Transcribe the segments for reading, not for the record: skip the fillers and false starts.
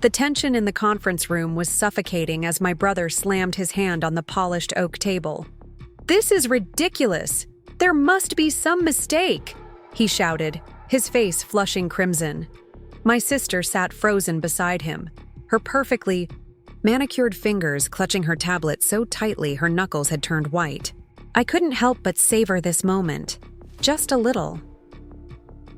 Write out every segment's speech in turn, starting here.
The tension in the conference room was suffocating as my brother slammed his hand on the polished oak table. "This is ridiculous! There must be some mistake!" he shouted, his face flushing crimson. My sister sat frozen beside him, her perfectly manicured fingers clutching her tablet so tightly her knuckles had turned white. I couldn't help but savor this moment, just a little.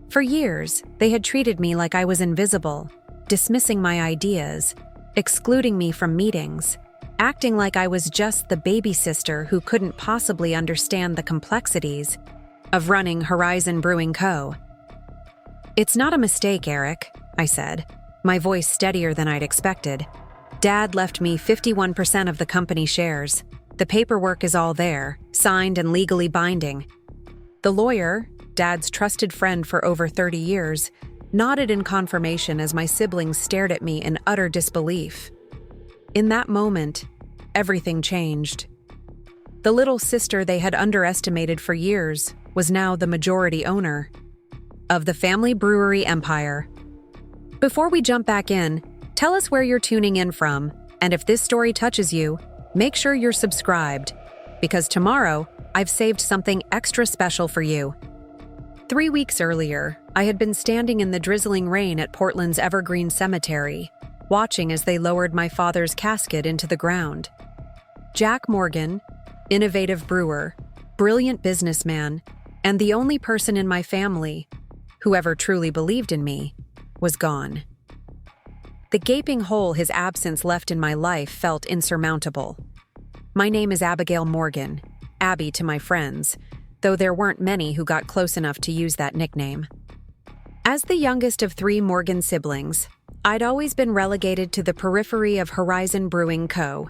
For years, they had treated me like I was invisible, dismissing my ideas, excluding me from meetings, acting like I was just the baby sister who couldn't possibly understand the complexities of running Horizon Brewing Co. "It's not a mistake, Eric," I said, my voice steadier than I'd expected. "Dad left me 51% of the company shares. The paperwork is all there, signed and legally binding." The lawyer, Dad's trusted friend for over 30 years, nodded in confirmation as my siblings stared at me in utter disbelief. In that moment, everything changed. The little sister they had underestimated for years was now the majority owner of the family brewery empire. Before we jump back in, tell us where you're tuning in from, and if this story touches you, make sure you're subscribed, because tomorrow I've saved something extra special for you. 3 weeks earlier, I had been standing in the drizzling rain at Portland's Evergreen cemetery, watching as they lowered my father's casket into the ground. Jack Morgan, innovative brewer, brilliant businessman, and the only person in my family who ever truly believed in me, was gone. The gaping hole his absence left in my life felt insurmountable. My name is Abigail Morgan, Abby to my friends, though there weren't many who got close enough to use that nickname. As the youngest of 3 Morgan siblings, I'd always been relegated to the periphery of Horizon Brewing Co.,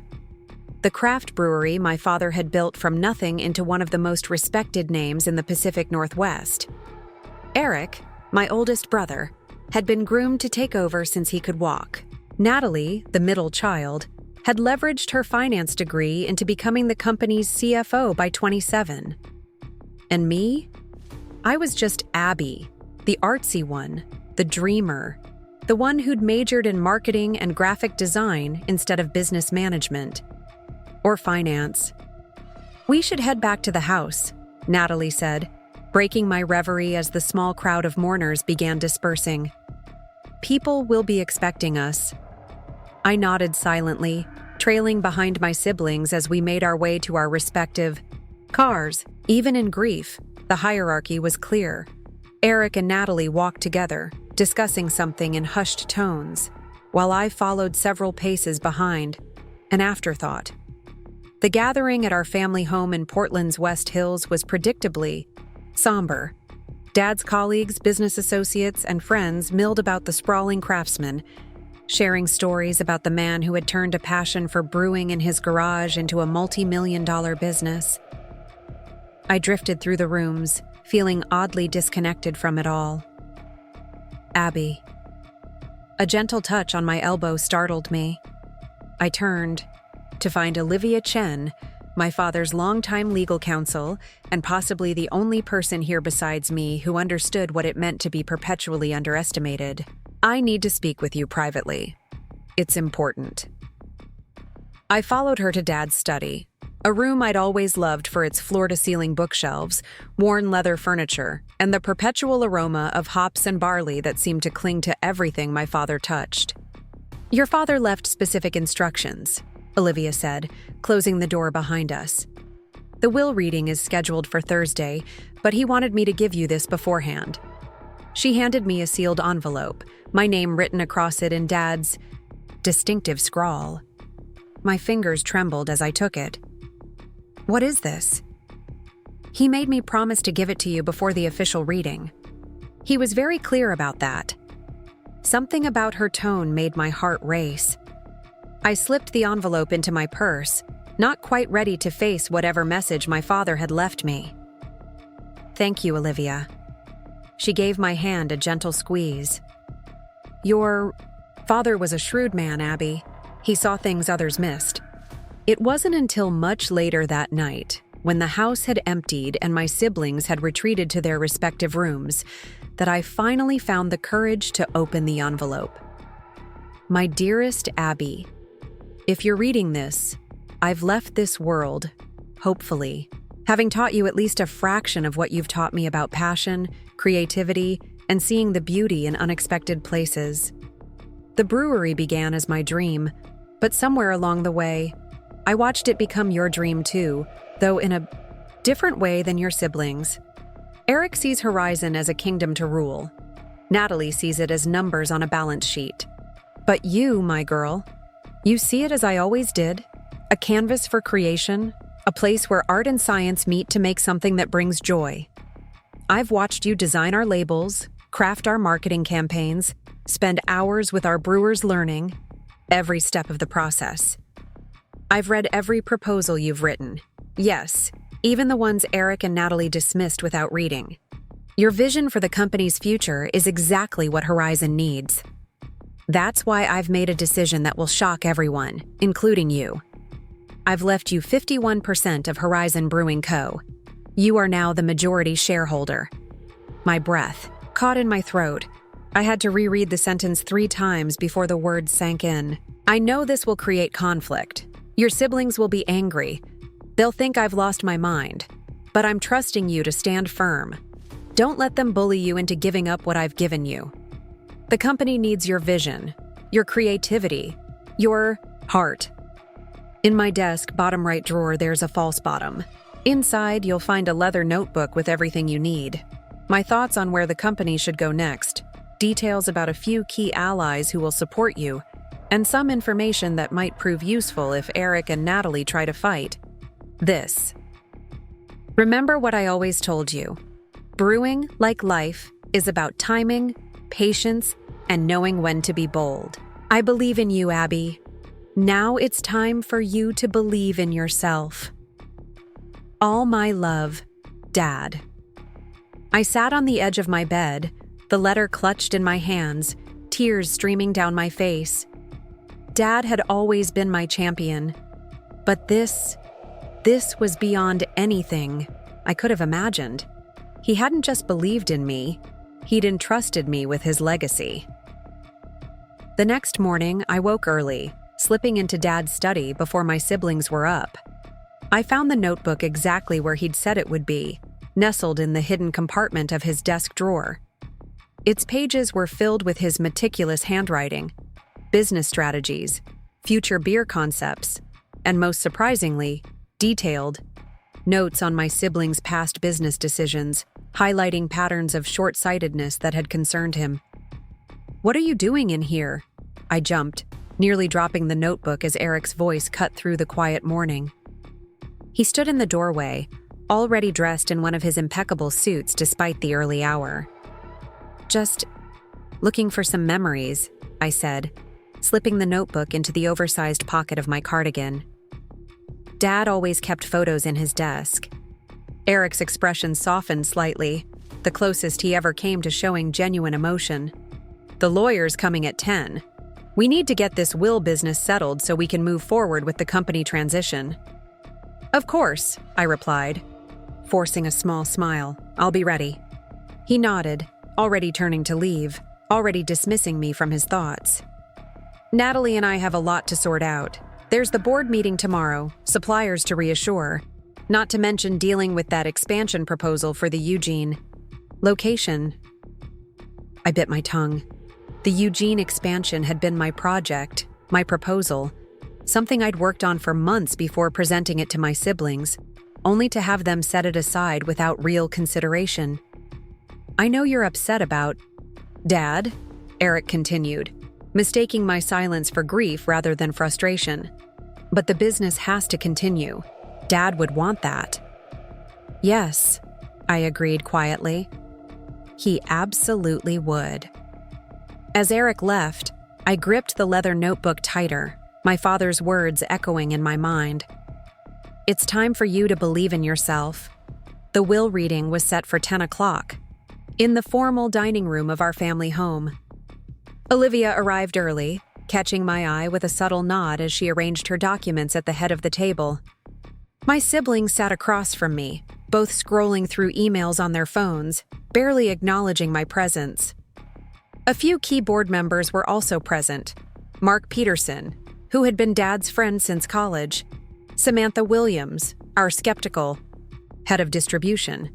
the craft brewery my father had built from nothing into one of the most respected names in the Pacific Northwest. Eric, my oldest brother, had been groomed to take over since he could walk. Natalie, the middle child, had leveraged her finance degree into becoming the company's CFO by 27. And me? I was just Abby, the artsy one, the dreamer, the one who'd majored in marketing and graphic design instead of business management. Or finance. "We should head back to the house," Natalie said, breaking my reverie as the small crowd of mourners began dispersing. "People will be expecting us." I nodded silently, trailing behind my siblings as we made our way to our respective cars. Even in grief, the hierarchy was clear. Eric and Natalie walked together, discussing something in hushed tones, while I followed several paces behind, an afterthought. The gathering at our family home in Portland's West Hills was predictably somber. Dad's colleagues, business associates, and friends milled about the sprawling craftsman, sharing stories about the man who had turned a passion for brewing in his garage into a multi-million-dollar business. I drifted through the rooms, feeling oddly disconnected from it all. "Abby." A gentle touch on my elbow startled me. I turned to find Olivia Chen, my father's longtime legal counsel, and possibly the only person here besides me who understood what it meant to be perpetually underestimated. "I need to speak with you privately. It's important." I followed her to Dad's study, a room I'd always loved for its floor-to-ceiling bookshelves, worn leather furniture, and the perpetual aroma of hops and barley that seemed to cling to everything my father touched. "Your father left specific instructions," Olivia said, closing the door behind us. "The will reading is scheduled for Thursday, but he wanted me to give you this beforehand." She handed me a sealed envelope, my name written across it in Dad's distinctive scrawl. My fingers trembled as I took it. "What is this?" "He made me promise to give it to you before the official reading. He was very clear about that." Something about her tone made my heart race. I slipped the envelope into my purse, not quite ready to face whatever message my father had left me. "Thank you, Olivia." She gave my hand a gentle squeeze. "Your father was a shrewd man, Abby. He saw things others missed." It wasn't until much later that night, when the house had emptied and my siblings had retreated to their respective rooms, that I finally found the courage to open the envelope. My dearest Abby, if you're reading this, I've left this world, hopefully, having taught you at least a fraction of what you've taught me about passion, creativity, and seeing the beauty in unexpected places. The brewery began as my dream, but somewhere along the way, I watched it become your dream too, though in a different way than your siblings. Eric sees Horizon as a kingdom to rule. Natalie sees it as numbers on a balance sheet. But you, my girl, you see it as I always did, a canvas for creation, a place where art and science meet to make something that brings joy. I've watched you design our labels, craft our marketing campaigns, spend hours with our brewers learning every step of the process. I've read every proposal you've written. Yes, even the ones Eric and Natalie dismissed without reading. Your vision for the company's future is exactly what Horizon needs. That's why I've made a decision that will shock everyone, including you. I've left you 51% of Horizon Brewing Co. You are now the majority shareholder. My breath caught in my throat. I had to reread the sentence 3 times before the words sank in. I know this will create conflict. Your siblings will be angry. They'll think I've lost my mind. But I'm trusting you to stand firm. Don't let them bully you into giving up what I've given you. The company needs your vision, your creativity, your heart. In my desk, bottom right drawer, there's a false bottom. Inside, you'll find a leather notebook with everything you need. My thoughts on where the company should go next, details about a few key allies who will support you, and some information that might prove useful if Eric and Natalie try to fight. This. Remember what I always told you. Brewing, like life, is about timing, patience, and knowing when to be bold. I believe in you, Abby. Now it's time for you to believe in yourself. All my love, Dad. I sat on the edge of my bed, the letter clutched in my hands, tears streaming down my face. Dad had always been my champion, but this was beyond anything I could have imagined. He hadn't just believed in me, he'd entrusted me with his legacy. The next morning, I woke early, slipping into Dad's study before my siblings were up. I found the notebook exactly where he'd said it would be, nestled in the hidden compartment of his desk drawer. Its pages were filled with his meticulous handwriting, business strategies, future beer concepts, and most surprisingly, detailed notes on my siblings' past business decisions, highlighting patterns of short-sightedness that had concerned him. "What are you doing in here?" I jumped, nearly dropping the notebook as Eric's voice cut through the quiet morning. He stood in the doorway, already dressed in one of his impeccable suits despite the early hour. "Just looking for some memories," I said, slipping the notebook into the oversized pocket of my cardigan. Dad always kept photos in his desk. Eric's expression softened slightly, the closest he ever came to showing genuine emotion. "The lawyer's coming at 10. We need to get this will business settled so we can move forward with the company transition." "Of course," I replied, forcing a small smile. "I'll be ready." He nodded, already turning to leave, already dismissing me from his thoughts. "Natalie and I have a lot to sort out. There's the board meeting tomorrow, suppliers to reassure, not to mention dealing with that expansion proposal for the Eugene location." I bit my tongue. The Eugene expansion had been my project, my proposal, something I'd worked on for months before presenting it to my siblings, only to have them set it aside without real consideration. "I know you're upset about, Dad," Eric continued, mistaking my silence for grief rather than frustration. "But the business has to continue. Dad would want that." "Yes," I agreed quietly. He absolutely would. As Eric left, I gripped the leather notebook tighter, my father's words echoing in my mind. "It's time for you to believe in yourself." The will reading was set for 10 o'clock, in the formal dining room of our family home. Olivia arrived early, catching my eye with a subtle nod as she arranged her documents at the head of the table. My siblings sat across from me, both scrolling through emails on their phones, barely acknowledging my presence. A few key board members were also present, Mark Peterson, who had been Dad's friend since college, Samantha Williams, our skeptical head of distribution,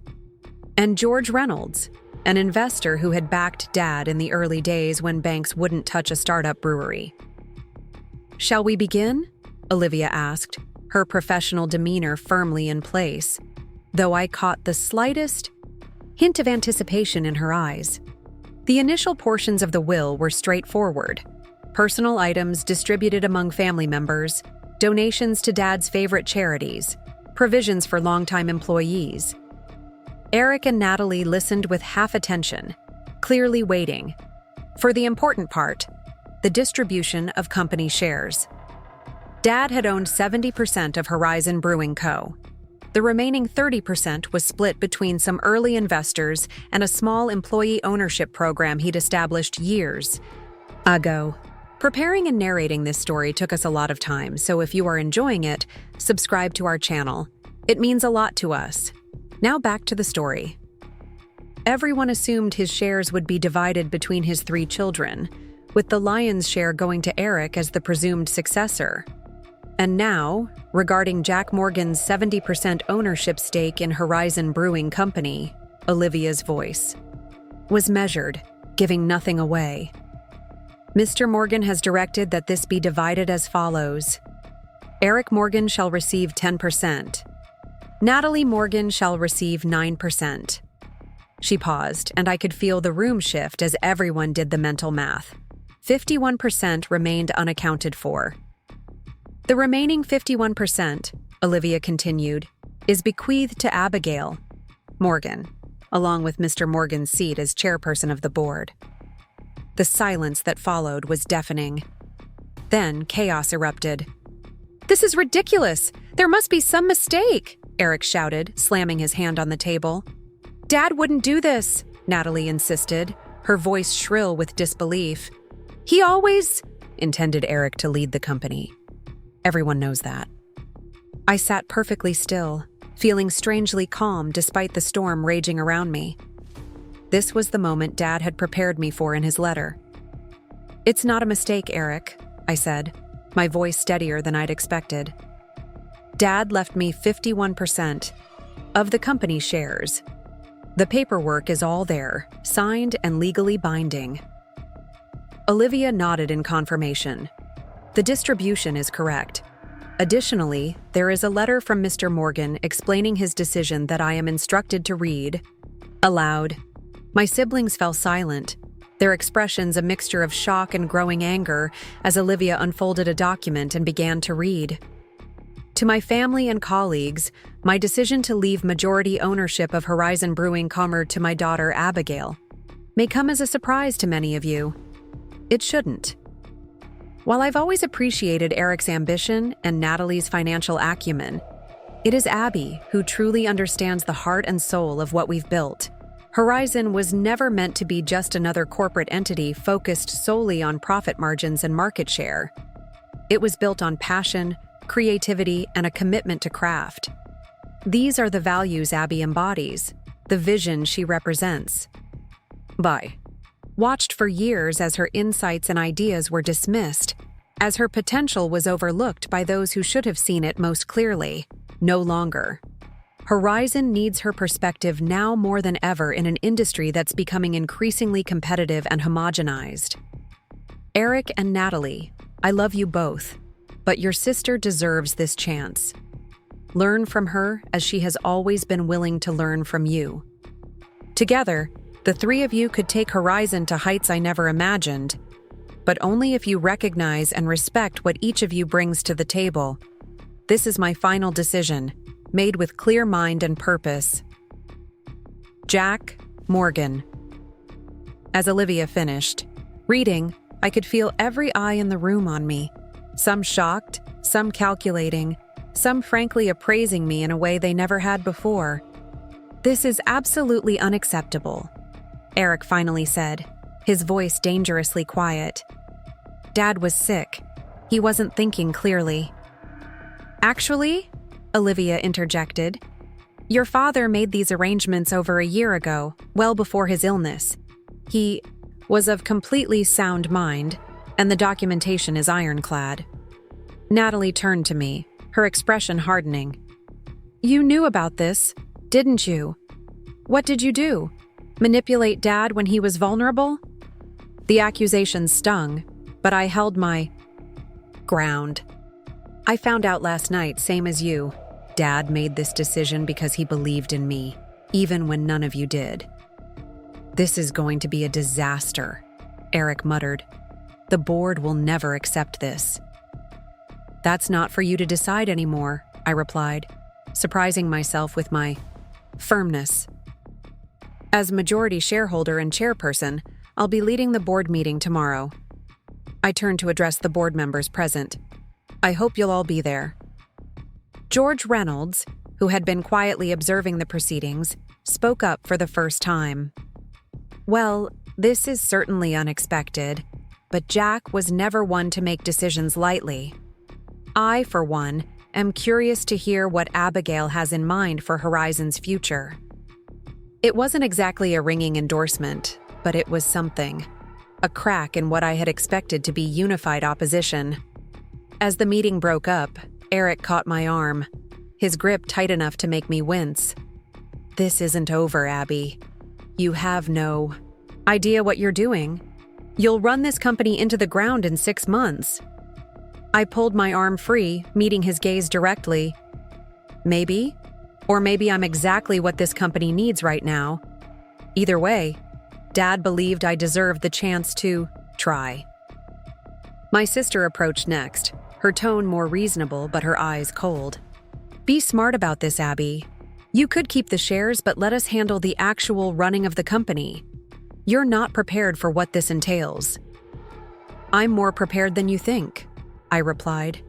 and George Reynolds, an investor who had backed Dad in the early days when banks wouldn't touch a startup brewery. "Shall we begin?" Olivia asked, her professional demeanor firmly in place, though I caught the slightest hint of anticipation in her eyes. The initial portions of the will were straightforward: personal items distributed among family members, donations to Dad's favorite charities, provisions for longtime employees. Eric and Natalie listened with half attention, clearly waiting for the important part, the distribution of company shares. Dad had owned 70% of Horizon Brewing Co. The remaining 30% was split between some early investors and a small employee ownership program he'd established years ago. Preparing and narrating this story took us a lot of time, so if you are enjoying it, subscribe to our channel. It means a lot to us. Now back to the story. Everyone assumed his shares would be divided between his 3 children, with the lion's share going to Eric as the presumed successor. And now, regarding Jack Morgan's 70% ownership stake in Horizon Brewing Company, Olivia's voice was measured, giving nothing away. "Mr. Morgan has directed that this be divided as follows. Eric Morgan shall receive 10%. Natalie Morgan shall receive 9%. She paused, and I could feel the room shift as everyone did the mental math. 51% remained unaccounted for. The remaining 51%, Olivia continued, is bequeathed to Abigail Morgan, along with Mr. Morgan's seat as chairperson of the board. The silence that followed was deafening. Then chaos erupted. "This is ridiculous! There must be some mistake!" Eric shouted, slamming his hand on the table. "Dad wouldn't do this," Natalie insisted, her voice shrill with disbelief. "He always intended Eric to lead the company. Everyone knows that." I sat perfectly still, feeling strangely calm despite the storm raging around me. This was the moment Dad had prepared me for in his letter. "It's not a mistake, Eric," I said, my voice steadier than I'd expected. "Dad left me 51% of the company shares. The paperwork is all there, signed and legally binding." Olivia nodded in confirmation. "The distribution is correct. Additionally, there is a letter from Mr. Morgan explaining his decision that I am instructed to read aloud." My siblings fell silent, their expressions a mixture of shock and growing anger as Olivia unfolded a document and began to read. "To my family and colleagues, my decision to leave majority ownership of Horizon Brewing Co. to my daughter Abigail may come as a surprise to many of you. It shouldn't. While I've always appreciated Eric's ambition and Natalie's financial acumen, it is Abby who truly understands the heart and soul of what we've built. Horizon was never meant to be just another corporate entity focused solely on profit margins and market share. It was built on passion, creativity, and a commitment to craft. These are the values Abby embodies, the vision she represents. Watched for years as her insights and ideas were dismissed, as her potential was overlooked by those who should have seen it most clearly. No longer. Horizon needs her perspective now more than ever in an industry that's becoming increasingly competitive and homogenized. Eric and Natalie, I love you both, but your sister deserves this chance. Learn from her as she has always been willing to learn from you. Together, the 3 of you could take Horizon to heights I never imagined, but only if you recognize and respect what each of you brings to the table. This is my final decision, made with clear mind and purpose. Jack Morgan. As Olivia finished reading, I could feel every eye in the room on me, some shocked, some calculating, some frankly appraising me in a way they never had before. "This is absolutely unacceptable," Eric finally said, his voice dangerously quiet. Dad was sick. He wasn't thinking clearly. "Actually," Olivia interjected, "your father made these arrangements over a year ago, well before his illness. He was of completely sound mind, and the documentation is ironclad. Natalie turned to me, her expression hardening. You knew about this, didn't you? What did you do? Manipulate Dad when he was vulnerable? The accusations stung, but I held my ground. I found out last night, same as you. Dad made this decision because he believed in me, even when none of you did. This is going to be a disaster, Eric muttered. The board will never accept this. That's not for you to decide anymore, I replied, surprising myself with my firmness. As majority shareholder and chairperson, I'll be leading the board meeting tomorrow. I turned to address the board members present. I hope you'll all be there. George Reynolds, who had been quietly observing the proceedings, spoke up for the first time. Well, this is certainly unexpected, but Jack was never one to make decisions lightly. I, for one, am curious to hear what Abigail has in mind for Horizon's future. It wasn't exactly a ringing endorsement, but it was something. A crack in what I had expected to be unified opposition. As the meeting broke up, Eric caught my arm, his grip tight enough to make me wince. This isn't over, Abby. You have no idea what you're doing. You'll run this company into the ground in 6 months. I pulled my arm free, meeting his gaze directly. Maybe, or maybe I'm exactly what this company needs right now. Either way, Dad believed I deserved the chance to try. My sister approached next, her tone more reasonable but her eyes cold. Be smart about this, Abby. You could keep the shares, but let us handle the actual running of the company. You're not prepared for what this entails. I'm more prepared than you think, I replied.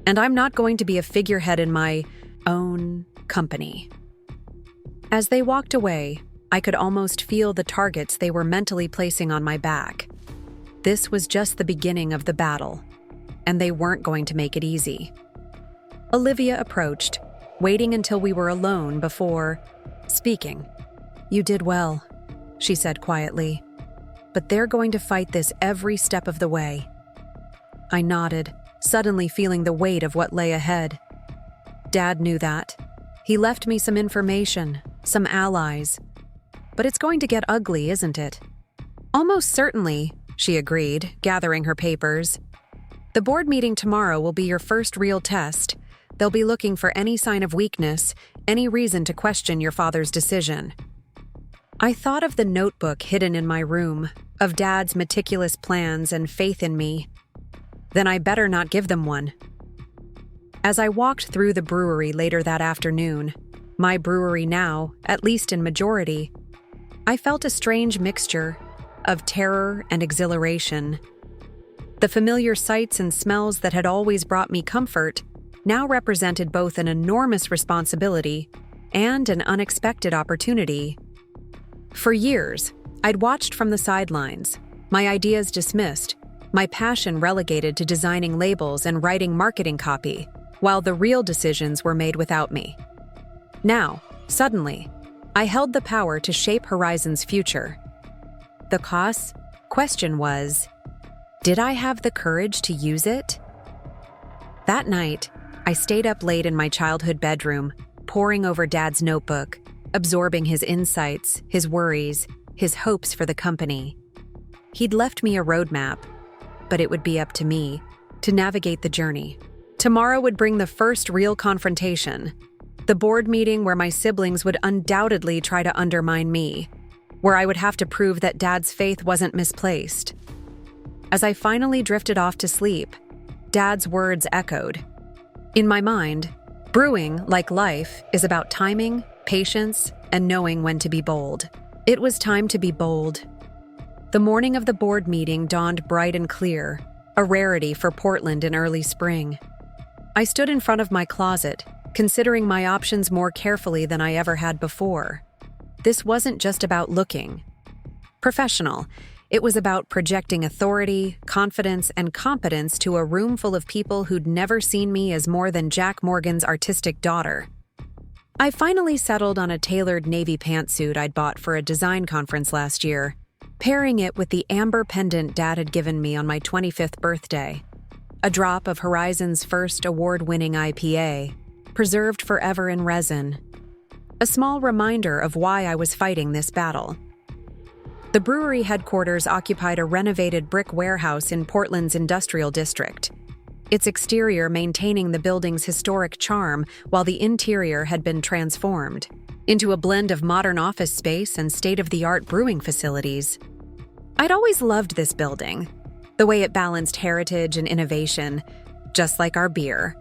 And I'm not going to be a figurehead in my own company. As they walked away, I could almost feel the targets they were mentally placing on my back. This was just the beginning of the battle, and they weren't going to make it easy. Olivia approached, waiting until we were alone before speaking. You did well, she said quietly, but they're going to fight this every step of the way. I nodded, suddenly feeling the weight of what lay ahead. Dad knew that. He left me some information, some allies. But it's going to get ugly, isn't it? Almost certainly, she agreed, gathering her papers. The board meeting tomorrow will be your first real test. They'll be looking for any sign of weakness, any reason to question your father's decision. I thought of the notebook hidden in my room, of Dad's meticulous plans and faith in me. Then I better not give them one. As I walked through the brewery later that afternoon, my brewery now, at least in majority, I felt a strange mixture of terror and exhilaration. The familiar sights and smells that had always brought me comfort now represented both an enormous responsibility and an unexpected opportunity. For years, I'd watched from the sidelines, my ideas dismissed, my passion relegated to designing labels and writing marketing copy, while the real decisions were made without me. Now, suddenly, I held the power to shape Horizon's future. The question was, did I have the courage to use it? That night, I stayed up late in my childhood bedroom, poring over Dad's notebook, absorbing his insights, his worries, his hopes for the company. He'd left me a roadmap, but it would be up to me to navigate the journey. Tomorrow would bring the first real confrontation, the board meeting where my siblings would undoubtedly try to undermine me, where I would have to prove that Dad's faith wasn't misplaced. As I finally drifted off to sleep, Dad's words echoed. In my mind, brewing, like life, is about timing, patience, and knowing when to be bold. It was time to be bold. The morning of the board meeting dawned bright and clear, a rarity for Portland in early spring. I stood in front of my closet, considering my options more carefully than I ever had before. This wasn't just about looking professional. It was about projecting authority, confidence, and competence to a room full of people who'd never seen me as more than Jack Morgan's artistic daughter. I finally settled on a tailored navy pantsuit I'd bought for a design conference last year. pairing it with the amber pendant Dad had given me on my 25th birthday. A drop of Horizon's first award-winning IPA, preserved forever in resin. A small reminder of why I was fighting this battle. The brewery headquarters occupied a renovated brick warehouse in Portland's industrial district, its exterior maintaining the building's historic charm while the interior had been transformed into a blend of modern office space and state-of-the-art brewing facilities. I'd always loved this building, the way it balanced heritage and innovation, just like our beer.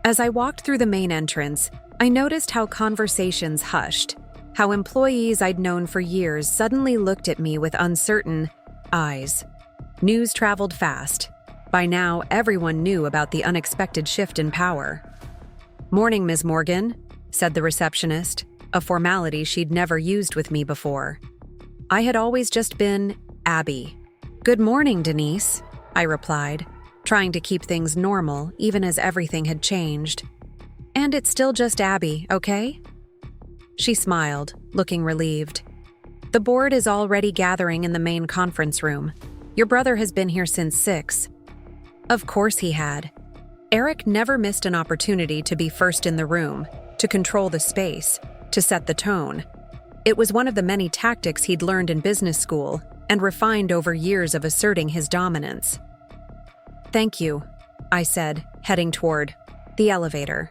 As I walked through the main entrance, I noticed how conversations hushed, how employees I'd known for years suddenly looked at me with uncertain eyes. News traveled fast. By now, everyone knew about the unexpected shift in power. "Morning, Ms. Morgan," said the receptionist, a formality she'd never used with me before. I had always just been Abby. "Good morning, Denise," I replied, trying to keep things normal even as everything had changed. "And it's still just Abby, okay?" She smiled, looking relieved. "The board is already gathering in the main conference room. Your brother has been here since 6. Of course he had. Eric never missed an opportunity to be first in the room, to control the space, to set the tone. It was one of the many tactics he'd learned in business school and refined over years of asserting his dominance. "Thank you," I said, heading toward the elevator.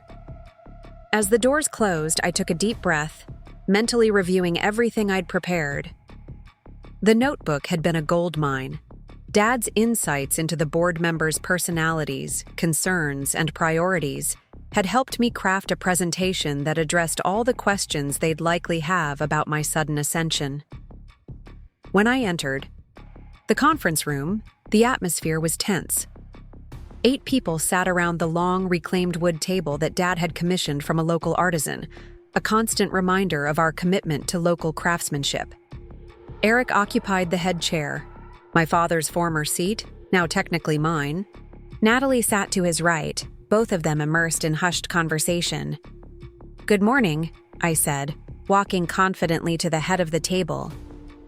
As the doors closed, I took a deep breath, mentally reviewing everything I'd prepared. The notebook had been a goldmine. Dad's insights into the board members' personalities, concerns, and priorities had helped me craft a presentation that addressed all the questions they'd likely have about my sudden ascension. When I entered the conference room, the atmosphere was tense. 8 people sat around the long, reclaimed wood table that Dad had commissioned from a local artisan, a constant reminder of our commitment to local craftsmanship. Eric occupied the head chair, my father's former seat, now technically mine. Natalie sat to his right, both of them immersed in hushed conversation. "Good morning," I said, walking confidently to the head of the table.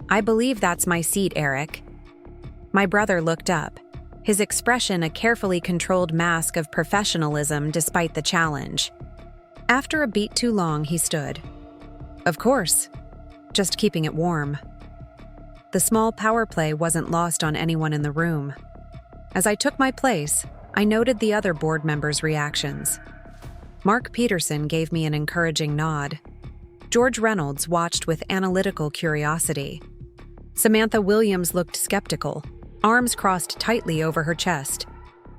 "I believe that's my seat, Eric." My brother looked up, his expression a carefully controlled mask of professionalism despite the challenge. After a beat too long, he stood. "Of course, just keeping it warm." The small power play wasn't lost on anyone in the room. As I took my place, I noted the other board members' reactions. Mark Peterson gave me an encouraging nod. George Reynolds watched with analytical curiosity. Samantha Williams looked skeptical, arms crossed tightly over her chest.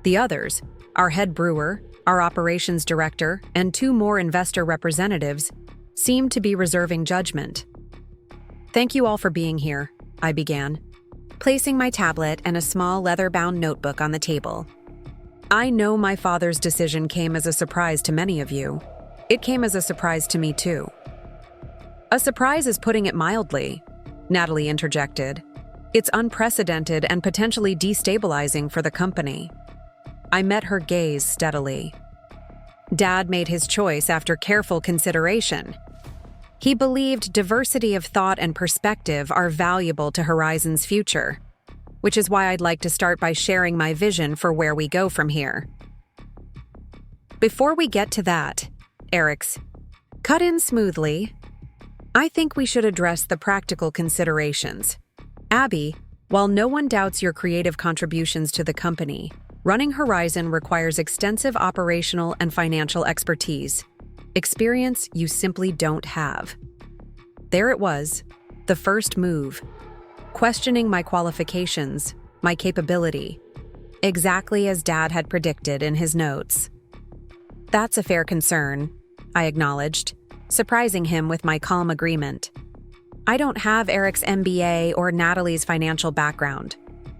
The others, our head brewer, our operations director, and 2 more investor representatives, seemed to be reserving judgment. "Thank you all for being here," I began, placing my tablet and a small leather-bound notebook on the table. "I know my father's decision came as a surprise to many of you. It came as a surprise to me, too." "A surprise is putting it mildly," Natalie interjected. "It's unprecedented and potentially destabilizing for the company." I met her gaze steadily. Dad made his choice after careful consideration. He believed diversity of thought and perspective are valuable to Horizon's future, which is why I'd like to start by sharing my vision for where we go from here. Before we get to that, Eric's cut in smoothly. I think we should address the practical considerations. Abby, while no one doubts your creative contributions to the company, running Horizon requires extensive operational and financial expertise. Experience you simply don't have. There it was, the first move. Questioning my qualifications, my capability. Exactly as Dad had predicted in his notes. "That's a fair concern," I acknowledged, surprising him with my calm agreement. "I don't have Eric's MBA or Natalie's financial background.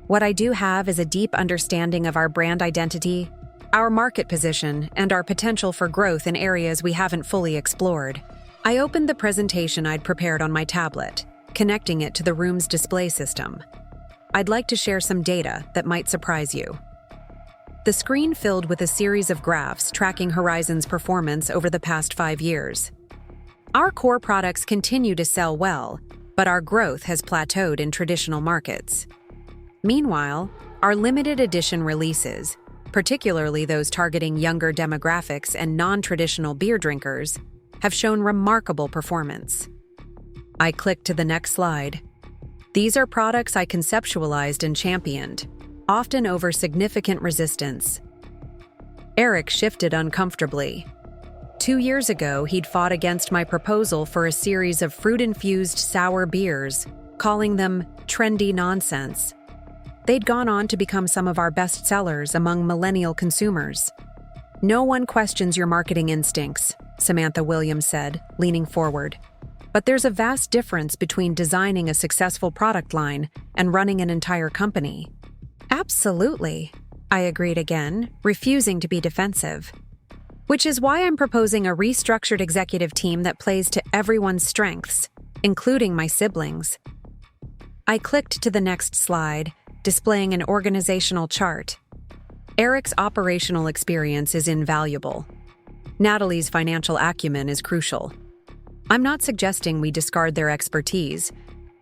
What I do have is a deep understanding of our brand identity, our market position, and our potential for growth in areas we haven't fully explored." I opened the presentation I'd prepared on my tablet, connecting it to the room's display system. "I'd like to share some data that might surprise you." The screen filled with a series of graphs tracking Horizon's performance over the past 5 years. Our core products continue to sell well, but our growth has plateaued in traditional markets. Meanwhile, our limited edition releases, particularly those targeting younger demographics and non-traditional beer drinkers, have shown remarkable performance. I clicked to the next slide. These are products I conceptualized and championed, often over significant resistance. Eric shifted uncomfortably. 2 years ago, he'd fought against my proposal for a series of fruit-infused sour beers, calling them trendy nonsense. They'd gone on to become some of our best sellers among millennial consumers. "No one questions your marketing instincts," Samantha Williams said, leaning forward. "But there's a vast difference between designing a successful product line and running an entire company." "Absolutely," I agreed again, refusing to be defensive. "Which is why I'm proposing a restructured executive team that plays to everyone's strengths, including my siblings." I clicked to the next slide, displaying an organizational chart. Eric's operational experience is invaluable. Natalie's financial acumen is crucial. I'm not suggesting we discard their expertise.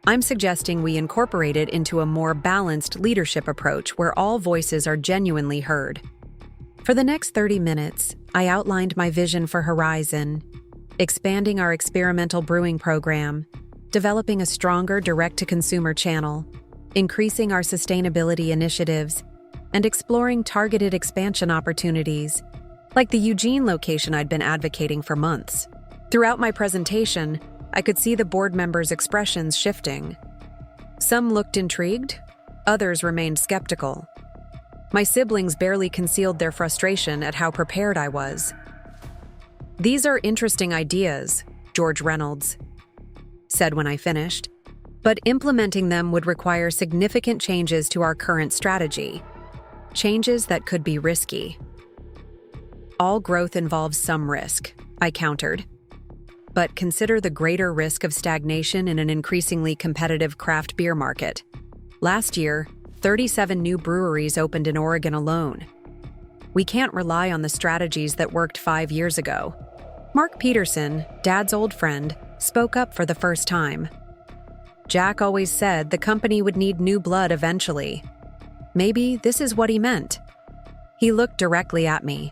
I'm suggesting we incorporate it into a more balanced leadership approach where all voices are genuinely heard. For the next 30 minutes, I outlined my vision for Horizon, expanding our experimental brewing program, developing a stronger direct-to-consumer channel, increasing our sustainability initiatives, and exploring targeted expansion opportunities, like the Eugene location I'd been advocating for months. Throughout my presentation, I could see the board members' expressions shifting. Some looked intrigued, others remained skeptical. My siblings barely concealed their frustration at how prepared I was. "These are interesting ideas," George Reynolds said when I finished, "but implementing them would require significant changes to our current strategy. Changes that could be risky." "All growth involves some risk," I countered. "But consider the greater risk of stagnation in an increasingly competitive craft beer market. Last year, 37 new breweries opened in Oregon alone. We can't rely on the strategies that worked 5 years ago." Mark Peterson, Dad's old friend, spoke up for the first time. "Jack always said the company would need new blood eventually. Maybe this is what he meant." He looked directly at me.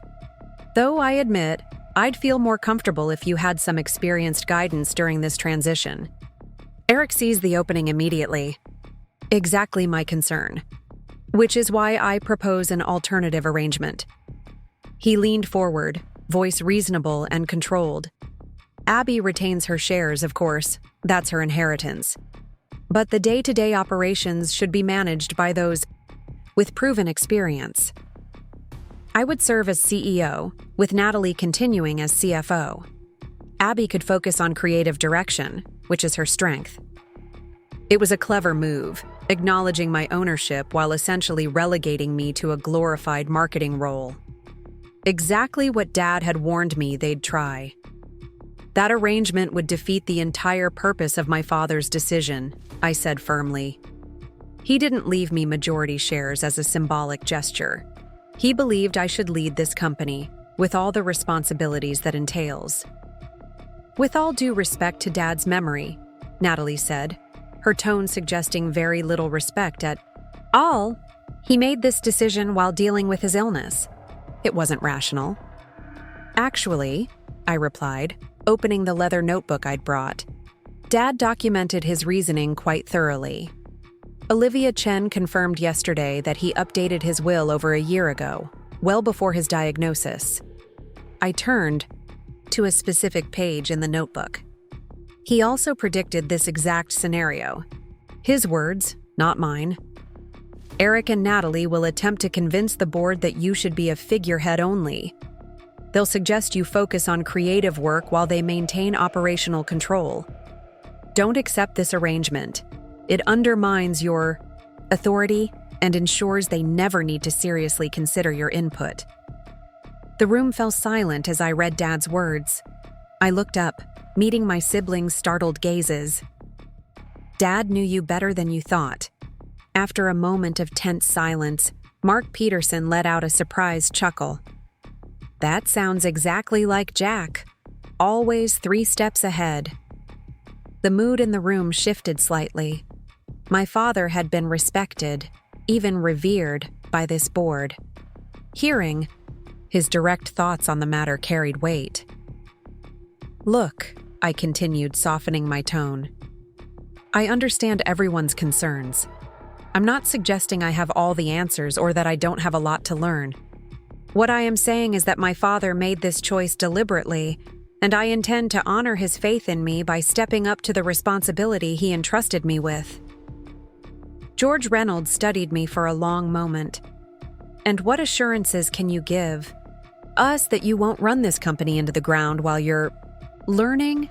"Though I admit, I'd feel more comfortable if you had some experienced guidance during this transition." Eric seized the opening immediately. Exactly my concern. Which is why I propose an alternative arrangement. He leaned forward, voice reasonable and controlled. "Abby retains her shares, of course. That's her inheritance. But the day-to-day operations should be managed by those with proven experience. I would serve as CEO, with Natalie continuing as CFO. Abby could focus on creative direction, which is her strength." It was a clever move, acknowledging my ownership while essentially relegating me to a glorified marketing role. Exactly what Dad had warned me they'd try. "That arrangement would defeat the entire purpose of my father's decision," I said firmly. "He didn't leave me majority shares as a symbolic gesture. He believed I should lead this company, with all the responsibilities that entails." "With all due respect to Dad's memory," Natalie said, her tone suggesting very little respect at all. "He made this decision while dealing with his illness. It wasn't rational." "Actually," I replied, opening the leather notebook I'd brought, "Dad documented his reasoning quite thoroughly. Olivia Chen confirmed yesterday that he updated his will over a year ago, well before his diagnosis." I turned to a specific page in the notebook. "He also predicted this exact scenario. His words, not mine. Eric and Natalie will attempt to convince the board that you should be a figurehead only. They'll suggest you focus on creative work while they maintain operational control. Don't accept this arrangement. It undermines your authority and ensures they never need to seriously consider your input." The room fell silent as I read Dad's words. I looked up, meeting my siblings' startled gazes. "Dad knew you better than you thought." After a moment of tense silence, Mark Peterson let out a surprised chuckle. "That sounds exactly like Jack. Always 3 steps ahead." The mood in the room shifted slightly. My father had been respected, even revered, by this board. Hearing his direct thoughts on the matter carried weight. "Look," I continued, softening my tone. "I understand everyone's concerns. I'm not suggesting I have all the answers or that I don't have a lot to learn. What I am saying is that my father made this choice deliberately, and I intend to honor his faith in me by stepping up to the responsibility he entrusted me with." George Reynolds studied me for a long moment. "And what assurances can you give us that you won't run this company into the ground while you're learning?"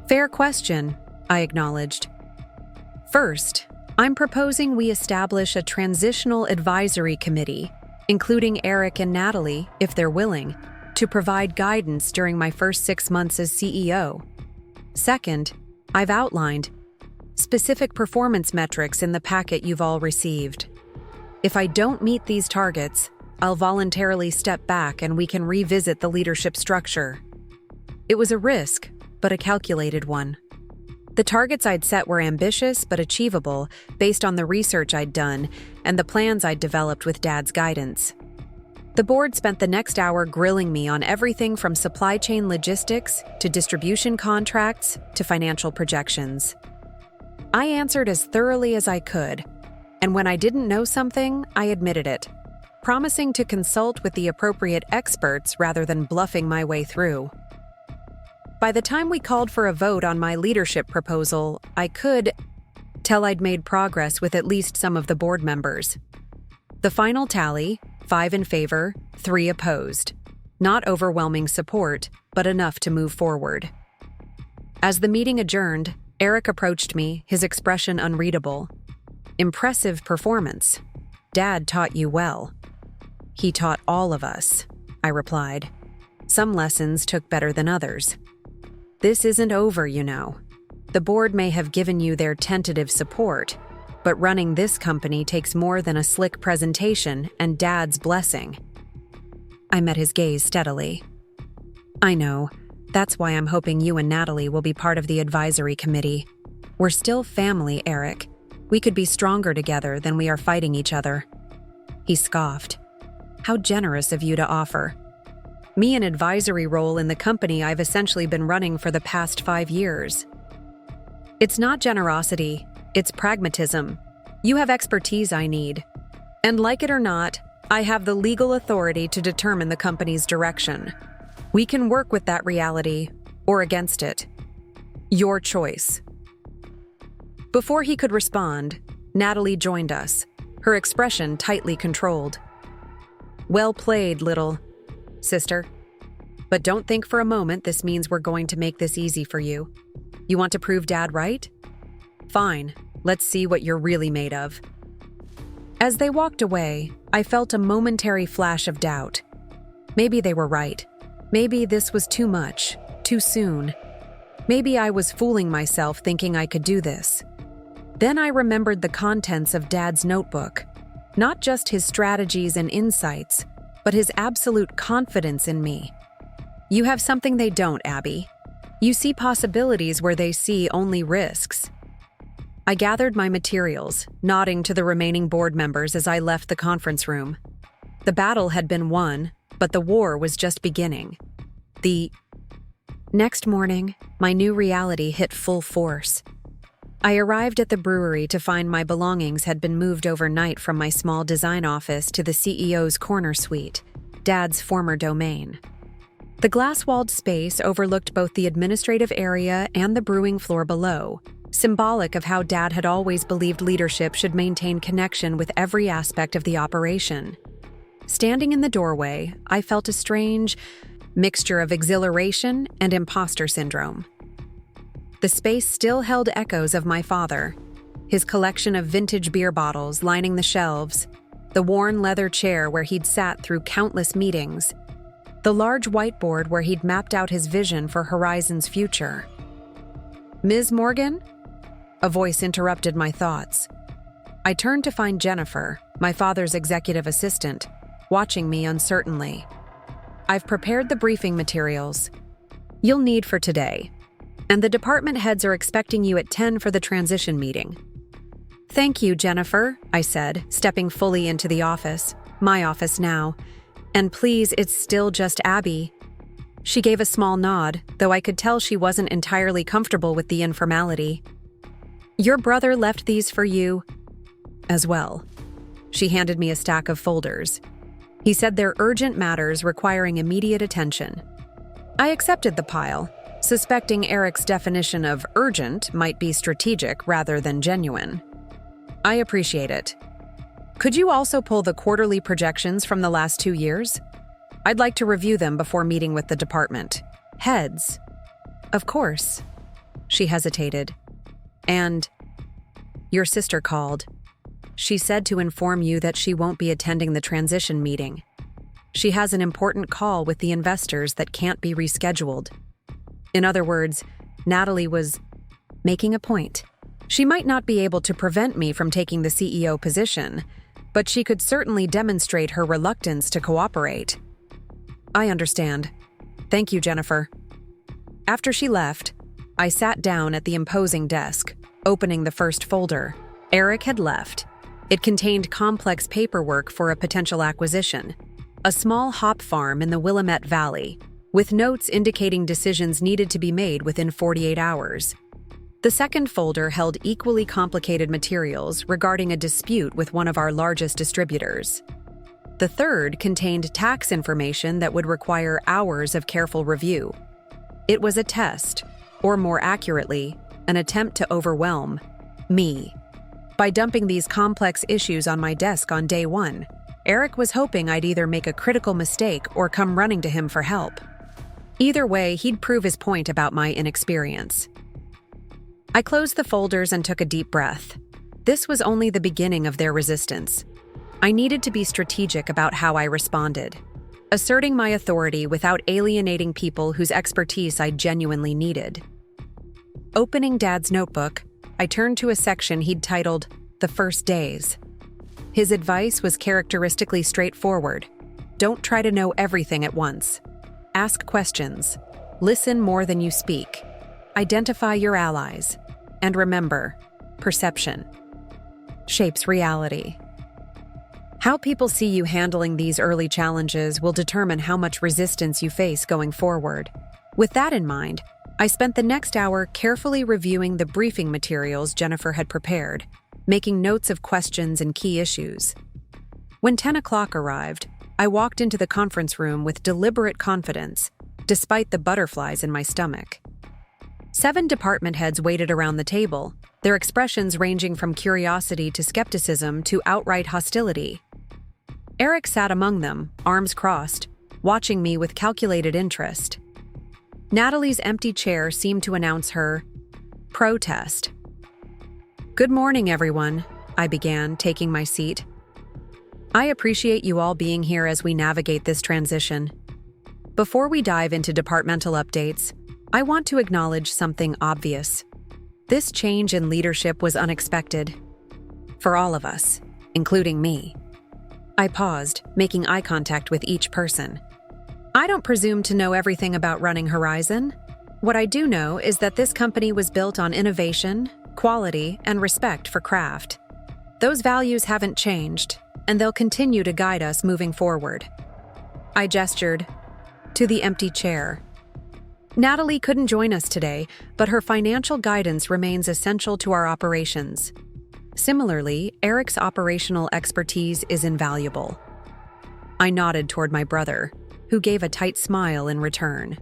"Fair question," I acknowledged. "First, I'm proposing we establish a transitional advisory committee, including Eric and Natalie, if they're willing, to provide guidance during my first 6 months as CEO. Second, I've outlined specific performance metrics in the packet you've all received. If I don't meet these targets, I'll voluntarily step back and we can revisit the leadership structure." It was a risk, but a calculated one. The targets I'd set were ambitious but achievable based on the research I'd done and the plans I'd developed with Dad's guidance. The board spent the next hour grilling me on everything from supply chain logistics to distribution contracts to financial projections. I answered as thoroughly as I could, and when I didn't know something, I admitted it, promising to consult with the appropriate experts rather than bluffing my way through. By the time we called for a vote on my leadership proposal, I could tell I'd made progress with at least some of the board members. The final tally, 5 in favor, 3 opposed. Not overwhelming support, but enough to move forward. As the meeting adjourned, Eric approached me, his expression unreadable. "Impressive performance. Dad taught you well." "He taught all of us," I replied. "Some lessons took better than others. This isn't over, you know. The board may have given you their tentative support, but running this company takes more than a slick presentation and Dad's blessing." I met his gaze steadily. "I know. That's why I'm hoping you and Natalie will be part of the advisory committee. We're still family, Eric. We could be stronger together than we are fighting each other." He scoffed. "How generous of you to offer. Me an advisory role in the company I've essentially been running for the past 5 years. It's not generosity, it's pragmatism. You have expertise I need. And like it or not, I have the legal authority to determine the company's direction. We can work with that reality, or against it. Your choice." Before he could respond, Natalie joined us, her expression tightly controlled. "Well played, little sister. But don't think for a moment this means we're going to make this easy for you. You want to prove Dad right? Fine, let's see what you're really made of." As they walked away, I felt a momentary flash of doubt. Maybe they were right. Maybe this was too much, too soon. Maybe I was fooling myself thinking I could do this. Then I remembered the contents of Dad's notebook. Not just his strategies and insights, but his absolute confidence in me. You have something they don't, Abby. You see possibilities where they see only risks. I gathered my materials, nodding to the remaining board members as I left the conference room. The battle had been won, but the war was just beginning. The next morning, my new reality hit full force. I arrived at the brewery to find my belongings had been moved overnight from my small design office to the CEO's corner suite, Dad's former domain. The glass-walled space overlooked both the administrative area and the brewing floor below, symbolic of how Dad had always believed leadership should maintain connection with every aspect of the operation. Standing in the doorway, I felt a strange mixture of exhilaration and imposter syndrome. The space still held echoes of my father, his collection of vintage beer bottles lining the shelves, the worn leather chair where he'd sat through countless meetings, the large whiteboard where he'd mapped out his vision for Horizon's future. "Ms. Morgan?" A voice interrupted my thoughts. I turned to find Jennifer, my father's executive assistant, watching me uncertainly. "I've prepared the briefing materials you'll need for today. And the department heads are expecting you at 10 for the transition meeting. Thank you, Jennifer, I said, stepping fully into the office, my office now. And please, it's still just Abby. She gave a small nod, though I could tell she wasn't entirely comfortable with the informality. Your brother left these for you as well. She handed me a stack of folders. He said they're urgent matters requiring immediate attention. I accepted the pile, suspecting Eric's definition of urgent might be strategic rather than genuine. I appreciate it. Could you also pull the quarterly projections from the last 2 years? I'd like to review them before meeting with the department heads. Of course. She hesitated. And your sister called. She said to inform you that she won't be attending the transition meeting. She has an important call with the investors that can't be rescheduled. In other words, Natalie was making a point. She might not be able to prevent me from taking the CEO position, but she could certainly demonstrate her reluctance to cooperate. I understand. Thank you, Jennifer. After she left, I sat down at the imposing desk, opening the first folder. Eric had left. It contained complex paperwork for a potential acquisition, a small hop farm in the Willamette Valley, with notes indicating decisions needed to be made within 48 hours. The second folder held equally complicated materials regarding a dispute with one of our largest distributors. The third contained tax information that would require hours of careful review. It was a test, or more accurately, an attempt to overwhelm me. By dumping these complex issues on my desk on day one, Eric was hoping I'd either make a critical mistake or come running to him for help. Either way, he'd prove his point about my inexperience. I closed the folders and took a deep breath. This was only the beginning of their resistance. I needed to be strategic about how I responded, asserting my authority without alienating people whose expertise I genuinely needed. Opening Dad's notebook, I turned to a section he'd titled, "The First Days." His advice was characteristically straightforward. Don't try to know everything at once. Ask questions. Listen more than you speak. Identify your allies. And remember, perception shapes reality. How people see you handling these early challenges will determine how much resistance you face going forward. With that in mind, I spent the next hour carefully reviewing the briefing materials Jennifer had prepared, making notes of questions and key issues. When 10 o'clock arrived, I walked into the conference room with deliberate confidence, despite the butterflies in my stomach. 7 department heads waited around the table, their expressions ranging from curiosity to skepticism to outright hostility. Eric sat among them, arms crossed, watching me with calculated interest. Natalie's empty chair seemed to announce her protest. Good morning, everyone, I began, taking my seat. I appreciate you all being here as we navigate this transition. Before we dive into departmental updates, I want to acknowledge something obvious. This change in leadership was unexpected. For all of us, including me. I paused, making eye contact with each person. I don't presume to know everything about running Horizon. What I do know is that this company was built on innovation, quality, and respect for craft. Those values haven't changed, and they'll continue to guide us moving forward. I gestured to the empty chair. Natalie couldn't join us today, but her financial guidance remains essential to our operations. Similarly, Eric's operational expertise is invaluable. I nodded toward my brother, who gave a tight smile in return.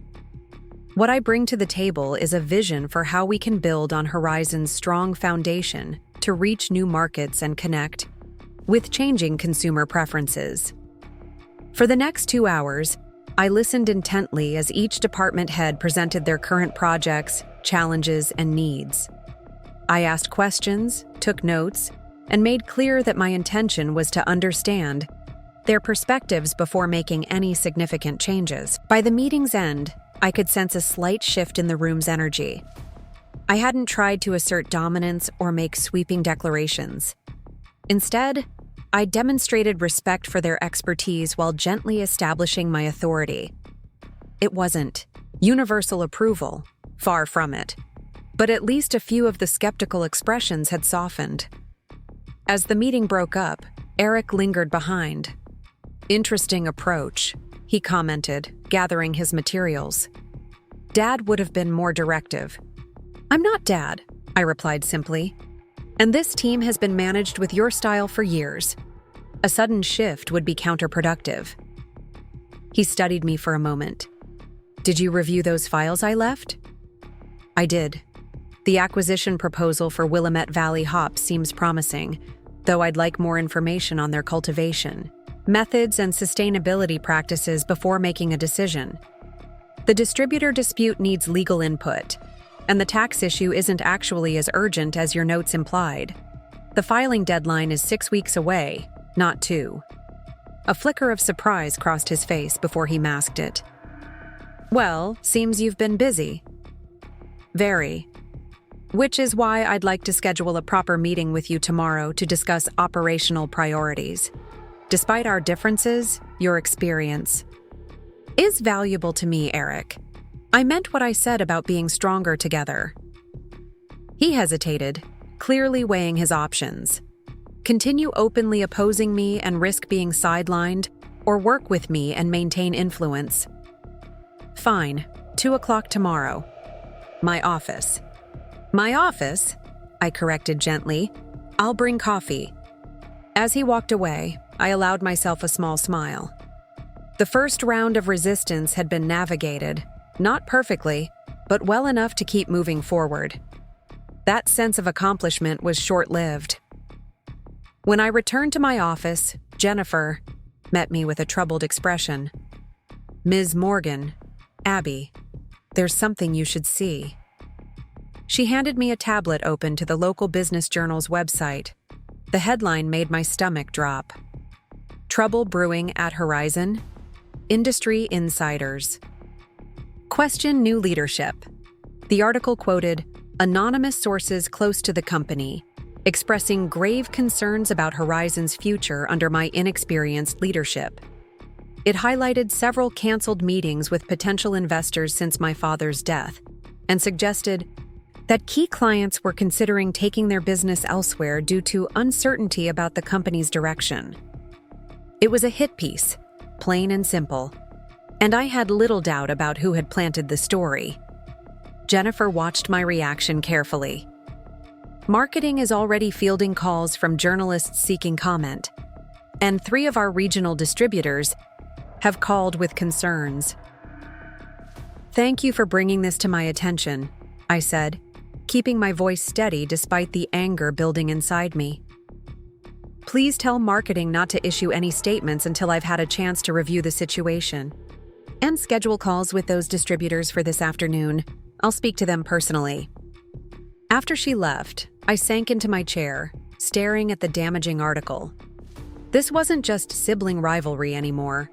What I bring to the table is a vision for how we can build on Horizon's strong foundation to reach new markets and connect with changing consumer preferences. For the next 2 hours, I listened intently as each department head presented their current projects, challenges, and needs. I asked questions, took notes, and made clear that my intention was to understand their perspectives before making any significant changes. By the meeting's end, I could sense a slight shift in the room's energy. I hadn't tried to assert dominance or make sweeping declarations. Instead, I demonstrated respect for their expertise while gently establishing my authority. It wasn't universal approval, Far from it. But at least a few of the skeptical expressions had softened. As the meeting broke up, Eric lingered behind. "Interesting approach," he commented, gathering his materials. "Dad would have been more directive." "I'm not Dad," I replied simply. "And this team has been managed with your style for years. A sudden shift would be counterproductive." He studied me for a moment. "Did you review those files I left?" I did. The acquisition proposal for Willamette Valley hops seems promising, though I'd like more information on their cultivation, methods, and sustainability practices before making a decision. The distributor dispute needs legal input, and the tax issue isn't actually as urgent as your notes implied. The filing deadline is 6 weeks away, not 2. A flicker of surprise crossed his face before he masked it. "Well, seems you've been busy." "Very. Which is why I'd like to schedule a proper meeting with you tomorrow to discuss operational priorities. Despite our differences, your experience is valuable to me, Eric. I meant what I said about being stronger together." He hesitated, clearly weighing his options. Continue openly opposing me and risk being sidelined, or work with me and maintain influence. "Fine, 2 o'clock tomorrow. My office." "My office?" I corrected gently. "I'll bring coffee." As he walked away, I allowed myself a small smile. The first round of resistance had been navigated, not perfectly, but well enough to keep moving forward. That sense of accomplishment was short-lived. When I returned to my office, Jennifer met me with a troubled expression. "Ms. Morgan, Abby, there's something you should see." She handed me a tablet open to the local business journal's website. The headline made my stomach drop. "Trouble Brewing at Horizon? Industry Insiders Question New Leadership." The article quoted anonymous sources close to the company, expressing grave concerns about Horizon's future under my inexperienced leadership. It highlighted several canceled meetings with potential investors since my father's death, and suggested that key clients were considering taking their business elsewhere due to uncertainty about the company's direction. It was a hit piece, plain and simple, and I had little doubt about who had planted the story. Jennifer watched my reaction carefully. Marketing is already fielding calls from journalists seeking comment, and 3 of our regional distributors have called with concerns. "Thank you for bringing this to my attention," I said, keeping my voice steady despite the anger building inside me. "Please tell marketing not to issue any statements until I've had a chance to review the situation. And schedule calls with those distributors for this afternoon. I'll speak to them personally." After she left, I sank into my chair, staring at the damaging article. This wasn't just sibling rivalry anymore.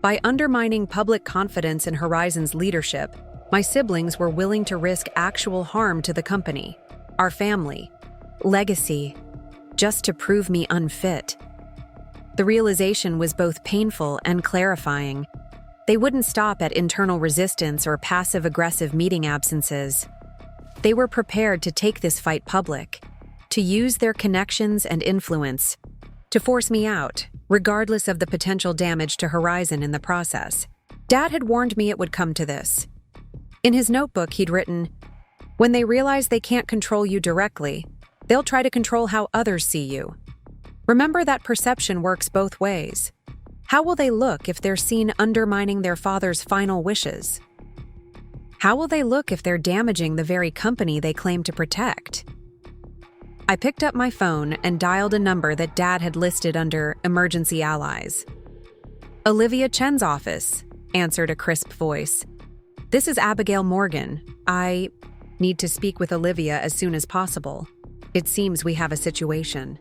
By undermining public confidence in Horizon's leadership, my siblings were willing to risk actual harm to the company, our family, legacy, just to prove me unfit. The realization was both painful and clarifying. They wouldn't stop at internal resistance or passive-aggressive meeting absences. They were prepared to take this fight public, to use their connections and influence, to force me out, regardless of the potential damage to Horizon in the process. Dad had warned me it would come to this. In his notebook, he'd written, "When they realize they can't control you directly, they'll try to control how others see you. Remember that perception works both ways. How will they look if they're seen undermining their father's final wishes? How will they look if they're damaging the very company they claim to protect?" I picked up my phone and dialed a number that Dad had listed under Emergency Allies. "Olivia Chen's office," answered a crisp voice. "This is Abigail Morgan. I need to speak with Olivia as soon as possible. It seems we have a situation."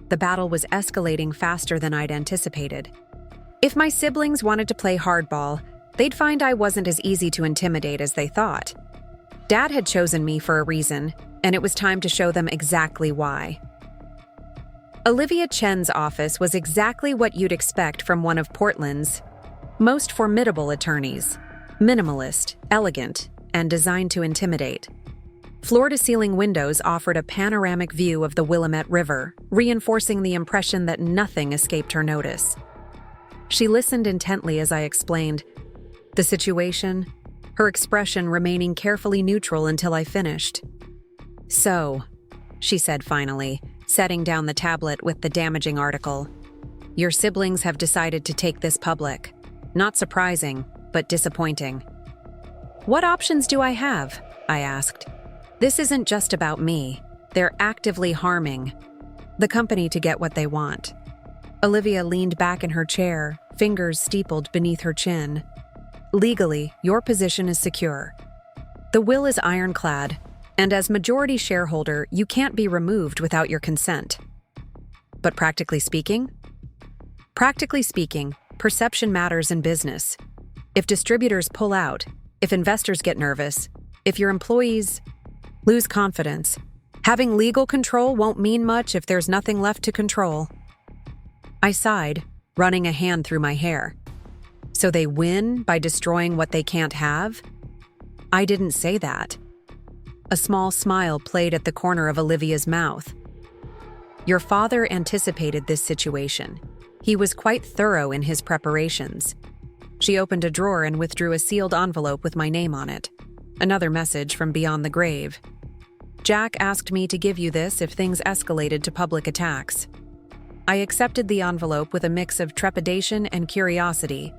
The battle was escalating faster than I'd anticipated. If my siblings wanted to play hardball, they'd find I wasn't as easy to intimidate as they thought. Dad had chosen me for a reason, and it was time to show them exactly why. Olivia Chen's office was exactly what you'd expect from one of Portland's most formidable attorneys. Minimalist, elegant, and designed to intimidate. Floor-to-ceiling windows offered a panoramic view of the Willamette River, reinforcing the impression that nothing escaped her notice. She listened intently as I explained the situation, her expression remaining carefully neutral until I finished. "So," she said finally, setting down the tablet with the damaging article, "your siblings have decided to take this public. Not surprising, but disappointing." "What options do I have?" I asked. "This isn't just about me. They're actively harming the company to get what they want." Olivia leaned back in her chair, fingers steepled beneath her chin. "Legally, your position is secure. The will is ironclad, and as majority shareholder, you can't be removed without your consent. But practically speaking? Practically speaking, perception matters in business. If distributors pull out, if investors get nervous, if your employees lose confidence, having legal control won't mean much if there's nothing left to control." I sighed, running a hand through my hair. "So they win by destroying what they can't have?" "I didn't say that." A small smile played at the corner of Olivia's mouth. "Your father anticipated this situation. He was quite thorough in his preparations." She opened a drawer and withdrew a sealed envelope with my name on it. Another message from beyond the grave. "Jack asked me to give you this if things escalated to public attacks." I accepted the envelope with a mix of trepidation and curiosity.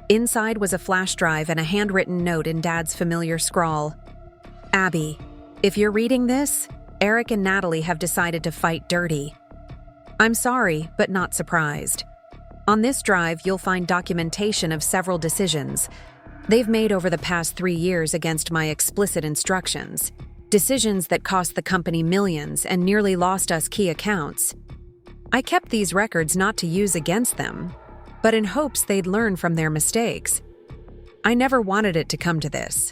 Inside was a flash drive and a handwritten note in Dad's familiar scrawl. "Abby, if you're reading this, Eric and Natalie have decided to fight dirty. I'm sorry, but not surprised. On this drive, you'll find documentation of several decisions they've made over the past 3 years against my explicit instructions. Decisions that cost the company millions and nearly lost us key accounts. I kept these records not to use against them, but in hopes they'd learn from their mistakes. I never wanted it to come to this.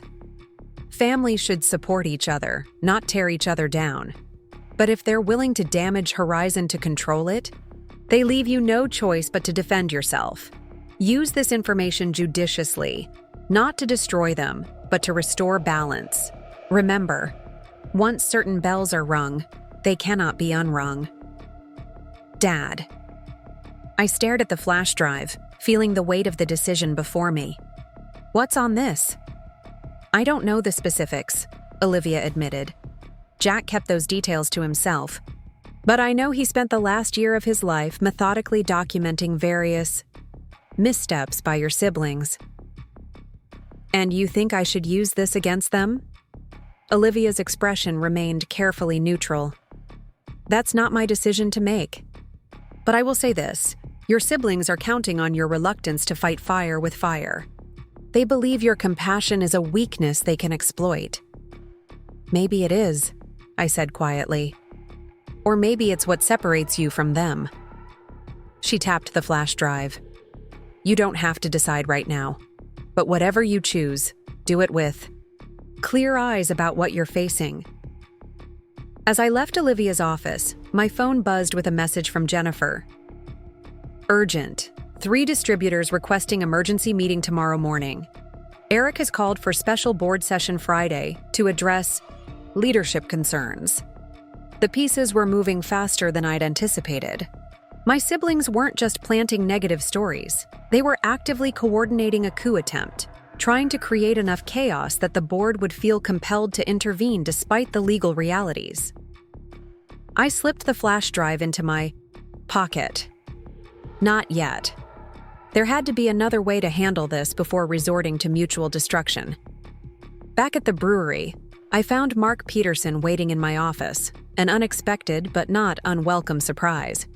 Families should support each other, not tear each other down. But if they're willing to damage Horizon to control it, they leave you no choice but to defend yourself. Use this information judiciously, not to destroy them, but to restore balance. Remember, once certain bells are rung, they cannot be unrung." Dad. I stared at the flash drive, feeling the weight of the decision before me. "What's on this?" "I don't know the specifics," Olivia admitted. Jack kept those details to himself. "But I know he spent the last year of his life methodically documenting various missteps by your siblings." "And you think I should use this against them?" Olivia's expression remained carefully neutral. "That's not my decision to make. But I will say this, your siblings are counting on your reluctance to fight fire with fire. They believe your compassion is a weakness they can exploit." "Maybe it is," I said quietly. "Or maybe it's what separates you from them." She tapped the flash drive. "You don't have to decide right now. But whatever you choose, do it with clear eyes about what you're facing." As I left Olivia's office, my phone buzzed with a message from Jennifer. "Urgent. 3 distributors requesting emergency meeting tomorrow morning. Eric has called for special board session Friday to address leadership concerns." The pieces were moving faster than I'd anticipated. My siblings weren't just planting negative stories. They were actively coordinating a coup attempt, trying to create enough chaos that the board would feel compelled to intervene despite the legal realities. I slipped the flash drive into my pocket. Not yet. There had to be another way to handle this before resorting to mutual destruction. Back at the brewery, I found Mark Peterson waiting in my office, an unexpected but not unwelcome surprise.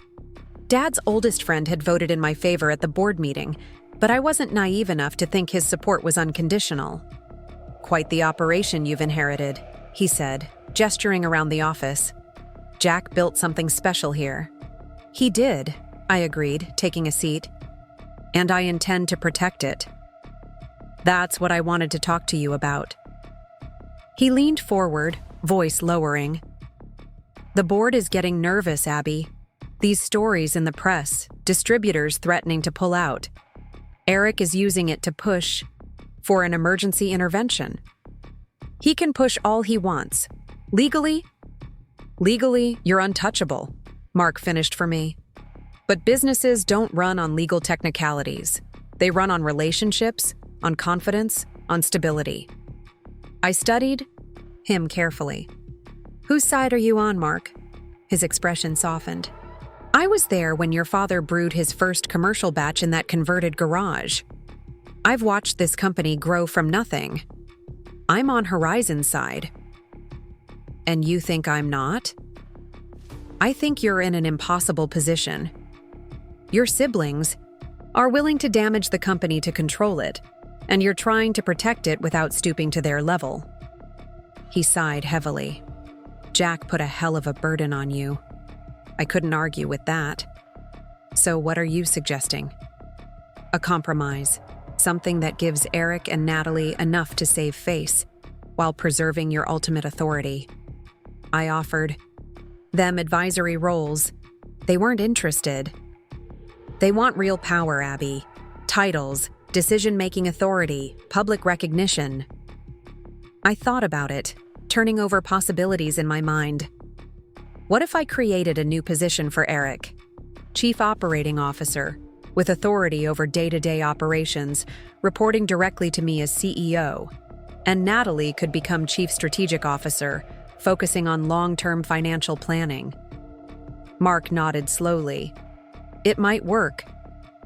Dad's oldest friend had voted in my favor at the board meeting, but I wasn't naive enough to think his support was unconditional. "Quite the operation you've inherited," he said, gesturing around the office. "Jack built something special here." "He did," I agreed, taking a seat. "And I intend to protect it." "That's what I wanted to talk to you about." He leaned forward, voice lowering. "The board is getting nervous, Abby. These stories in the press, distributors threatening to pull out. Eric is using it to push for an emergency intervention. He can push all he wants. Legally, you're untouchable, Mark finished for me. But businesses don't run on legal technicalities. They run on relationships, on confidence, on stability. I studied him carefully. Whose side are you on, Mark? His expression softened. I was there when your father brewed his first commercial batch in that converted garage. I've watched this company grow from nothing. I'm on Horizon's side. And you think I'm not? I think you're in an impossible position. Your siblings are willing to damage the company to control it, and you're trying to protect it without stooping to their level. He sighed heavily. Jack put a hell of a burden on you. I couldn't argue with that. So what are you suggesting? A compromise. Something that gives Eric and Natalie enough to save face, while preserving your ultimate authority. I offered them advisory roles. They weren't interested. They want real power, Abby. Titles, decision-making authority, public recognition. I thought about it, turning over possibilities in my mind. What if I created a new position for Eric? Chief Operating Officer, with authority over day-to-day operations, reporting directly to me as CEO. And Natalie could become Chief Strategic Officer, focusing on long-term financial planning. Mark nodded slowly. It might work.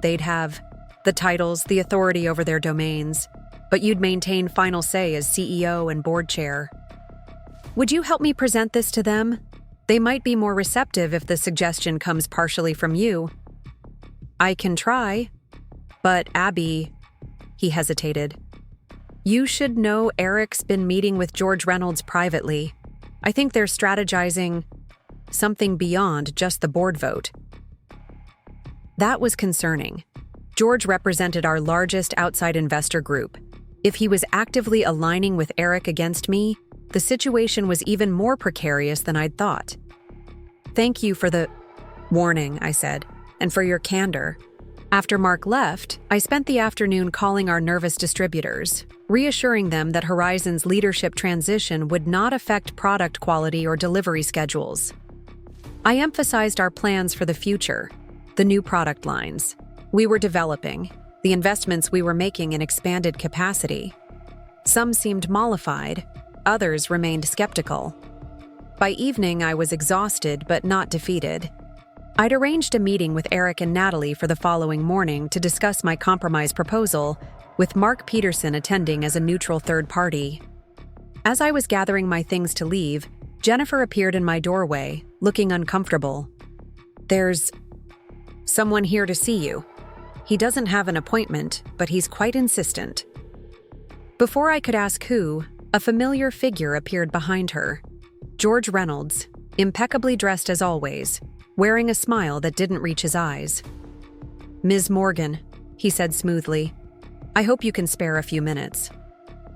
They'd have the titles, the authority over their domains, but you'd maintain final say as CEO and board chair. Would you help me present this to them? They might be more receptive if the suggestion comes partially from you. I can try, but Abby, he hesitated. You should know Eric's been meeting with George Reynolds privately. I think they're strategizing something beyond just the board vote. That was concerning. George represented our largest outside investor group. If he was actively aligning with Eric against me, the situation was even more precarious than I'd thought. Thank you for the warning, I said, and for your candor. After Mark left, I spent the afternoon calling our nervous distributors, reassuring them that Horizon's leadership transition would not affect product quality or delivery schedules. I emphasized our plans for the future, the new product lines we were developing, the investments we were making in expanded capacity. Some seemed mollified, others remained skeptical. By evening, I was exhausted but not defeated. I'd arranged a meeting with Eric and Natalie for the following morning to discuss my compromise proposal, with Mark Peterson attending as a neutral third party. As I was gathering my things to leave, Jennifer appeared in my doorway, looking uncomfortable. There's someone here to see you. He doesn't have an appointment, but he's quite insistent. Before I could ask who, a familiar figure appeared behind her. George Reynolds, impeccably dressed as always, wearing a smile that didn't reach his eyes. Ms. Morgan, he said smoothly, I hope you can spare a few minutes.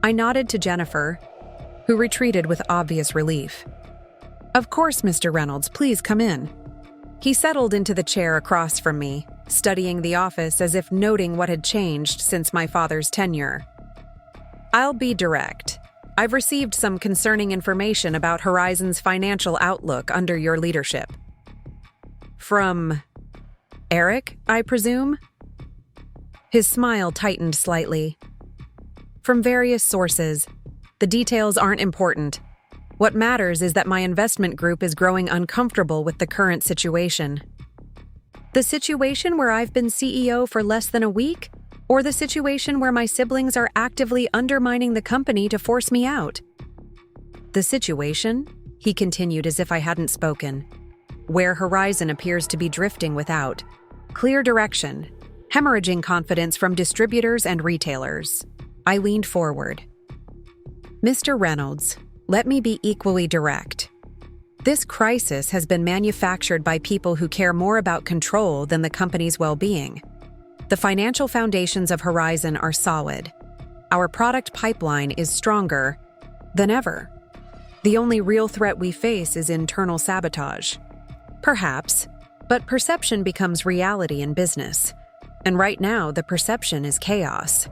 I nodded to Jennifer, who retreated with obvious relief. Of course, Mr. Reynolds, please come in. He settled into the chair across from me, studying the office as if noting what had changed since my father's tenure. I'll be direct. I've received some concerning information about Horizon's financial outlook under your leadership. From Eric, I presume? His smile tightened slightly. From various sources. The details aren't important. What matters is that my investment group is growing uncomfortable with the current situation. The situation where I've been CEO for less than a week? Or the situation where my siblings are actively undermining the company to force me out? The situation, he continued as if I hadn't spoken, where Horizon appears to be drifting without clear direction, hemorrhaging confidence from distributors and retailers. I leaned forward. Mr. Reynolds, let me be equally direct. This crisis has been manufactured by people who care more about control than the company's well-being. The financial foundations of Horizon are solid. Our product pipeline is stronger than ever. The only real threat we face is internal sabotage. Perhaps, but perception becomes reality in business. And right now, the perception is chaos.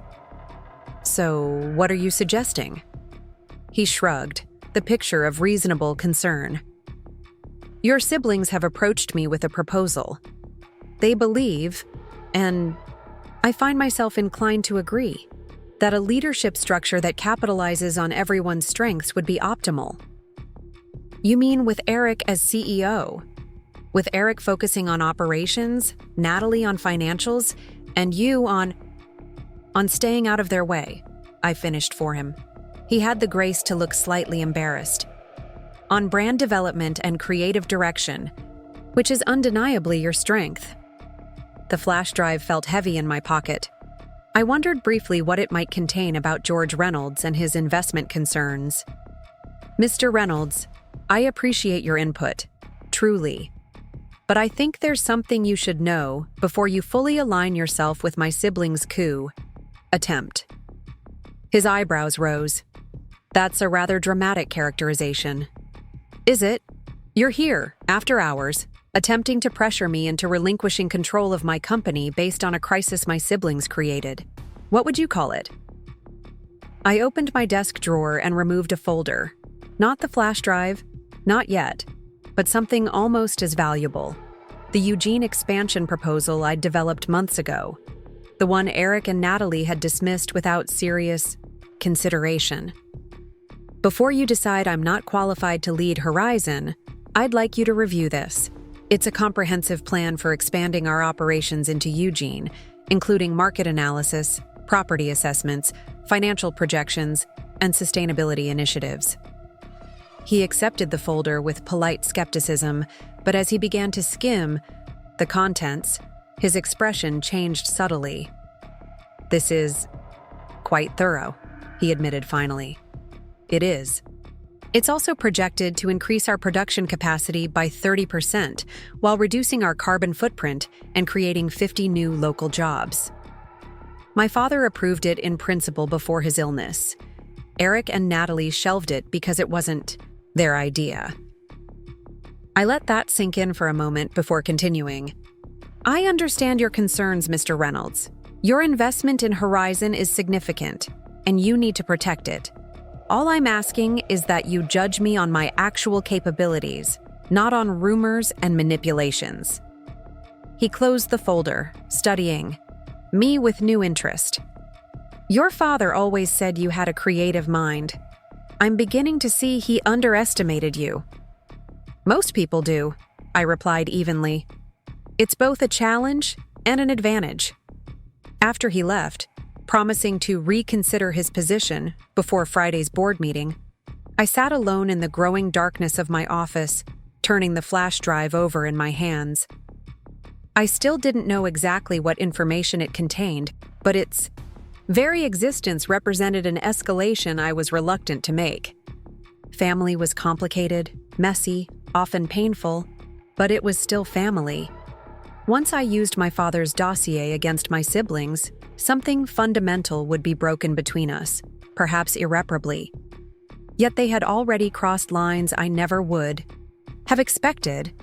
So, what are you suggesting? He shrugged, the picture of reasonable concern. Your siblings have approached me with a proposal. They believe, and I find myself inclined to agree, that a leadership structure that capitalizes on everyone's strengths would be optimal. You mean with Eric as CEO? With Eric focusing on operations, Natalie on financials, and you on staying out of their way, I finished for him. He had the grace to look slightly embarrassed. On brand development and creative direction, which is undeniably your strength. The flash drive felt heavy in my pocket. I wondered briefly what it might contain about George Reynolds and his investment concerns. Mr. Reynolds, I appreciate your input, truly. But I think there's something you should know before you fully align yourself with my siblings' coup attempt. His eyebrows rose. That's a rather dramatic characterization. Is it? You're here, after hours, attempting to pressure me into relinquishing control of my company based on a crisis my siblings created. What would you call it? I opened my desk drawer and removed a folder. Not the flash drive, not yet, but something almost as valuable. The Eugene expansion proposal I'd developed months ago. The one Eric and Natalie had dismissed without serious consideration. Before you decide I'm not qualified to lead Horizon, I'd like you to review this. It's a comprehensive plan for expanding our operations into Eugene, including market analysis, property assessments, financial projections, and sustainability initiatives. He accepted the folder with polite skepticism, but as he began to skim the contents, his expression changed subtly. This is quite thorough, he admitted finally. It is. It's also projected to increase our production capacity by 30% while reducing our carbon footprint and creating 50 new local jobs. My father approved it in principle before his illness. Eric and Natalie shelved it because it wasn't their idea. I let that sink in for a moment before continuing. I understand your concerns, Mr. Reynolds. Your investment in Horizon is significant, and you need to protect it. All I'm asking is that you judge me on my actual capabilities, not on rumors and manipulations. He closed the folder, studying me with new interest. Your father always said you had a creative mind. I'm beginning to see he underestimated you. Most people do, I replied evenly. It's both a challenge and an advantage. After he left, promising to reconsider his position before Friday's board meeting, I sat alone in the growing darkness of my office, turning the flash drive over in my hands. I still didn't know exactly what information it contained, but its very existence represented an escalation I was reluctant to make. Family was complicated, messy, often painful, but it was still family. Once I used my father's dossier against my siblings, something fundamental would be broken between us, perhaps irreparably. Yet they had already crossed lines I never would have expected,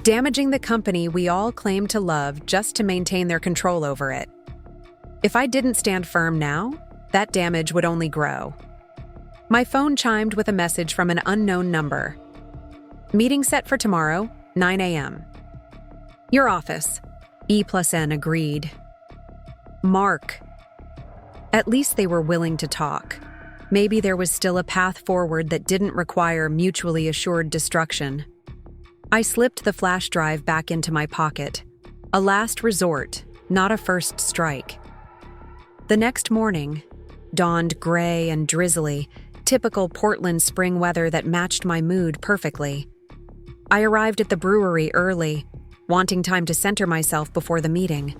damaging the company we all claim to love just to maintain their control over it. If I didn't stand firm now, that damage would only grow. My phone chimed with a message from an unknown number. Meeting set for tomorrow, 9 a.m. Your office. E+N agreed. Mark. At least they were willing to talk. Maybe there was still a path forward that didn't require mutually assured destruction. I slipped the flash drive back into my pocket. A last resort, not a first strike. The next morning dawned gray and drizzly, typical Portland spring weather that matched my mood perfectly. I arrived at the brewery early, wanting time to center myself before the meeting.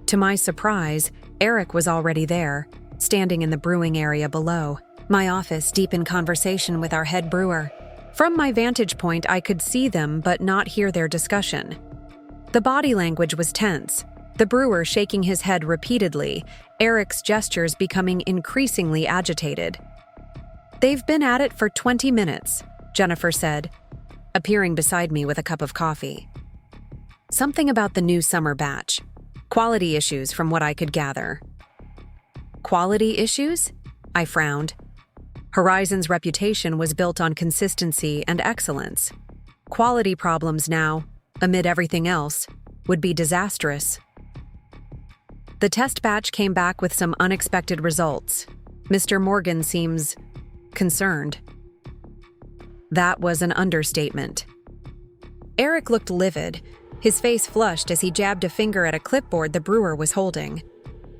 To my surprise, Eric was already there, standing in the brewing area below, my office deep in conversation with our head brewer. From my vantage point, I could see them but not hear their discussion. The body language was tense, the brewer shaking his head repeatedly, Eric's gestures becoming increasingly agitated. They've been at it for 20 minutes, Jennifer said, appearing beside me with a cup of coffee. Something about the new summer batch. Quality issues from what I could gather. Quality issues? I frowned. Horizon's reputation was built on consistency and excellence. Quality problems now, amid everything else, would be disastrous. The test batch came back with some unexpected results. Mr. Morgan seems concerned. That was an understatement. Eric looked livid, his face flushed as he jabbed a finger at a clipboard the brewer was holding.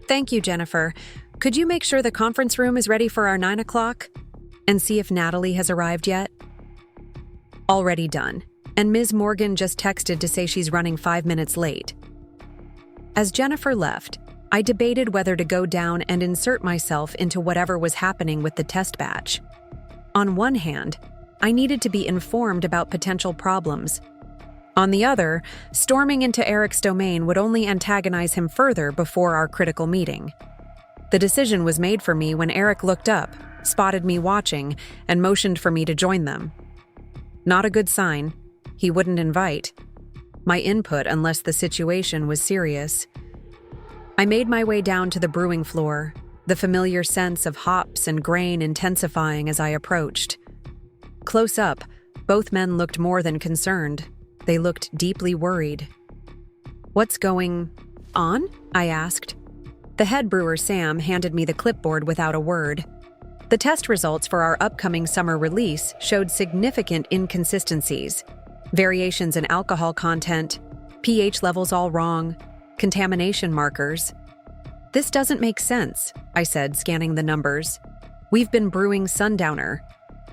"Thank you, Jennifer. Could you make sure the conference room is ready for our 9 o'clock? And see if Natalie has arrived yet?" Already done, and Ms. Morgan just texted to say she's running 5 minutes late. As Jennifer left, I debated whether to go down and insert myself into whatever was happening with the test batch. On one hand, I needed to be informed about potential problems. On the other, storming into Eric's domain would only antagonize him further before our critical meeting. The decision was made for me when Eric looked up, spotted me watching, and motioned for me to join them. Not a good sign. He wouldn't invite my input unless the situation was serious. I made my way down to the brewing floor, the familiar sense of hops and grain intensifying as I approached. Close up, both men looked more than concerned. They looked deeply worried. "What's going on?" I asked. The head brewer, Sam, handed me the clipboard without a word. The test results for our upcoming summer release showed significant inconsistencies. Variations in alcohol content, pH levels all wrong, contamination markers. "This doesn't make sense," I said, scanning the numbers. "We've been brewing Sundowner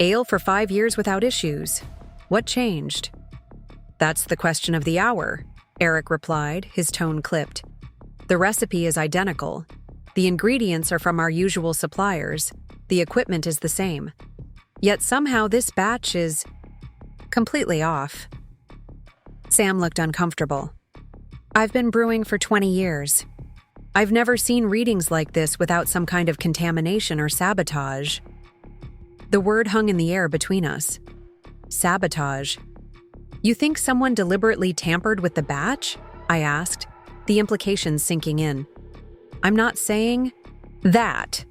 ale for 5 years without issues. What changed?" "That's the question of the hour," Eric replied, his tone clipped. "The recipe is identical. The ingredients are from our usual suppliers. The equipment is the same. Yet somehow this batch is completely off." Sam looked uncomfortable. "I've been brewing for 20 years. I've never seen readings like this without some kind of contamination or sabotage." The word hung in the air between us. Sabotage. "You think someone deliberately tampered with the batch?" I asked, the implications sinking in. "I'm not saying that,"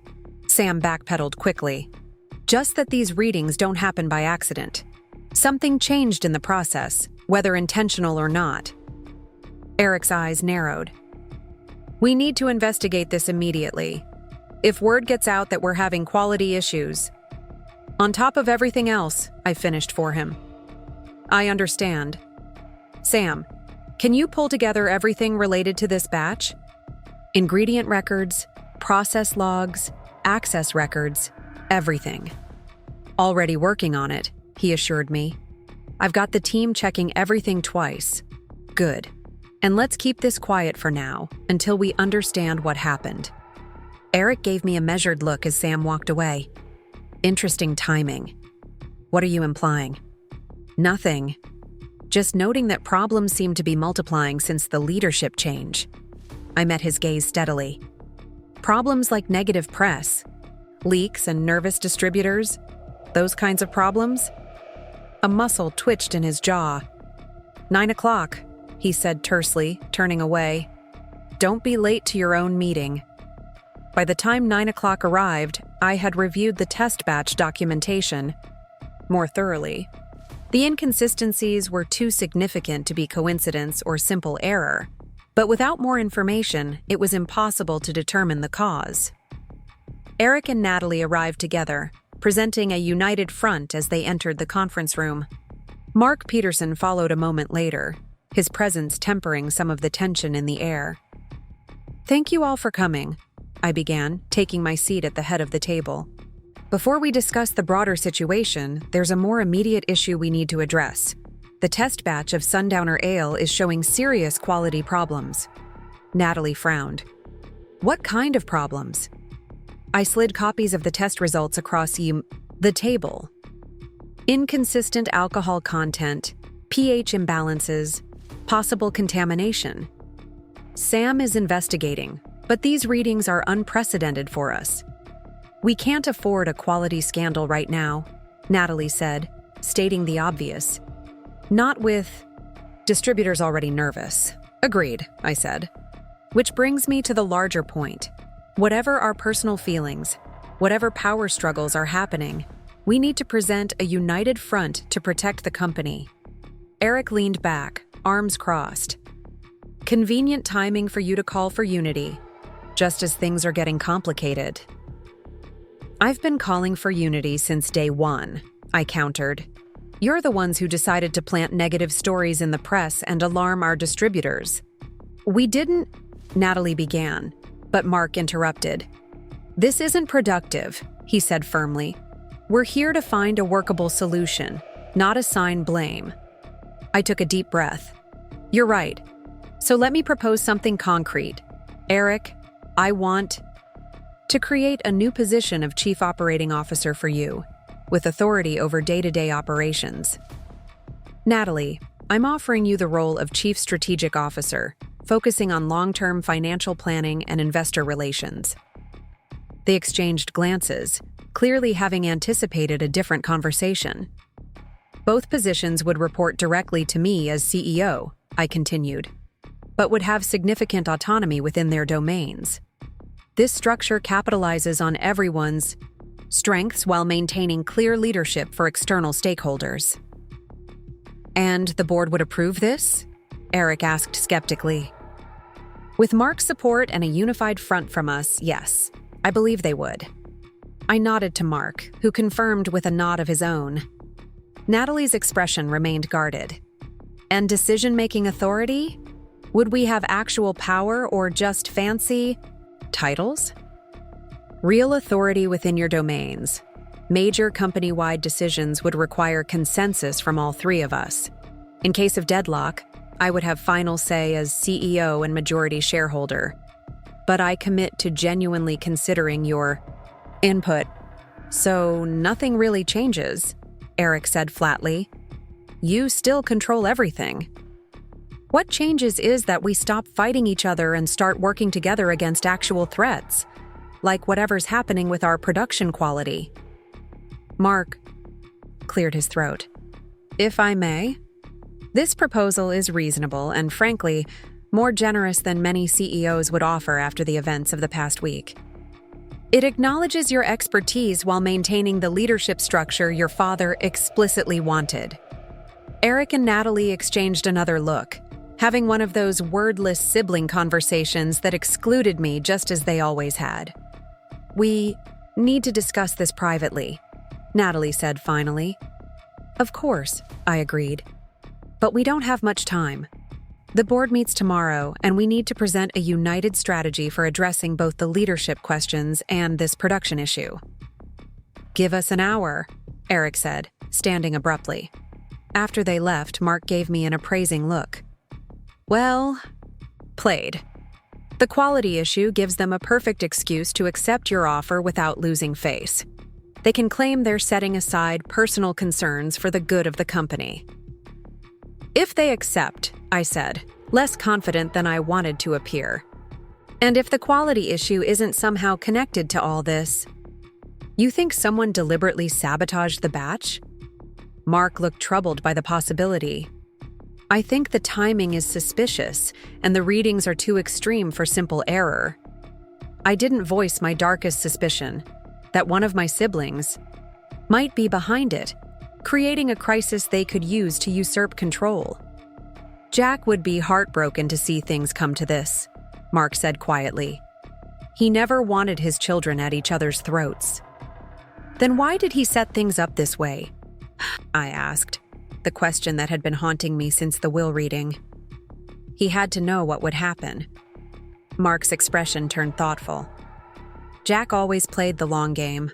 Sam backpedaled quickly. "Just that these readings don't happen by accident. Something changed in the process, whether intentional or not." Eric's eyes narrowed. "We need to investigate this immediately. If word gets out that we're having quality issues." "On top of everything else," I finished for him. "I understand. Sam, can you pull together everything related to this batch? Ingredient records, process logs, access records, everything." "Already working on it," he assured me. "I've got the team checking everything twice." "Good. And let's keep this quiet for now, until we understand what happened." Eric gave me a measured look as Sam walked away. "Interesting timing." "What are you implying?" "Nothing. Just noting that problems seem to be multiplying since the leadership change." I met his gaze steadily. "Problems like negative press, leaks and nervous distributors, those kinds of problems?" A muscle twitched in his jaw. 9 o'clock, he said tersely, turning away. "Don't be late to your own meeting." By the time 9 o'clock arrived, I had reviewed the test batch documentation more thoroughly. The inconsistencies were too significant to be coincidence or simple error, but without more information, it was impossible to determine the cause. Eric and Natalie arrived together, presenting a united front as they entered the conference room. Mark Peterson followed a moment later, his presence tempering some of the tension in the air. "Thank you all for coming," I began, taking my seat at the head of the table. "Before we discuss the broader situation, there's a more immediate issue we need to address. The test batch of Sundowner Ale is showing serious quality problems." Natalie frowned. "What kind of problems?" I slid copies of the test results across the table. "Inconsistent alcohol content, pH imbalances, possible contamination." "Sam is investigating, but these readings are unprecedented for us." "We can't afford a quality scandal right now," Natalie said, stating the obvious. "Not with distributors already nervous." "Agreed," I said. "Which brings me to the larger point. Whatever our personal feelings, Whatever power struggles are happening, we need to present a united front to protect the company. Eric leaned back, arms crossed. Convenient timing for you to call for unity, just as things are getting complicated. I've been calling for unity since day one, I countered. You're the ones who decided to plant negative stories in the press and alarm our distributors. We didn't, Natalie began, but Mark interrupted. This isn't productive, he said firmly. We're here to find a workable solution, not assign blame. I took a deep breath. You're right. So let me propose something concrete. Eric, I want to create a new position of Chief Operating Officer for you, with authority over day-to-day operations. Natalie, I'm offering you the role of Chief Strategic Officer, focusing on long-term financial planning and investor relations. They exchanged glances, clearly having anticipated a different conversation. Both positions would report directly to me as CEO, I continued, but would have significant autonomy within their domains. This structure capitalizes on everyone's strengths while maintaining clear leadership for external stakeholders. And the board would approve this? Eric asked skeptically. With Mark's support and a unified front from us, yes, I believe they would. I nodded to Mark, who confirmed with a nod of his own. Natalie's expression remained guarded. And decision-making authority? Would we have actual power or just fancy titles? Real authority within your domains. Major company-wide decisions would require consensus from all three of us. In case of deadlock, I would have final say as CEO and majority shareholder. But I commit to genuinely considering your input. So nothing really changes, Eric said flatly. You still control everything. What changes is that we stop fighting each other and start working together against actual threats, like whatever's happening with our production quality. Mark cleared his throat. If I may, this proposal is reasonable and, frankly, more generous than many CEOs would offer after the events of the past week. It acknowledges your expertise while maintaining the leadership structure your father explicitly wanted. Eric and Natalie exchanged another look, having one of those wordless sibling conversations that excluded me just as they always had. We need to discuss this privately, Natalie said finally. Of course, I agreed. But we don't have much time. The board meets tomorrow, and we need to present a united strategy for addressing both the leadership questions and this production issue. Give us an hour, Eric said, standing abruptly. After they left, Mark gave me an appraising look. Well, played. The quality issue gives them a perfect excuse to accept your offer without losing face. They can claim they're setting aside personal concerns for the good of the company. If they accept, I said, less confident than I wanted to appear. And if the quality issue isn't somehow connected to all this, you think someone deliberately sabotaged the batch? Mark looked troubled by the possibility. I think the timing is suspicious, and the readings are too extreme for simple error. I didn't voice my darkest suspicion, that one of my siblings might be behind it, creating a crisis they could use to usurp control. Jack would be heartbroken to see things come to this, Mark said quietly. He never wanted his children at each other's throats. Then why did he set things up this way? I asked, the question that had been haunting me since the will reading. He had to know what would happen. Mark's expression turned thoughtful. Jack always played the long game.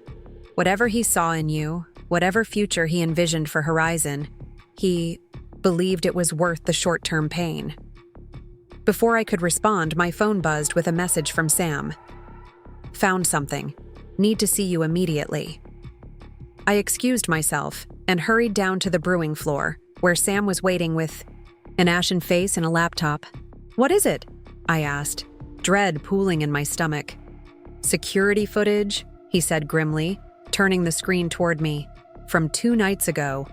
Whatever he saw in you, whatever future he envisioned for Horizon, he believed it was worth the short-term pain. Before I could respond, my phone buzzed with a message from Sam. Found something. Need to see you immediately. I excused myself and hurried down to the brewing floor, where Sam was waiting with an ashen face and a laptop. What is it? I asked, dread pooling in my stomach. Security footage, he said grimly, turning the screen toward me, from 2 nights ago.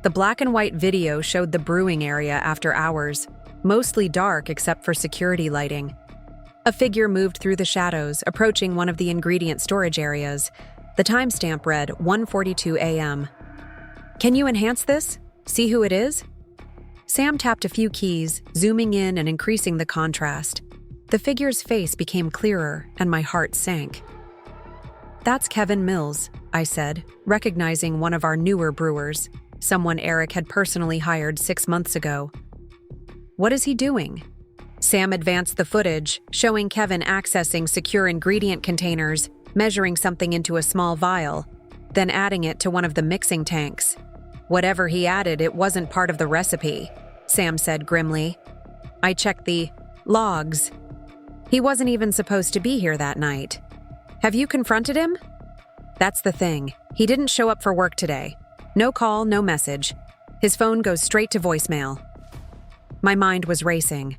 The black and white video showed the brewing area after hours, mostly dark except for security lighting. A figure moved through the shadows, approaching one of the ingredient storage areas. The timestamp read 1:42 a.m. "Can you enhance this? See who it is?" Sam tapped a few keys, zooming in and increasing the contrast. The figure's face became clearer, and my heart sank. "That's Kevin Mills," I said, recognizing one of our newer brewers, someone Eric had personally hired 6 months ago. "What is he doing?" Sam advanced the footage, showing Kevin accessing secure ingredient containers, measuring something into a small vial, then adding it to one of the mixing tanks. "Whatever he added, it wasn't part of the recipe," Sam said grimly. I checked the logs. He wasn't even supposed to be here that night. "Have you confronted him?" "That's the thing. He didn't show up for work today. No call, no message. His phone goes straight to voicemail." My mind was racing.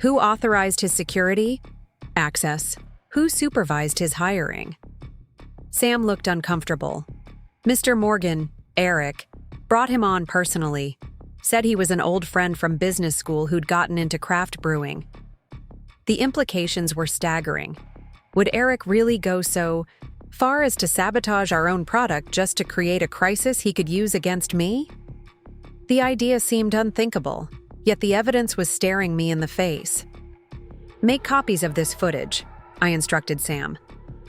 Who authorized his security? Access. Who supervised his hiring? Sam looked uncomfortable. Mr. Morgan, Eric, brought him on personally. Said he was an old friend from business school who'd gotten into craft brewing. The implications were staggering. Would Eric really go so far as to sabotage our own product just to create a crisis he could use against me? The idea seemed unthinkable, yet the evidence was staring me in the face. "Make copies of this footage," I instructed Sam.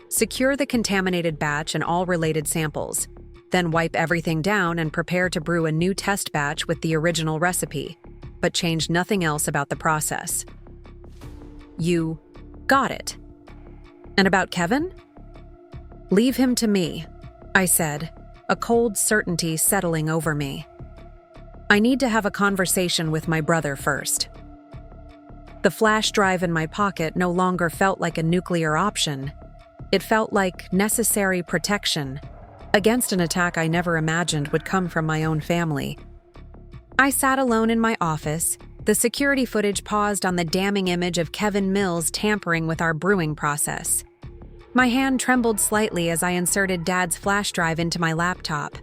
"Secure the contaminated batch and all related samples. Then wipe everything down and prepare to brew a new test batch with the original recipe, but change nothing else about the process." "You got it." "And about Kevin?" "Leave him to me," I said, a cold certainty settling over me. "I need to have a conversation with my brother first." The flash drive in my pocket no longer felt like a nuclear option. It felt like necessary protection against an attack I never imagined would come from my own family. I sat alone in my office. The security footage paused on the damning image of Kevin Mills tampering with our brewing process. My hand trembled slightly as I inserted Dad's flash drive into my laptop.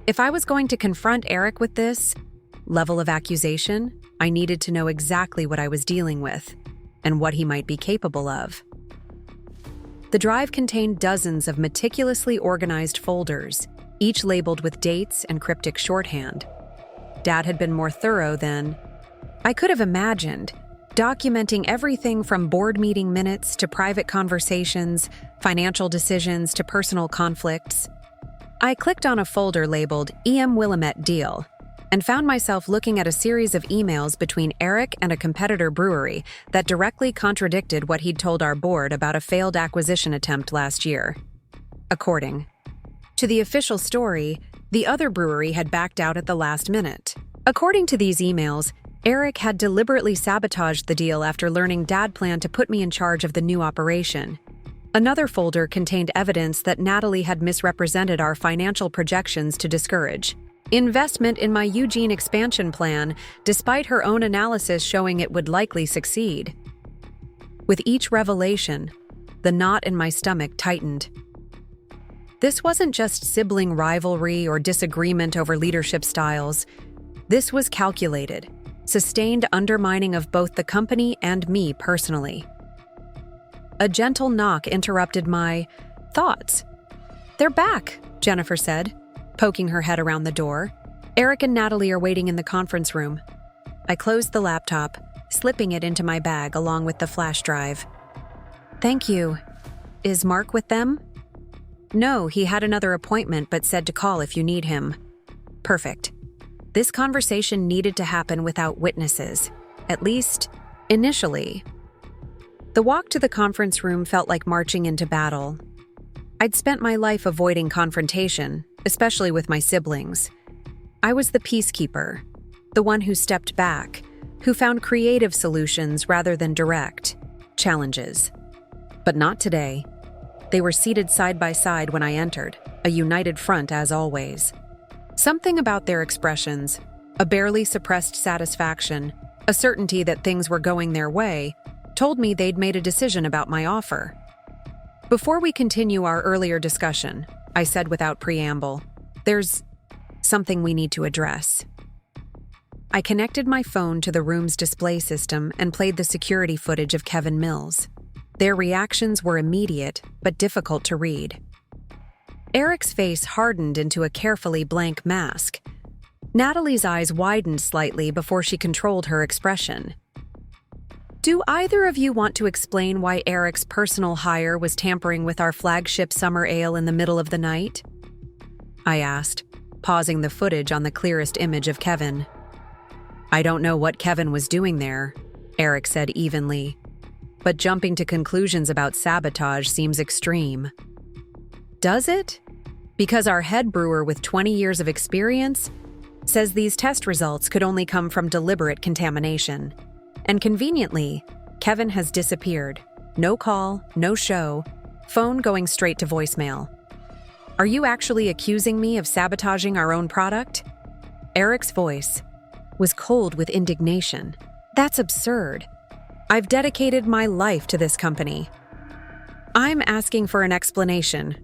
If I was going to confront Eric with this level of accusation, I needed to know exactly what I was dealing with and what he might be capable of. The drive contained dozens of meticulously organized folders, each labeled with dates and cryptic shorthand. Dad had been more thorough than I could have imagined, documenting everything from board meeting minutes to private conversations, financial decisions to personal conflicts. I clicked on a folder labeled EM Willamette Deal and found myself looking at a series of emails between Eric and a competitor brewery that directly contradicted what he'd told our board about a failed acquisition attempt last year. According to the official story, the other brewery had backed out at the last minute. According to these emails, Eric had deliberately sabotaged the deal after learning Dad planned to put me in charge of the new operation. Another folder contained evidence that Natalie had misrepresented our financial projections to discourage investment in my Eugene expansion plan, despite her own analysis showing it would likely succeed. With each revelation, the knot in my stomach tightened. This wasn't just sibling rivalry or disagreement over leadership styles. This was calculated, sustained undermining of both the company and me personally. A gentle knock interrupted my thoughts. "They're back," Jennifer said, poking her head around the door. "Eric and Natalie are waiting in the conference room." I closed the laptop, slipping it into my bag along with the flash drive. "Thank you. Is Mark with them?" "No, he had another appointment but said to call if you need him." "Perfect." This conversation needed to happen without witnesses, at least initially. The walk to the conference room felt like marching into battle. I'd spent my life avoiding confrontation, especially with my siblings. I was the peacekeeper, the one who stepped back, who found creative solutions rather than direct challenges. But not today. They were seated side by side when I entered, a united front as always. Something about their expressions, a barely suppressed satisfaction, a certainty that things were going their way, told me they'd made a decision about my offer. "Before we continue our earlier discussion," I said without preamble, "there's something we need to address." I connected my phone to the room's display system and played the security footage of Kevin Mills. Their reactions were immediate, but difficult to read. Eric's face hardened into a carefully blank mask. Natalie's eyes widened slightly before she controlled her expression. Do either of you want to explain why Eric's personal hire was tampering with our flagship summer ale in the middle of the night? I asked, pausing the footage on the clearest image of Kevin. I don't know what Kevin was doing there, Eric said evenly, but jumping to conclusions about sabotage seems extreme. Does it? Because our head brewer with 20 years of experience says these test results could only come from deliberate contamination. And conveniently, Kevin has disappeared. No call, no show, phone going straight to voicemail. Are you actually accusing me of sabotaging our own product? Eric's voice was cold with indignation. That's absurd. I've dedicated my life to this company. I'm asking for an explanation.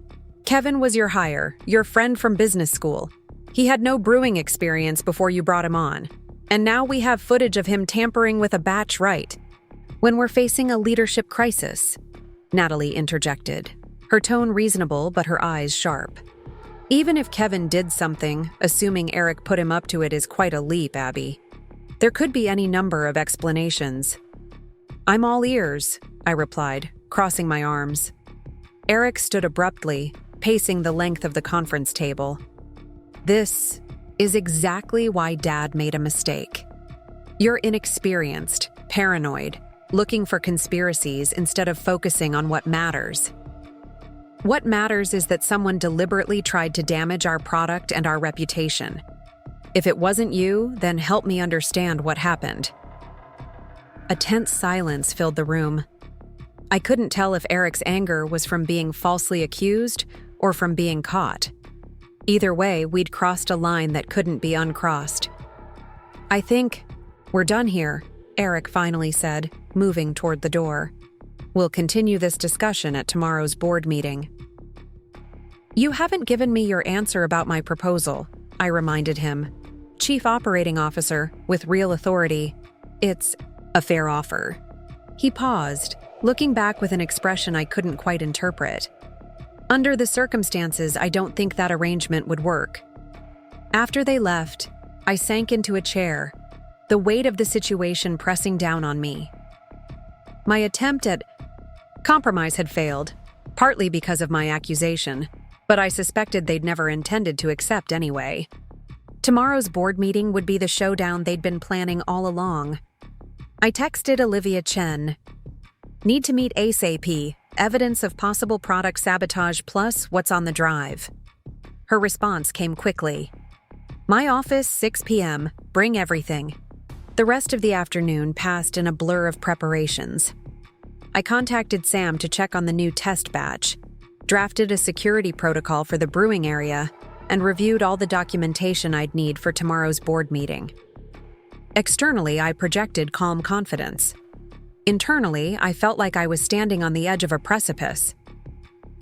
Kevin was your hire, your friend from business school. He had no brewing experience before you brought him on. And now we have footage of him tampering with a batch right when we're facing a leadership crisis, Natalie interjected, her tone reasonable but her eyes sharp. Even if Kevin did something, assuming Eric put him up to it is quite a leap, Abby. There could be any number of explanations. I'm all ears, I replied, crossing my arms. Eric stood abruptly, pacing the length of the conference table. This is exactly why Dad made a mistake. You're inexperienced, paranoid, looking for conspiracies instead of focusing on what matters. What matters is that someone deliberately tried to damage our product and our reputation. If it wasn't you, then help me understand what happened. A tense silence filled the room. I couldn't tell if Eric's anger was from being falsely accused or from being caught. Either way, we'd crossed a line that couldn't be uncrossed. I think we're done here, Eric finally said, moving toward the door. We'll continue this discussion at tomorrow's board meeting. You haven't given me your answer about my proposal, I reminded him. Chief Operating Officer, with real authority. It's a fair offer. He paused, looking back with an expression I couldn't quite interpret. Under the circumstances, I don't think that arrangement would work. After they left, I sank into a chair, the weight of the situation pressing down on me. My attempt at compromise had failed, partly because of my accusation, but I suspected they'd never intended to accept anyway. Tomorrow's board meeting would be the showdown they'd been planning all along. I texted Olivia Chen. Need to meet ASAP. Evidence of possible product sabotage plus what's on the drive. Her response came quickly. My office, 6 p.m. Bring everything. The rest of the afternoon passed in a blur of preparations. I contacted Sam to check on the new test batch, drafted a security protocol for the brewing area, and reviewed all the documentation I'd need for tomorrow's board meeting. Externally, I projected calm confidence. Internally, I felt like I was standing on the edge of a precipice.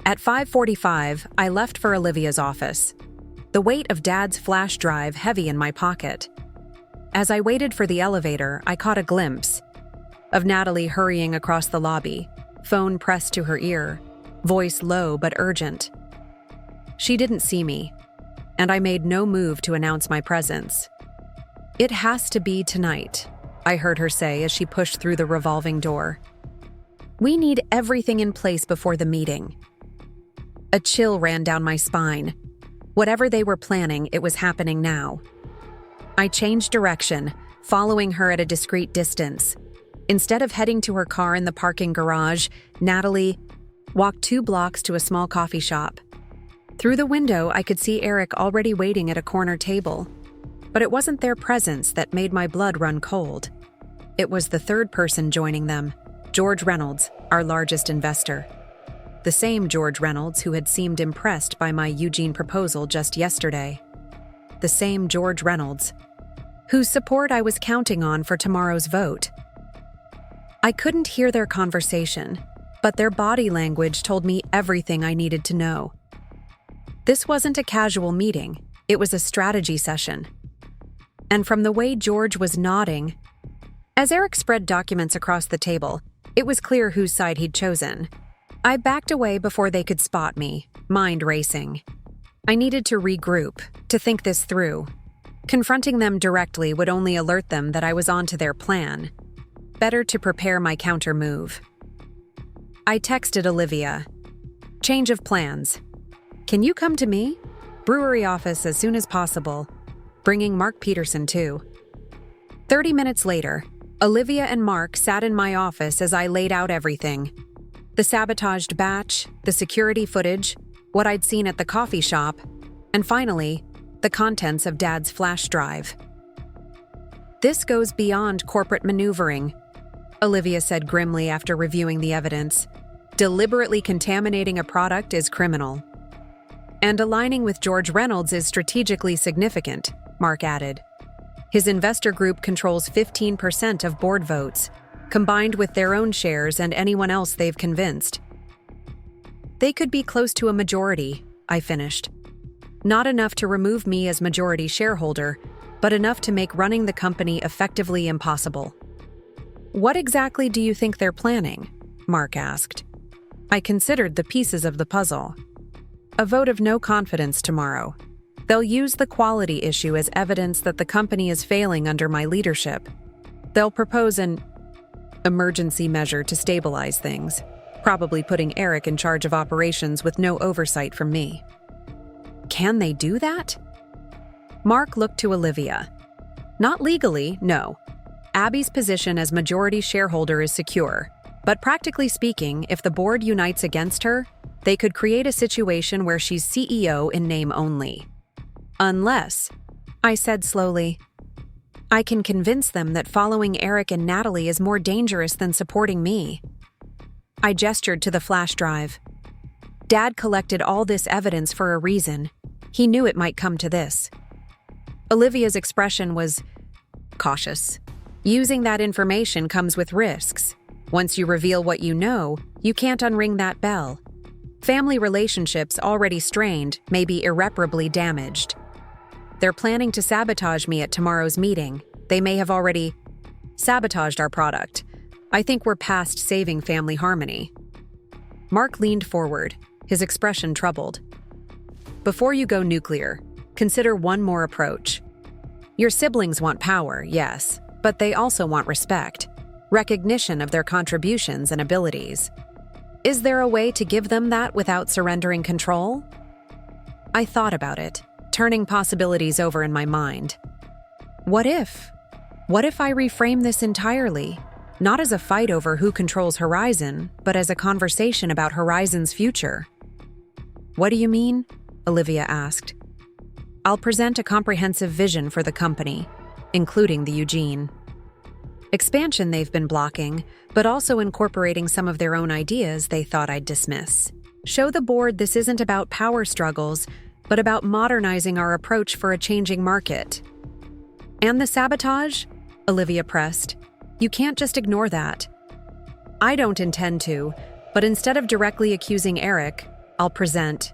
At 5:45, I left for Olivia's office, the weight of Dad's flash drive heavy in my pocket. As I waited for the elevator, I caught a glimpse of Natalie hurrying across the lobby, phone pressed to her ear, voice low but urgent. She didn't see me, and I made no move to announce my presence. It has to be tonight, I heard her say as she pushed through the revolving door. We need everything in place before the meeting. A chill ran down my spine. Whatever they were planning, it was happening now. I changed direction, following her at a discreet distance. Instead of heading to her car in the parking garage, Natalie walked 2 blocks to a small coffee shop. Through the window, I could see Eric already waiting at a corner table. But it wasn't their presence that made my blood run cold. It was the third person joining them, George Reynolds, our largest investor. The same George Reynolds who had seemed impressed by my Eugene proposal just yesterday. The same George Reynolds, whose support I was counting on for tomorrow's vote. I couldn't hear their conversation, but their body language told me everything I needed to know. This wasn't a casual meeting, it was a strategy session. and from the way George was nodding. As Eric spread documents across the table, it was clear whose side he'd chosen. I backed away before they could spot me, mind racing. I needed to regroup, to think this through. Confronting them directly would only alert them that I was onto their plan. Better to prepare my counter move. I texted Olivia. Change of plans. Can you come to me? Brewery office as soon as possible. Bringing Mark Peterson too. 30 minutes later, Olivia and Mark sat in my office as I laid out everything. The sabotaged batch, the security footage, what I'd seen at the coffee shop, and finally, the contents of Dad's flash drive. This goes beyond corporate maneuvering, Olivia said grimly after reviewing the evidence. Deliberately contaminating a product is criminal. And aligning with George Reynolds is strategically significant, Mark added. His investor group controls 15% of board votes, combined with their own shares and anyone else they've convinced. They could be close to a majority, I finished. Not enough to remove me as majority shareholder, but enough to make running the company effectively impossible. What exactly do you think they're planning? Mark asked. I considered the pieces of the puzzle. A vote of no confidence tomorrow. They'll use the quality issue as evidence that the company is failing under my leadership. They'll propose an emergency measure to stabilize things, probably putting Eric in charge of operations with no oversight from me. Can they do that? Mark looked to Olivia. Not legally, no. Abby's position as majority shareholder is secure, but practically speaking, if the board unites against her, they could create a situation where she's CEO in name only. Unless, I said slowly, I can convince them that following Eric and Natalie is more dangerous than supporting me. I gestured to the flash drive. Dad collected all this evidence for a reason. He knew it might come to this. Olivia's expression was cautious. Using that information comes with risks. Once you reveal what you know, you can't unring that bell. Family relationships already strained may be irreparably damaged. They're planning to sabotage me at tomorrow's meeting. They may have already sabotaged our product. I think we're past saving family harmony. Mark leaned forward, his expression troubled. Before you go nuclear, consider one more approach. Your siblings want power, yes, but they also want respect, recognition of their contributions and abilities. Is there a way to give them that without surrendering control? I thought about it, turning possibilities over in my mind. What if? What if I reframe this entirely? Not as a fight over who controls Horizon, but as a conversation about Horizon's future. What do you mean? Olivia asked. I'll present a comprehensive vision for the company, including the Eugene. Expansion they've been blocking, but also incorporating some of their own ideas they thought I'd dismiss. Show the board this isn't about power struggles, but about modernizing our approach for a changing market. And the sabotage? Olivia pressed. You can't just ignore that. I don't intend to, but instead of directly accusing Eric, I'll present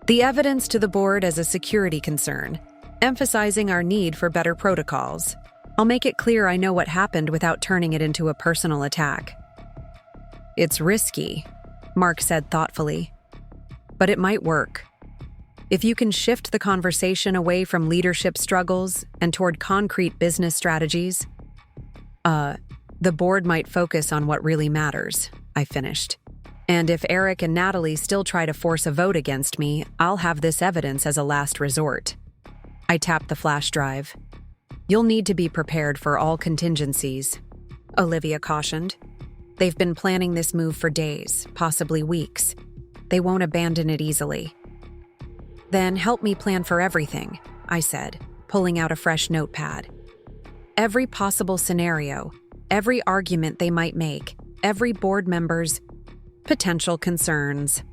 the evidence to the board as a security concern, emphasizing our need for better protocols. I'll make it clear I know what happened without turning it into a personal attack. It's risky, Mark said thoughtfully, but it might work. If you can shift the conversation away from leadership struggles and toward concrete business strategies, the board might focus on what really matters, I finished. And if Eric and Natalie still try to force a vote against me, I'll have this evidence as a last resort. I tapped the flash drive. You'll need to be prepared for all contingencies, Olivia cautioned. They've been planning this move for days, possibly weeks. They won't abandon it easily. Then help me plan for everything, I said, pulling out a fresh notepad. Every possible scenario, every argument they might make, every board member's potential concerns.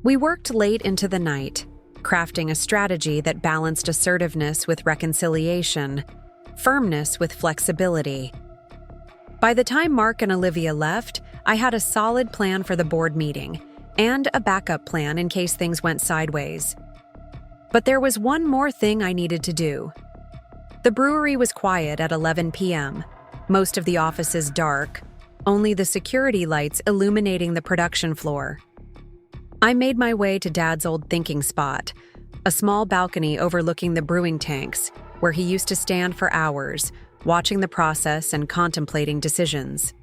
We worked late into the night, crafting a strategy that balanced assertiveness with reconciliation, firmness with flexibility. By the time Mark and Olivia left, I had a solid plan for the board meeting and a backup plan in case things went sideways. But there was one more thing I needed to do, The brewery was quiet at 11 p.m., most of the offices dark, only the security lights illuminating the production floor. I made my way to Dad's old thinking spot, a small balcony overlooking the brewing tanks, where he used to stand for hours, watching the process and contemplating decisions.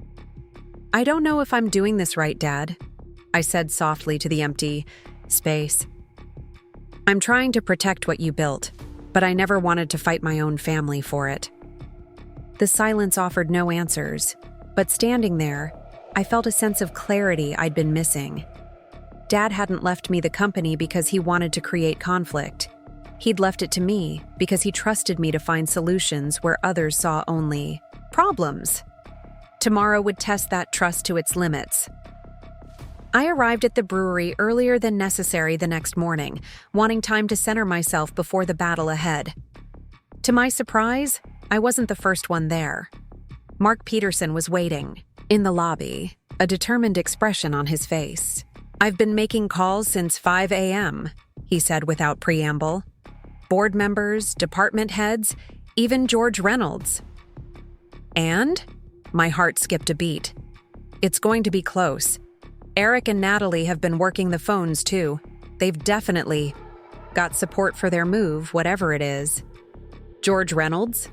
"I don't know if I'm doing this right, Dad," I said softly to the empty space. "I'm trying to protect what you built, but I never wanted to fight my own family for it." The silence offered no answers, but standing there, I felt a sense of clarity I'd been missing. Dad hadn't left me the company because he wanted to create conflict. He'd left it to me because he trusted me to find solutions where others saw only problems. Tomorrow would test that trust to its limits. I arrived at the brewery earlier than necessary the next morning, wanting time to center myself before the battle ahead. To my surprise, I wasn't the first one there. Mark Peterson was waiting, in the lobby, a determined expression on his face. "I've been making calls since 5 a.m., he said without preamble. Board members, department heads, even George Reynolds. And? My heart skipped a beat. It's going to be close. Eric and Natalie have been working the phones too. They've definitely got support for their move, whatever it is. George Reynolds?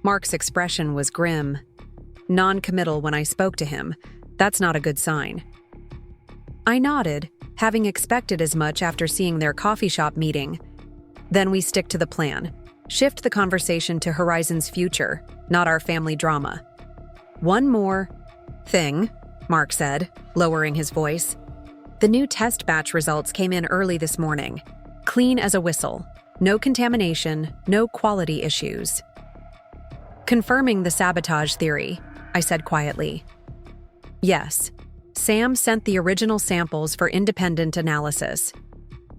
Mark's expression was grim. Non-committal when I spoke to him. That's not a good sign. I nodded, having expected as much after seeing their coffee shop meeting. Then we stick to the plan. Shift the conversation to Horizon's future, not our family drama. "One more thing," Mark said, lowering his voice. "The new test batch results came in early this morning. Clean as a whistle. No contamination, no quality issues." "Confirming the sabotage theory," I said quietly. "Yes. Sam sent the original samples for independent analysis.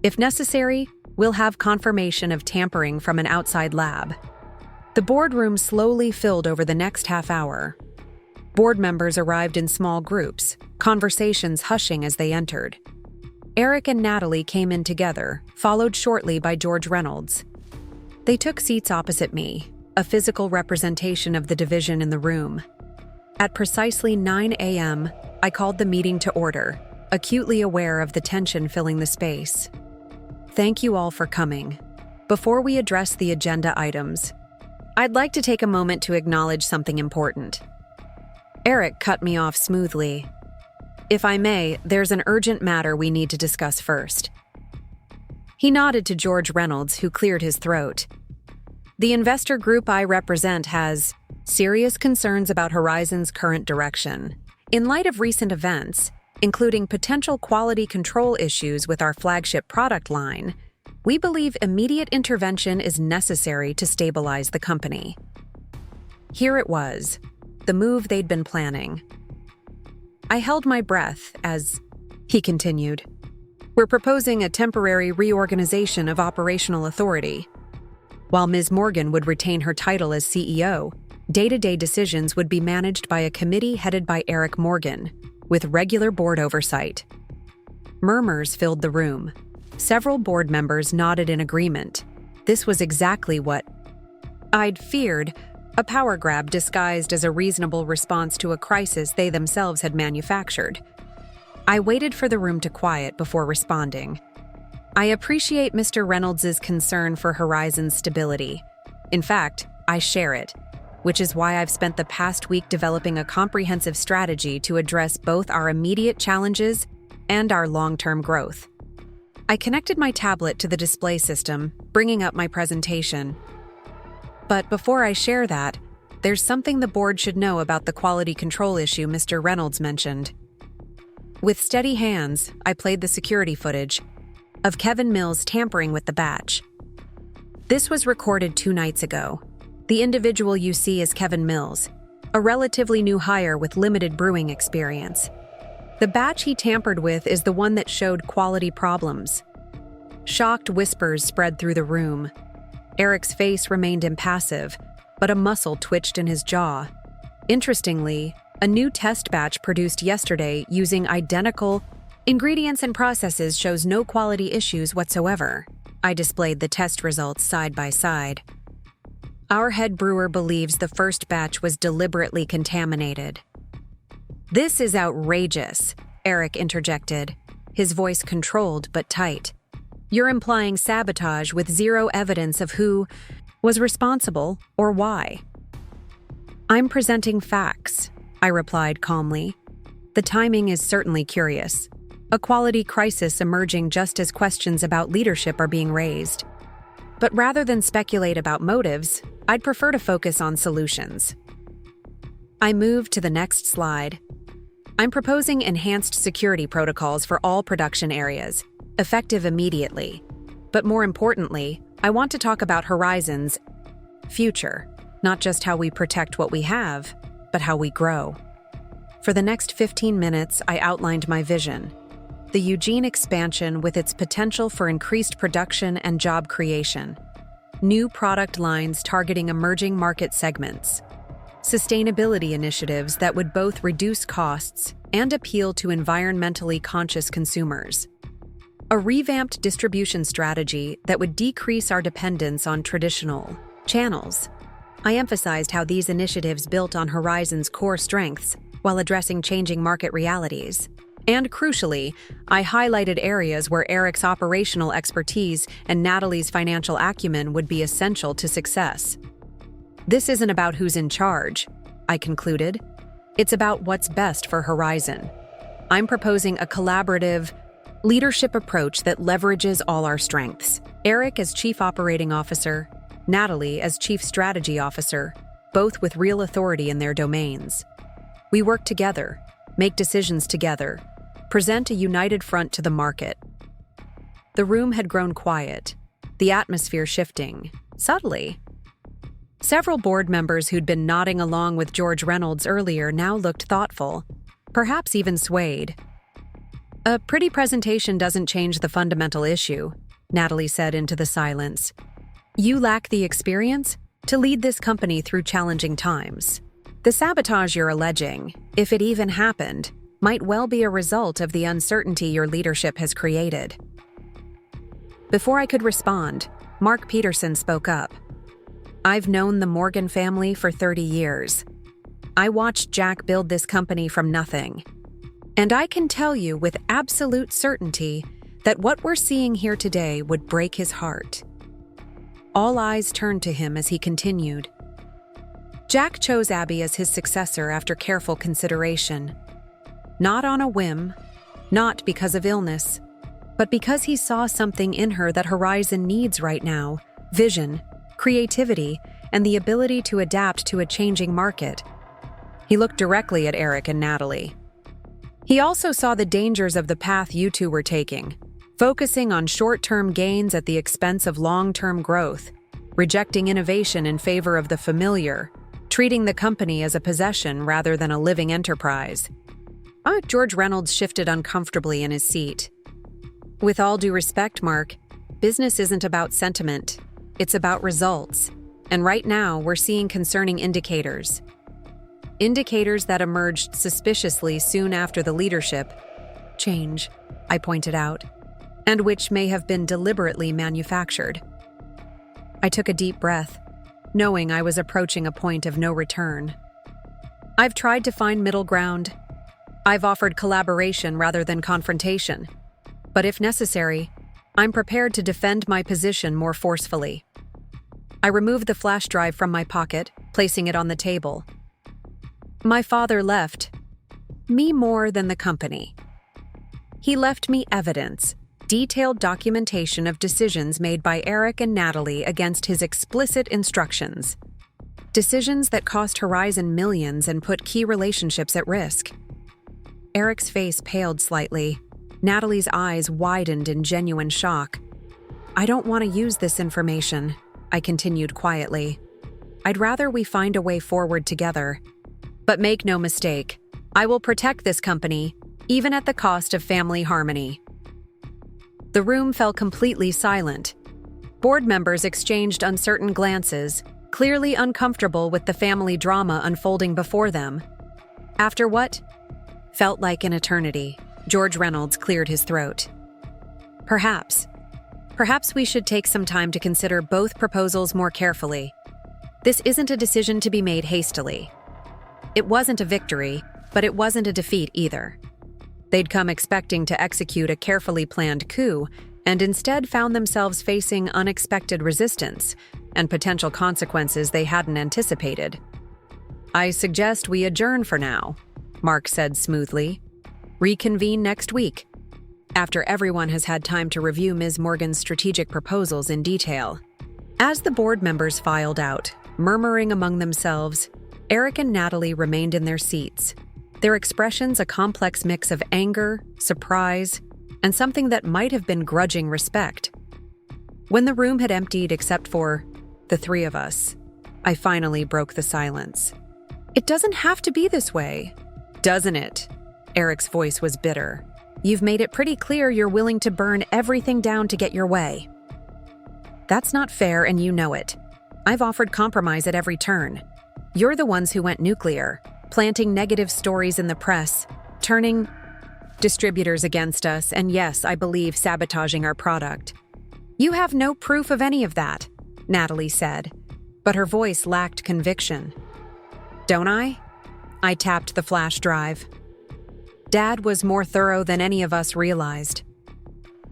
If necessary, we'll have confirmation of tampering from an outside lab." The boardroom slowly filled over the next half hour. Board members arrived in small groups, conversations hushing as they entered. Eric and Natalie came in together, followed shortly by George Reynolds. They took seats opposite me, a physical representation of the division in the room. At precisely 9 a.m., I called the meeting to order, acutely aware of the tension filling the space. "Thank you all for coming. Before we address the agenda items, I'd like to take a moment to acknowledge something important." Eric cut me off smoothly. "If I may, there's an urgent matter we need to discuss first." He nodded to George Reynolds, who cleared his throat. "The investor group I represent has serious concerns about Horizon's current direction. In light of recent events, including potential quality control issues with our flagship product line, we believe immediate intervention is necessary to stabilize the company." Here it was, the move they'd been planning. I held my breath as he continued. "We're proposing a temporary reorganization of operational authority. While Ms. Morgan would retain her title as CEO, day-to-day decisions would be managed by a committee headed by Eric Morgan, with regular board oversight." Murmurs filled the room. Several board members nodded in agreement. This was exactly what I'd feared, a power grab disguised as a reasonable response to a crisis they themselves had manufactured. I waited for the room to quiet before responding. "I appreciate Mr. Reynolds' concern for Horizon's stability. In fact, I share it, which is why I've spent the past week developing a comprehensive strategy to address both our immediate challenges and our long-term growth." I connected my tablet to the display system, bringing up my presentation. "But before I share that, there's something the board should know about the quality control issue Mr. Reynolds mentioned." With steady hands, I played the security footage of Kevin Mills tampering with the batch. This was recorded 2 nights ago. The individual you see is Kevin Mills, a relatively new hire with limited brewing experience. The batch he tampered with is the one that showed quality problems. Shocked whispers spread through the room. Eric's face remained impassive, but a muscle twitched in his jaw. Interestingly, a new test batch produced yesterday using identical ingredients and processes shows no quality issues whatsoever. I displayed the test results side by side. Our head brewer believes the first batch was deliberately contaminated. This is outrageous, Eric interjected, his voice controlled but tight. You're implying sabotage with zero evidence of who was responsible or why. I'm presenting facts, I replied calmly. The timing is certainly curious. A quality crisis emerging just as questions about leadership are being raised. But rather than speculate about motives, I'd prefer to focus on solutions. I moved to the next slide. I'm proposing enhanced security protocols for all production areas, effective immediately. But more importantly, I want to talk about Horizon's future, not just how we protect what we have, but how we grow. For the next 15 minutes, I outlined my vision. The Eugene expansion with its potential for increased production and job creation. New product lines targeting emerging market segments. Sustainability initiatives that would both reduce costs and appeal to environmentally conscious consumers. A revamped distribution strategy that would decrease our dependence on traditional channels. I emphasized how these initiatives built on Horizon's core strengths while addressing changing market realities. And crucially, I highlighted areas where Eric's operational expertise and Natalie's financial acumen would be essential to success. This isn't about who's in charge, I concluded. It's about what's best for Horizon. I'm proposing a collaborative leadership approach that leverages all our strengths. Eric as Chief Operating Officer, Natalie as Chief Strategy Officer, both with real authority in their domains. We work together, make decisions together, present a united front to the market. The room had grown quiet, the atmosphere shifting, subtly. Several board members who'd been nodding along with George Reynolds earlier now looked thoughtful, perhaps even swayed. A pretty presentation doesn't change the fundamental issue, Natalie said into the silence. You lack the experience to lead this company through challenging times. The sabotage you're alleging, if it even happened, might well be a result of the uncertainty your leadership has created. Before I could respond, Mark Peterson spoke up. I've known the Morgan family for 30 years. I watched Jack build this company from nothing. And I can tell you with absolute certainty that what we're seeing here today would break his heart. All eyes turned to him as he continued. Jack chose Abby as his successor after careful consideration. Not on a whim, not because of illness, but because he saw something in her that Horizon needs right now: vision, creativity, and the ability to adapt to a changing market. He looked directly at Eric and Natalie. He also saw the dangers of the path you two were taking, focusing on short-term gains at the expense of long-term growth, rejecting innovation in favor of the familiar, treating the company as a possession rather than a living enterprise. George Reynolds shifted uncomfortably in his seat. With all due respect, Mark, business isn't about sentiment. It's about results. And right now, we're seeing concerning indicators. Indicators that emerged suspiciously soon after the leadership change, I pointed out, and which may have been deliberately manufactured. I took a deep breath, knowing I was approaching a point of no return. I've tried to find middle ground. I've offered collaboration rather than confrontation. But if necessary, I'm prepared to defend my position more forcefully. I removed the flash drive from my pocket, placing it on the table. My father left me more than the company. He left me evidence, detailed documentation of decisions made by Eric and Natalie against his explicit instructions. Decisions that cost Horizon millions and put key relationships at risk. Eric's face paled slightly. Natalie's eyes widened in genuine shock. I don't want to use this information, I continued quietly. I'd rather we find a way forward together. But make no mistake, I will protect this company, even at the cost of family harmony. The room fell completely silent. Board members exchanged uncertain glances, clearly uncomfortable with the family drama unfolding before them. After what felt like an eternity, George Reynolds cleared his throat. Perhaps we should take some time to consider both proposals more carefully. This isn't a decision to be made hastily. It wasn't a victory, but it wasn't a defeat either. They'd come expecting to execute a carefully planned coup, and instead found themselves facing unexpected resistance and potential consequences they hadn't anticipated. "I suggest we adjourn for now," Mark said smoothly. "Reconvene next week, after everyone has had time to review Ms. Morgan's strategic proposals in detail." As the board members filed out, murmuring among themselves, Eric and Natalie remained in their seats, their expressions a complex mix of anger, surprise, and something that might have been grudging respect. When the room had emptied except for the three of us, I finally broke the silence. "It doesn't have to be this way, doesn't it?" Eric's voice was bitter. "You've made it pretty clear you're willing to burn everything down to get your way." "That's not fair, and you know it. I've offered compromise at every turn. You're the ones who went nuclear, planting negative stories in the press, turning distributors against us, and yes, I believe sabotaging our product." "You have no proof of any of that," Natalie said, but her voice lacked conviction. "Don't I?" I tapped the flash drive. Dad was more thorough than any of us realized.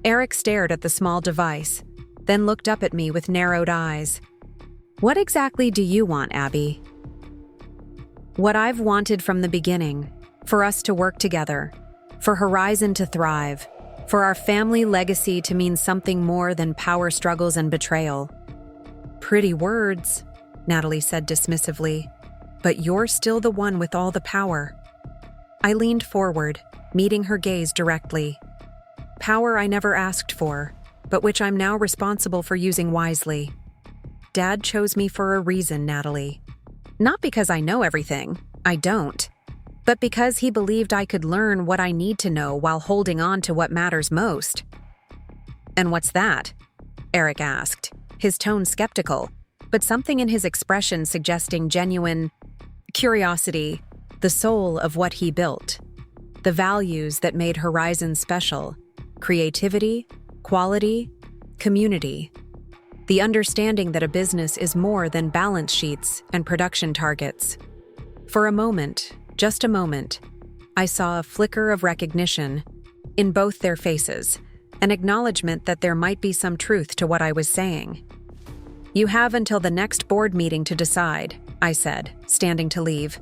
Eric stared at the small device, then looked up at me with narrowed eyes. "What exactly do you want, Abby?" "What I've wanted from the beginning, for us to work together, for Horizon to thrive, for our family legacy to mean something more than power struggles and betrayal." "Pretty words," Natalie said dismissively, "but you're still the one with all the power." I leaned forward, meeting her gaze directly. "Power I never asked for, but which I'm now responsible for using wisely. Dad chose me for a reason, Natalie. Not because I know everything, I don't, but because he believed I could learn what I need to know while holding on to what matters most." "And what's that?" Eric asked, his tone skeptical, but something in his expression suggesting genuine curiosity, the soul of what he built, the values that made Horizon special: creativity, quality, community. The understanding that a business is more than balance sheets and production targets. For a moment, just a moment, I saw a flicker of recognition in both their faces, an acknowledgement that there might be some truth to what I was saying. "You have until the next board meeting to decide," I said, standing to leave.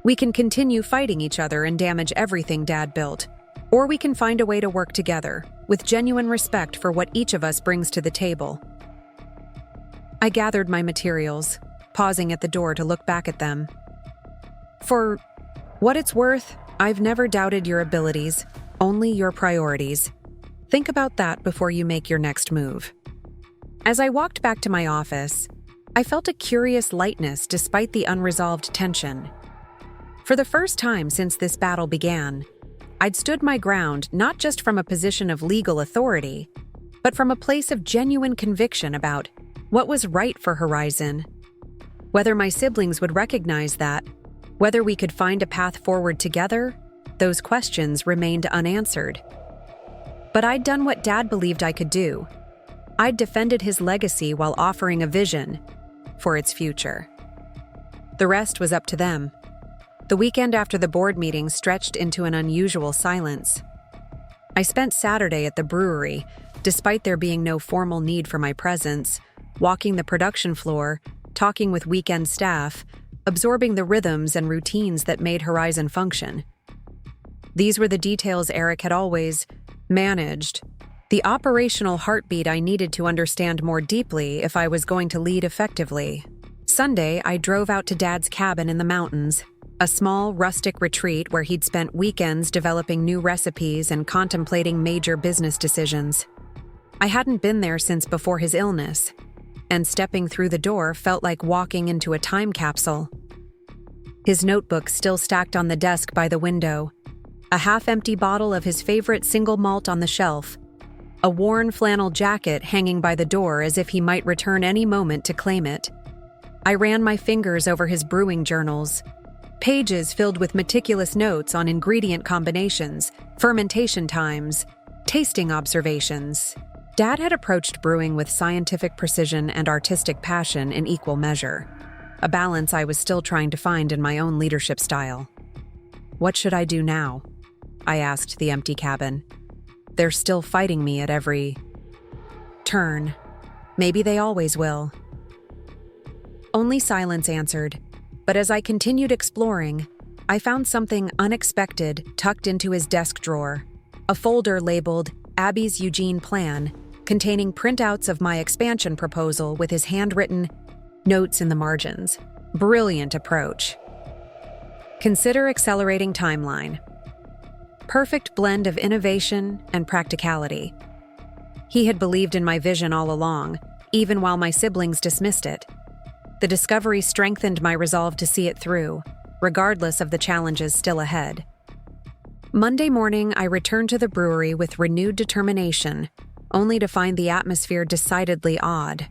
"We can continue fighting each other and damage everything Dad built, or we can find a way to work together, with genuine respect for what each of us brings to the table." I gathered my materials, pausing at the door to look back at them. "For what it's worth, I've never doubted your abilities, only your priorities. Think about that before you make your next move." As I walked back to my office, I felt a curious lightness despite the unresolved tension. For the first time since this battle began, I'd stood my ground not just from a position of legal authority, but from a place of genuine conviction about what was right for Horizon. Whether my siblings would recognize that, whether we could find a path forward together, those questions remained unanswered. But I'd done what Dad believed I could do. I'd defended his legacy while offering a vision for its future. The rest was up to them. The weekend after the board meeting stretched into an unusual silence. I spent Saturday at the brewery, despite there being no formal need for my presence, walking the production floor, talking with weekend staff, absorbing the rhythms and routines that made Horizon function. These were the details Eric had always managed, the operational heartbeat I needed to understand more deeply if I was going to lead effectively. Sunday, I drove out to Dad's cabin in the mountains, a small, rustic retreat where he'd spent weekends developing new recipes and contemplating major business decisions. I hadn't been there since before his illness, and stepping through the door felt like walking into a time capsule. His notebook still stacked on the desk by the window, a half-empty bottle of his favorite single malt on the shelf, a worn flannel jacket hanging by the door as if he might return any moment to claim it. I ran my fingers over his brewing journals, pages filled with meticulous notes on ingredient combinations, fermentation times, tasting observations. Dad had approached brewing with scientific precision and artistic passion in equal measure. a balance I was still trying to find in my own leadership style. "What should I do now?" I asked the empty cabin. "They're still fighting me at every turn. Maybe they always will." Only silence answered, but as I continued exploring, I found something unexpected tucked into his desk drawer, a folder labeled Abby's Eugene Plan, containing printouts of my expansion proposal with his handwritten notes in the margins. Brilliant approach. Consider accelerating timeline. Perfect blend of innovation and practicality. He had believed in my vision all along, even while my siblings dismissed it. The discovery strengthened my resolve to see it through, regardless of the challenges still ahead. Monday morning, I returned to the brewery with renewed determination, only to find the atmosphere decidedly odd.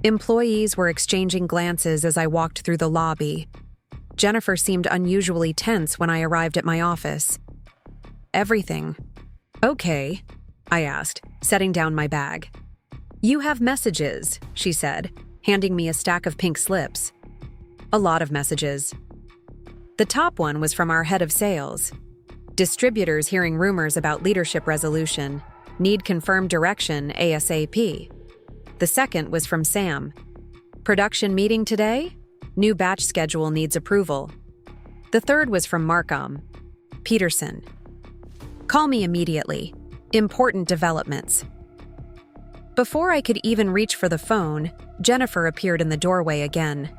Employees were exchanging glances as I walked through the lobby. Jennifer seemed unusually tense when I arrived at my office. "Everything okay?" I asked, setting down my bag. "You have messages," she said, handing me a stack of pink slips. "A lot of messages." The top one was from our head of sales. "Distributors hearing rumors about leadership resolution. Need confirmed direction ASAP." The second was from Sam. "Production meeting today? New batch schedule needs approval." The third was from Markham. "Peterson. Call me immediately. Important developments." Before I could even reach for the phone, Jennifer appeared in the doorway again.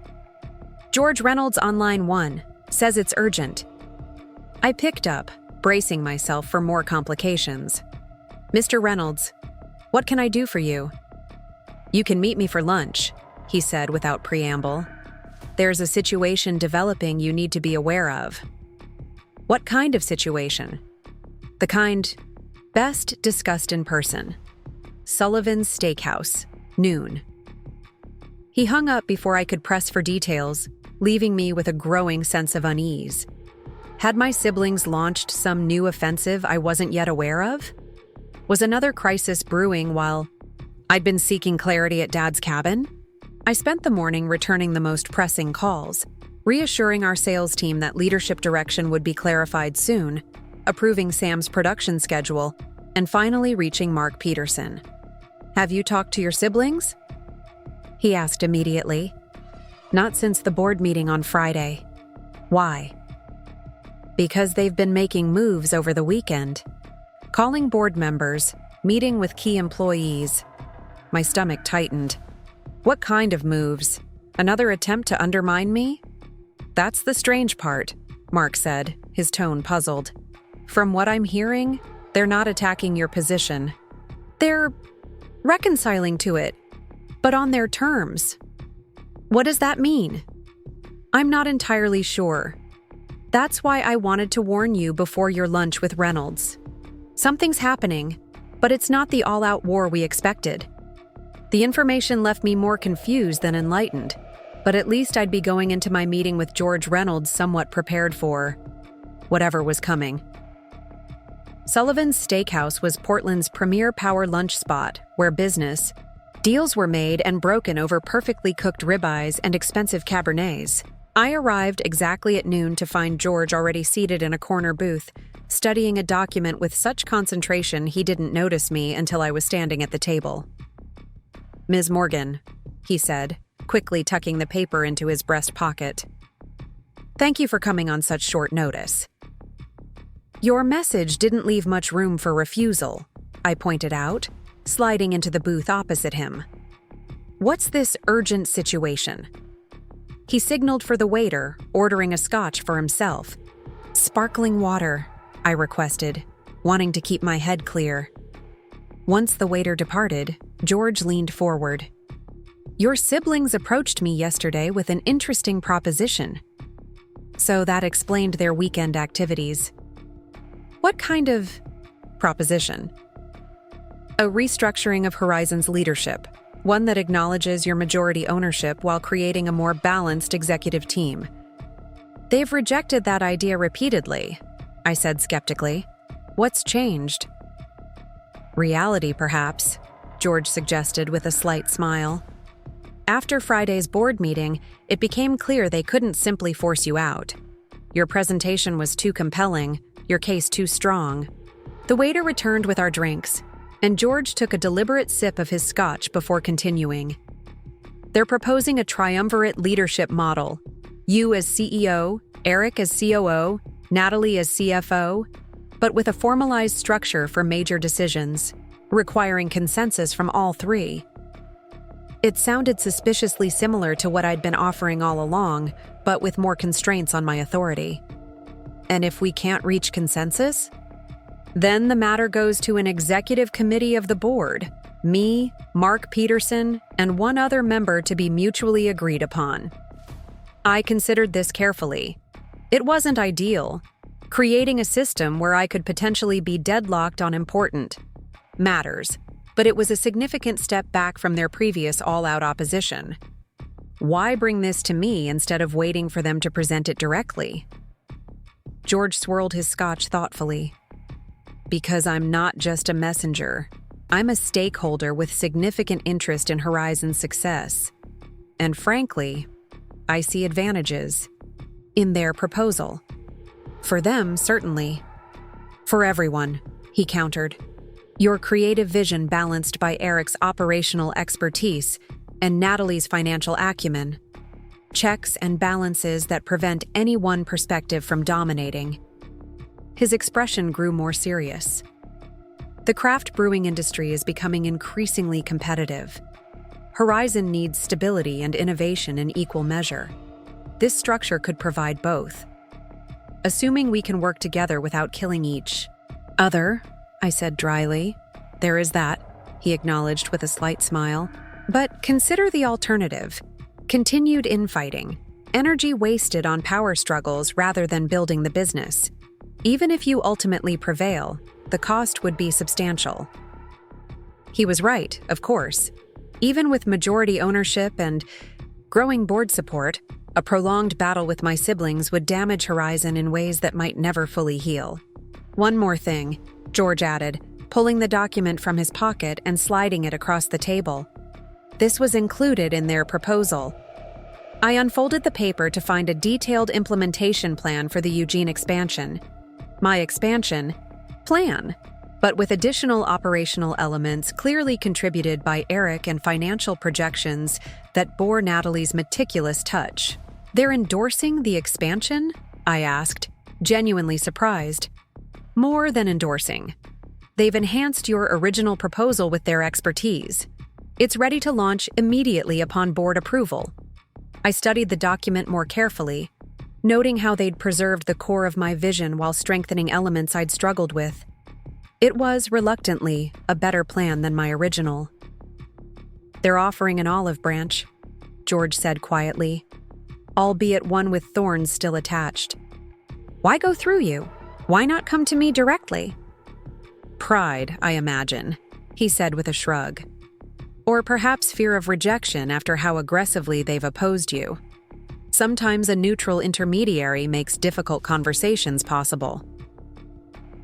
"George Reynolds on line 1. Says it's urgent." I picked up, bracing myself for more complications. "Mr. Reynolds, what can I do for you?" "You can meet me for lunch," he said without preamble. "There's a situation developing you need to be aware of." "What kind of situation?" "The kind best discussed in person. Sullivan's Steakhouse, noon." He hung up before I could press for details, leaving me with a growing sense of unease. Had my siblings launched some new offensive I wasn't yet aware of? Was another crisis brewing while I'd been seeking clarity at Dad's cabin? I spent the morning returning the most pressing calls, reassuring our sales team that leadership direction would be clarified soon, approving Sam's production schedule, and finally reaching Mark Peterson. "Have you talked to your siblings?" he asked immediately. "Not since the board meeting on Friday." "Why?" "Because they've been making moves over the weekend. Calling board members, meeting with key employees." My stomach tightened. "What kind of moves? Another attempt to undermine me?" "That's the strange part," Mark said, his tone puzzled. "From what I'm hearing, they're not attacking your position. They're reconciling to it, but on their terms." "What does that mean?" "I'm not entirely sure. That's why I wanted to warn you before your lunch with Reynolds. Something's happening, but it's not the all-out war we expected." The information left me more confused than enlightened, but at least I'd be going into my meeting with George Reynolds somewhat prepared for whatever was coming. Sullivan's Steakhouse was Portland's premier power lunch spot where deals were made and broken over perfectly cooked ribeyes and expensive Cabernets. I arrived exactly at noon to find George already seated in a corner booth, studying a document with such concentration he didn't notice me until I was standing at the table. "Ms. Morgan," he said, quickly tucking the paper into his breast pocket. "Thank you for coming on such short notice." "Your message didn't leave much room for refusal," I pointed out, sliding into the booth opposite him. "What's this urgent situation?" He signaled for the waiter, ordering a scotch for himself. "Sparkling water," I requested, wanting to keep my head clear. Once the waiter departed, George leaned forward. "Your siblings approached me yesterday with an interesting proposition." So that explained their weekend activities. "What kind of proposition?" "A restructuring of Horizon's leadership, one that acknowledges your majority ownership while creating a more balanced executive team." "They've rejected that idea repeatedly," I said skeptically. "What's changed?" "Reality, perhaps," George suggested with a slight smile. After Friday's board meeting, it became clear they couldn't simply force you out. Your presentation was too compelling, your case too strong. The waiter returned with our drinks, and George took a deliberate sip of his scotch before continuing. They're proposing a triumvirate leadership model. You as CEO, Eric as COO, Natalie as CFO, but with a formalized structure for major decisions, requiring consensus from all three. It sounded suspiciously similar to what I'd been offering all along, but with more constraints on my authority. And if we can't reach consensus? Then the matter goes to an executive committee of the board, me, Mark Peterson, and one other member to be mutually agreed upon. I considered this carefully. It wasn't ideal, creating a system where I could potentially be deadlocked on important matters, but it was a significant step back from their previous all-out opposition. Why bring this to me instead of waiting for them to present it directly? George swirled his scotch thoughtfully. Because I'm not just a messenger. I'm a stakeholder with significant interest in Horizon's success. And frankly, I see advantages in their proposal. For them, certainly. For everyone, he countered. Your creative vision balanced by Eric's operational expertise and Natalie's financial acumen. Checks and balances that prevent any one perspective from dominating. His expression grew more serious. The craft brewing industry is becoming increasingly competitive. Horizon needs stability and innovation in equal measure. This structure could provide both. Assuming we can work together without killing each other, I said dryly. There is that, he acknowledged with a slight smile. But consider the alternative. Continued infighting. Energy wasted on power struggles rather than building the business. Even if you ultimately prevail, the cost would be substantial. He was right, of course. Even with majority ownership and growing board support, a prolonged battle with my siblings would damage Horizon in ways that might never fully heal. One more thing, George added, pulling the document from his pocket and sliding it across the table. This was included in their proposal. I unfolded the paper to find a detailed implementation plan for the Eugene expansion. My expansion plan, but with additional operational elements clearly contributed by Eric and financial projections that bore Natalie's meticulous touch. They're endorsing the expansion? I asked, genuinely surprised. More than endorsing. They've enhanced your original proposal with their expertise. It's ready to launch immediately upon board approval. I studied the document more carefully, noting how they'd preserved the core of my vision while strengthening elements I'd struggled with. It was, reluctantly, a better plan than my original. They're offering an olive branch, George said quietly, albeit one with thorns still attached. Why go through you? Why not come to me directly? Pride, I imagine, he said with a shrug. Or perhaps fear of rejection after how aggressively they've opposed you. Sometimes a neutral intermediary makes difficult conversations possible.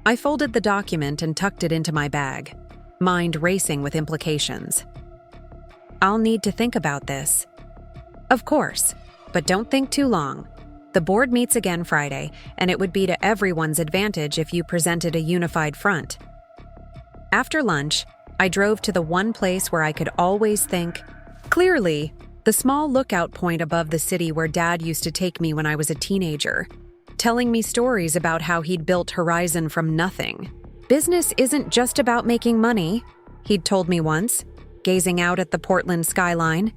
I folded the document and tucked it into my bag, mind racing with implications. I'll need to think about this. Of course, but don't think too long. The board meets again Friday, and it would be to everyone's advantage if you presented a unified front. After lunch, I drove to the one place where I could always think clearly, the small lookout point above the city where Dad used to take me when I was a teenager, telling me stories about how he'd built Horizon from nothing. Business isn't just about making money, he'd told me once, gazing out at the Portland skyline.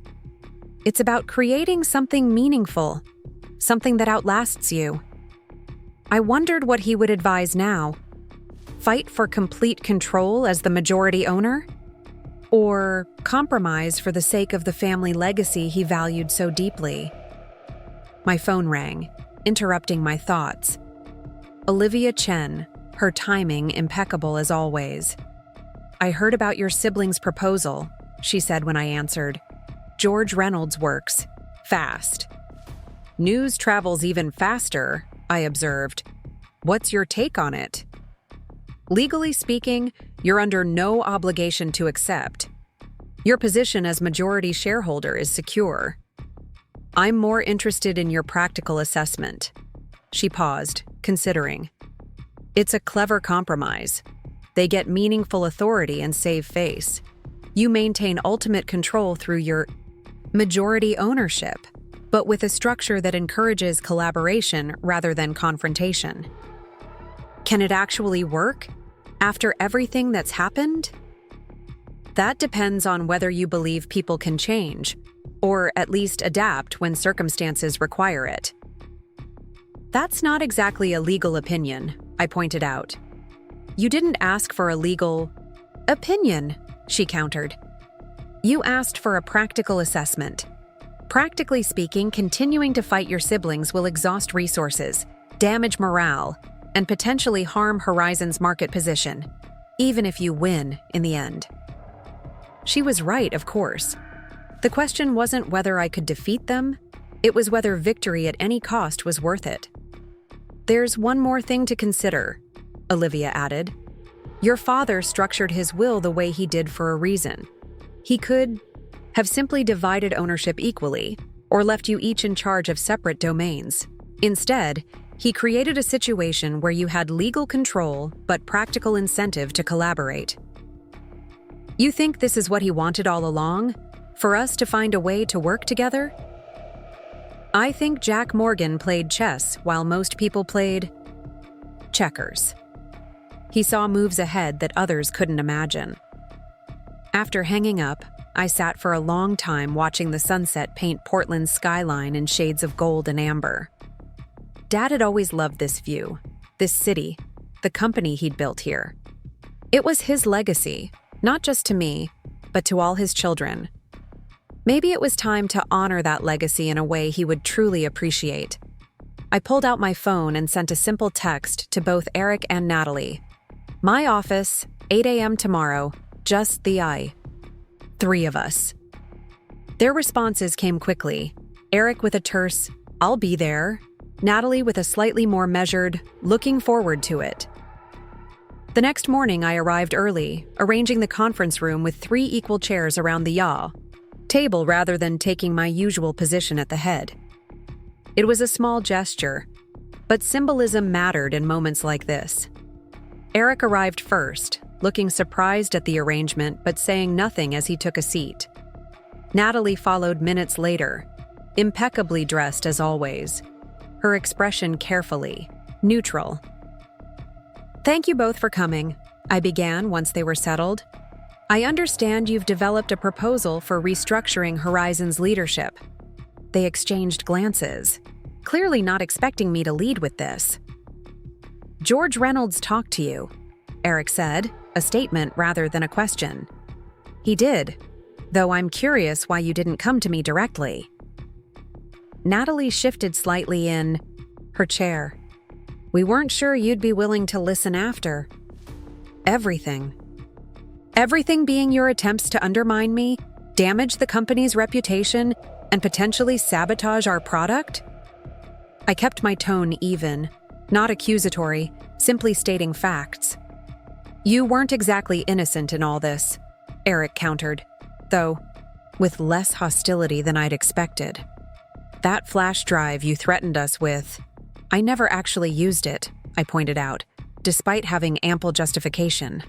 It's about creating something meaningful, something that outlasts you. I wondered what he would advise now. Fight for complete control as the majority owner? Or compromise for the sake of the family legacy he valued so deeply? My phone rang, interrupting my thoughts. Olivia Chen, her timing impeccable as always. I heard about your siblings' proposal, she said when I answered. George Reynolds works fast. News travels even faster, I observed. What's your take on it? Legally speaking, you're under no obligation to accept. Your position as majority shareholder is secure. I'm more interested in your practical assessment." She paused, considering. "It's a clever compromise. They get meaningful authority and save face. You maintain ultimate control through your majority ownership, but with a structure that encourages collaboration rather than confrontation. Can it actually work? After everything that's happened?" "That depends on whether you believe people can change, or at least adapt when circumstances require it." "That's not exactly a legal opinion," I pointed out. "You didn't ask for a legal opinion," she countered. "You asked for a practical assessment. Practically speaking, continuing to fight your siblings will exhaust resources, damage morale, and potentially harm Horizon's market position, even if you win in the end." She was right, of course. The question wasn't whether I could defeat them, it was whether victory at any cost was worth it. "There's one more thing to consider," Olivia added. "Your father structured his will the way he did for a reason. He could have simply divided ownership equally, or left you each in charge of separate domains. Instead, he created a situation where you had legal control but practical incentive to collaborate. You think this is what he wanted all along? For us to find a way to work together?" "I think Jack Morgan played chess while most people played checkers. He saw moves ahead that others couldn't imagine." After hanging up, I sat for a long time watching the sunset paint Portland's skyline in shades of gold and amber. Dad had always loved this view, this city, the company he'd built here. It was his legacy, not just to me, but to all his children. Maybe it was time to honor that legacy in a way he would truly appreciate. I pulled out my phone and sent a simple text to both Eric and Natalie. "My office, 8 a.m. tomorrow, just the 3 of us." Their responses came quickly. Eric with a terse, "I'll be there." Natalie with a slightly more measured, "Looking forward to it." The next morning I arrived early, arranging the conference room with 3 equal chairs around the table rather than taking my usual position at the head. It was a small gesture, but symbolism mattered in moments like this. Eric arrived first, looking surprised at the arrangement but saying nothing as he took a seat. Natalie followed minutes later, impeccably dressed as always, her expression carefully, neutral. "Thank you both for coming," I began once they were settled. "I understand you've developed a proposal for restructuring Horizon's leadership." They exchanged glances, clearly not expecting me to lead with this. "George Reynolds talked to you," Eric said, a statement rather than a question. "He did, though I'm curious why you didn't come to me directly." Natalie shifted slightly in her chair. "We weren't sure you'd be willing to listen after everything." "Everything being your attempts to undermine me, damage the company's reputation, and potentially sabotage our product?" I kept my tone even, not accusatory, simply stating facts. "You weren't exactly innocent in all this," Eric countered, though with less hostility than I'd expected. "That flash drive you threatened us with, I never actually used it," I pointed out, despite having ample justification.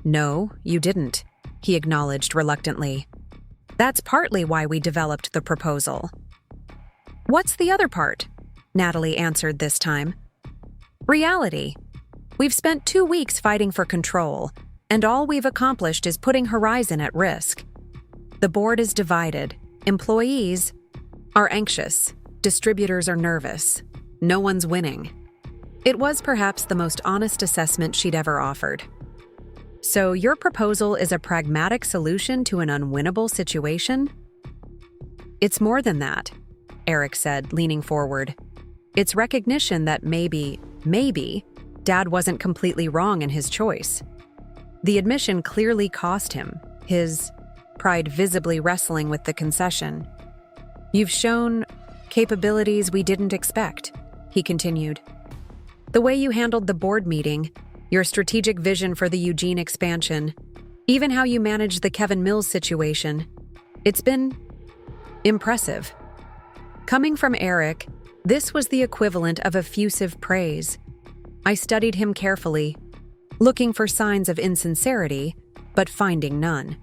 "No, you didn't," he acknowledged reluctantly. "That's partly why we developed the proposal." "What's the other part?" Natalie answered this time. "Reality. We've spent 2 weeks fighting for control, and all we've accomplished is putting Horizon at risk. The board is divided, employees are anxious, distributors are nervous. No one's winning." It was perhaps the most honest assessment she'd ever offered. "So your proposal is a pragmatic solution to an unwinnable situation?" "It's more than that," Eric said, leaning forward. "It's recognition that maybe, Dad wasn't completely wrong in his choice. The admission clearly cost him, his pride visibly wrestling with the concession. You've shown capabilities we didn't expect," he continued. "The way you handled the board meeting, your strategic vision for the Eugene expansion, Even how you managed the Kevin Mills situation. It's been impressive. Coming from Eric, this was the equivalent of effusive praise. I studied him carefully, looking for signs of insincerity, but finding none.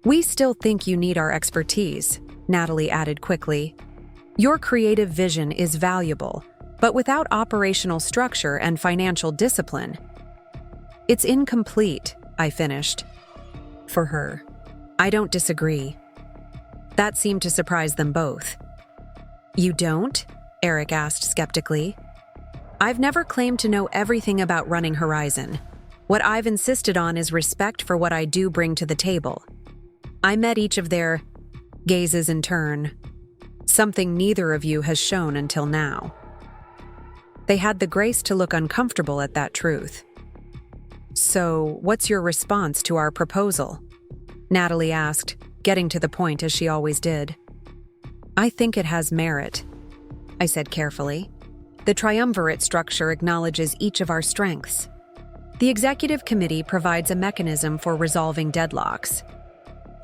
We still think you need our expertise, Natalie added quickly. Your creative vision is valuable, but without operational structure and financial discipline, it's incomplete, I finished. For her. I don't disagree. That seemed to surprise them both. You don't? Eric asked skeptically. I've never claimed to know everything about running Horizon. What I've insisted on is respect for what I do bring to the table. I met each of their gazes in turn, something neither of you has shown until now. They had the grace to look uncomfortable at that truth. So, what's your response to our proposal? Natalie asked, getting to the point as she always did. I think it has merit, I said carefully. The triumvirate structure acknowledges each of our strengths. The executive committee provides a mechanism for resolving deadlocks.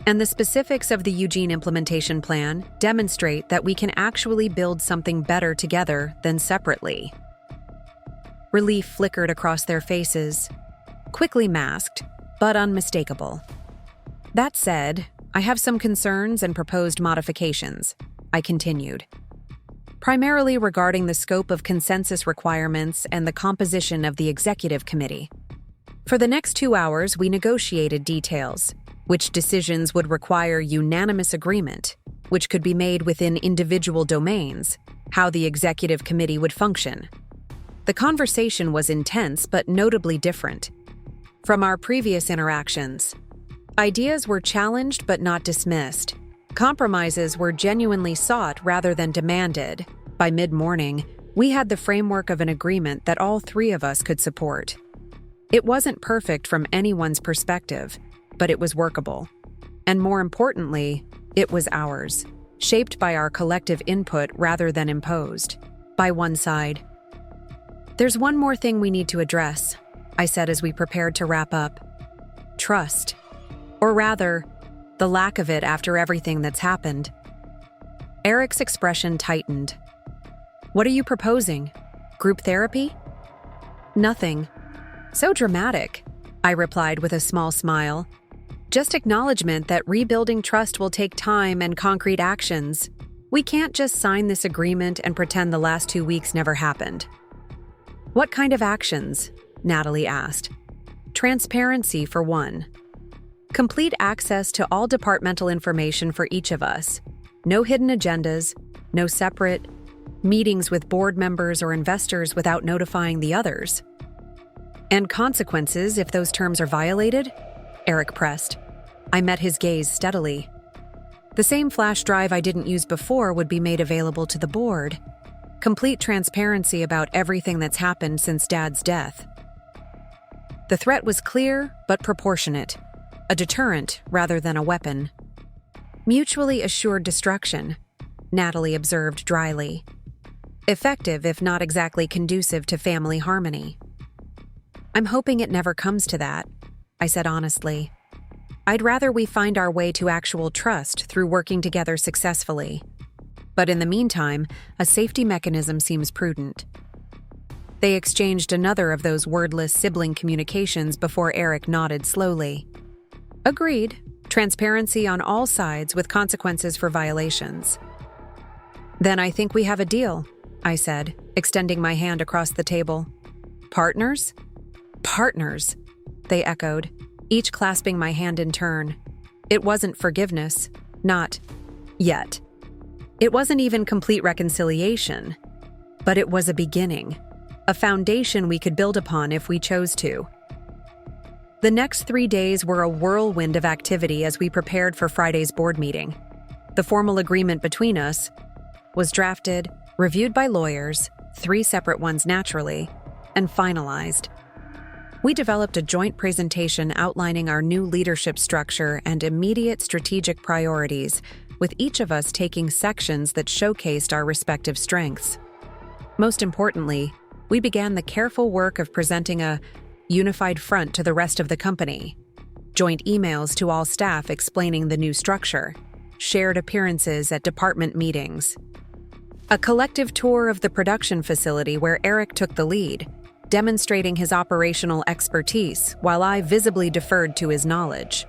And the specifics of the Eugene implementation plan demonstrate that we can actually build something better together than separately. Relief flickered across their faces, quickly masked, but unmistakable. That said, I have some concerns and proposed modifications, I continued. Primarily regarding the scope of consensus requirements and the composition of the executive committee. For the next 2 hours, we negotiated details, which decisions would require unanimous agreement, which could be made within individual domains, how the executive committee would function. The conversation was intense but notably different from our previous interactions. Ideas were challenged but not dismissed. Compromises were genuinely sought rather than demanded. By mid-morning, we had the framework of an agreement that all three of us could support. It wasn't perfect from anyone's perspective, but it was workable. And more importantly, it was ours, shaped by our collective input rather than imposed by one side. There's one more thing we need to address, I said as we prepared to wrap up. Trust. Or rather, the lack of it after everything that's happened. Eric's expression tightened. What are you proposing? Group therapy? Nothing. So dramatic, I replied with a small smile. Just acknowledgement that rebuilding trust will take time and concrete actions. We can't just sign this agreement and pretend the last 2 weeks never happened. What kind of actions? Natalie asked. Transparency, for one. Complete access to all departmental information for each of us. No hidden agendas, no separate meetings with board members or investors without notifying the others. And consequences if those terms are violated? Eric pressed. I met his gaze steadily. The same flash drive I didn't use before would be made available to the board. Complete transparency about everything that's happened since Dad's death. The threat was clear but proportionate. A deterrent rather than a weapon. Mutually assured destruction, Natalie observed dryly. Effective if not exactly conducive to family harmony. I'm hoping it never comes to that, I said honestly. I'd rather we find our way to actual trust through working together successfully. But in the meantime, a safety mechanism seems prudent. They exchanged another of those wordless sibling communications before Eric nodded slowly. Agreed. Transparency on all sides with consequences for violations. Then I think we have a deal, I said, extending my hand across the table. Partners? Partners, they echoed, each clasping my hand in turn. It wasn't forgiveness. Not yet. It wasn't even complete reconciliation. But it was a beginning. A foundation we could build upon if we chose to. The next 3 days were a whirlwind of activity as we prepared for Friday's board meeting. The formal agreement between us was drafted, reviewed by lawyers, 3 separate ones naturally, and finalized. We developed a joint presentation outlining our new leadership structure and immediate strategic priorities, with each of us taking sections that showcased our respective strengths. Most importantly, we began the careful work of presenting a unified front to the rest of the company. joint emails to all staff explaining the new structure, shared appearances at department meetings. A collective tour of the production facility where Eric took the lead, demonstrating his operational expertise while I visibly deferred to his knowledge.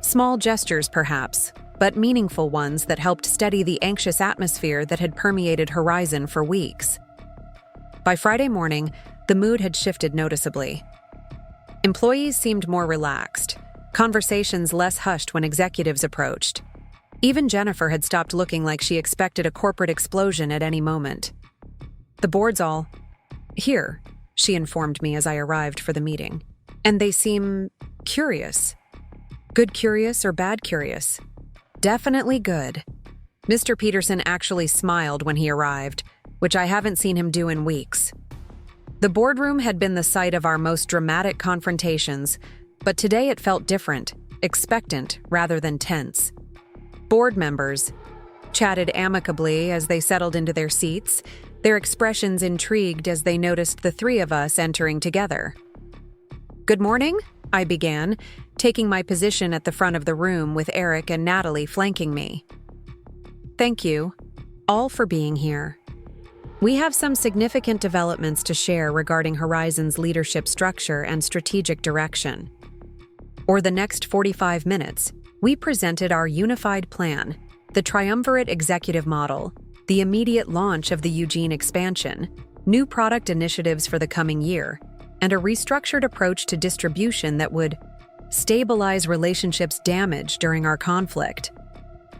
Small gestures, perhaps, but meaningful ones that helped steady the anxious atmosphere that had permeated Horizon for weeks. By Friday morning, the mood had shifted noticeably. Employees seemed more relaxed, conversations less hushed when executives approached. Even Jennifer had stopped looking like she expected a corporate explosion at any moment. The board's all here, she informed me as I arrived for the meeting. And they seem curious. Good curious or bad curious? Definitely good. Mr. Peterson actually smiled when he arrived, which I haven't seen him do in weeks. The boardroom had been the site of our most dramatic confrontations, but today it felt different, expectant rather than tense. Board members chatted amicably as they settled into their seats, their expressions intrigued as they noticed the three of us entering together. "Good morning," I began, taking my position at the front of the room with Eric and Natalie flanking me. "Thank you, all for being here. We have some significant developments to share regarding Horizon's leadership structure and strategic direction." For the next 45 minutes, we presented our unified plan, the triumvirate executive model, the immediate launch of the Eugene expansion, new product initiatives for the coming year, and a restructured approach to distribution that would stabilize relationships damaged during our conflict.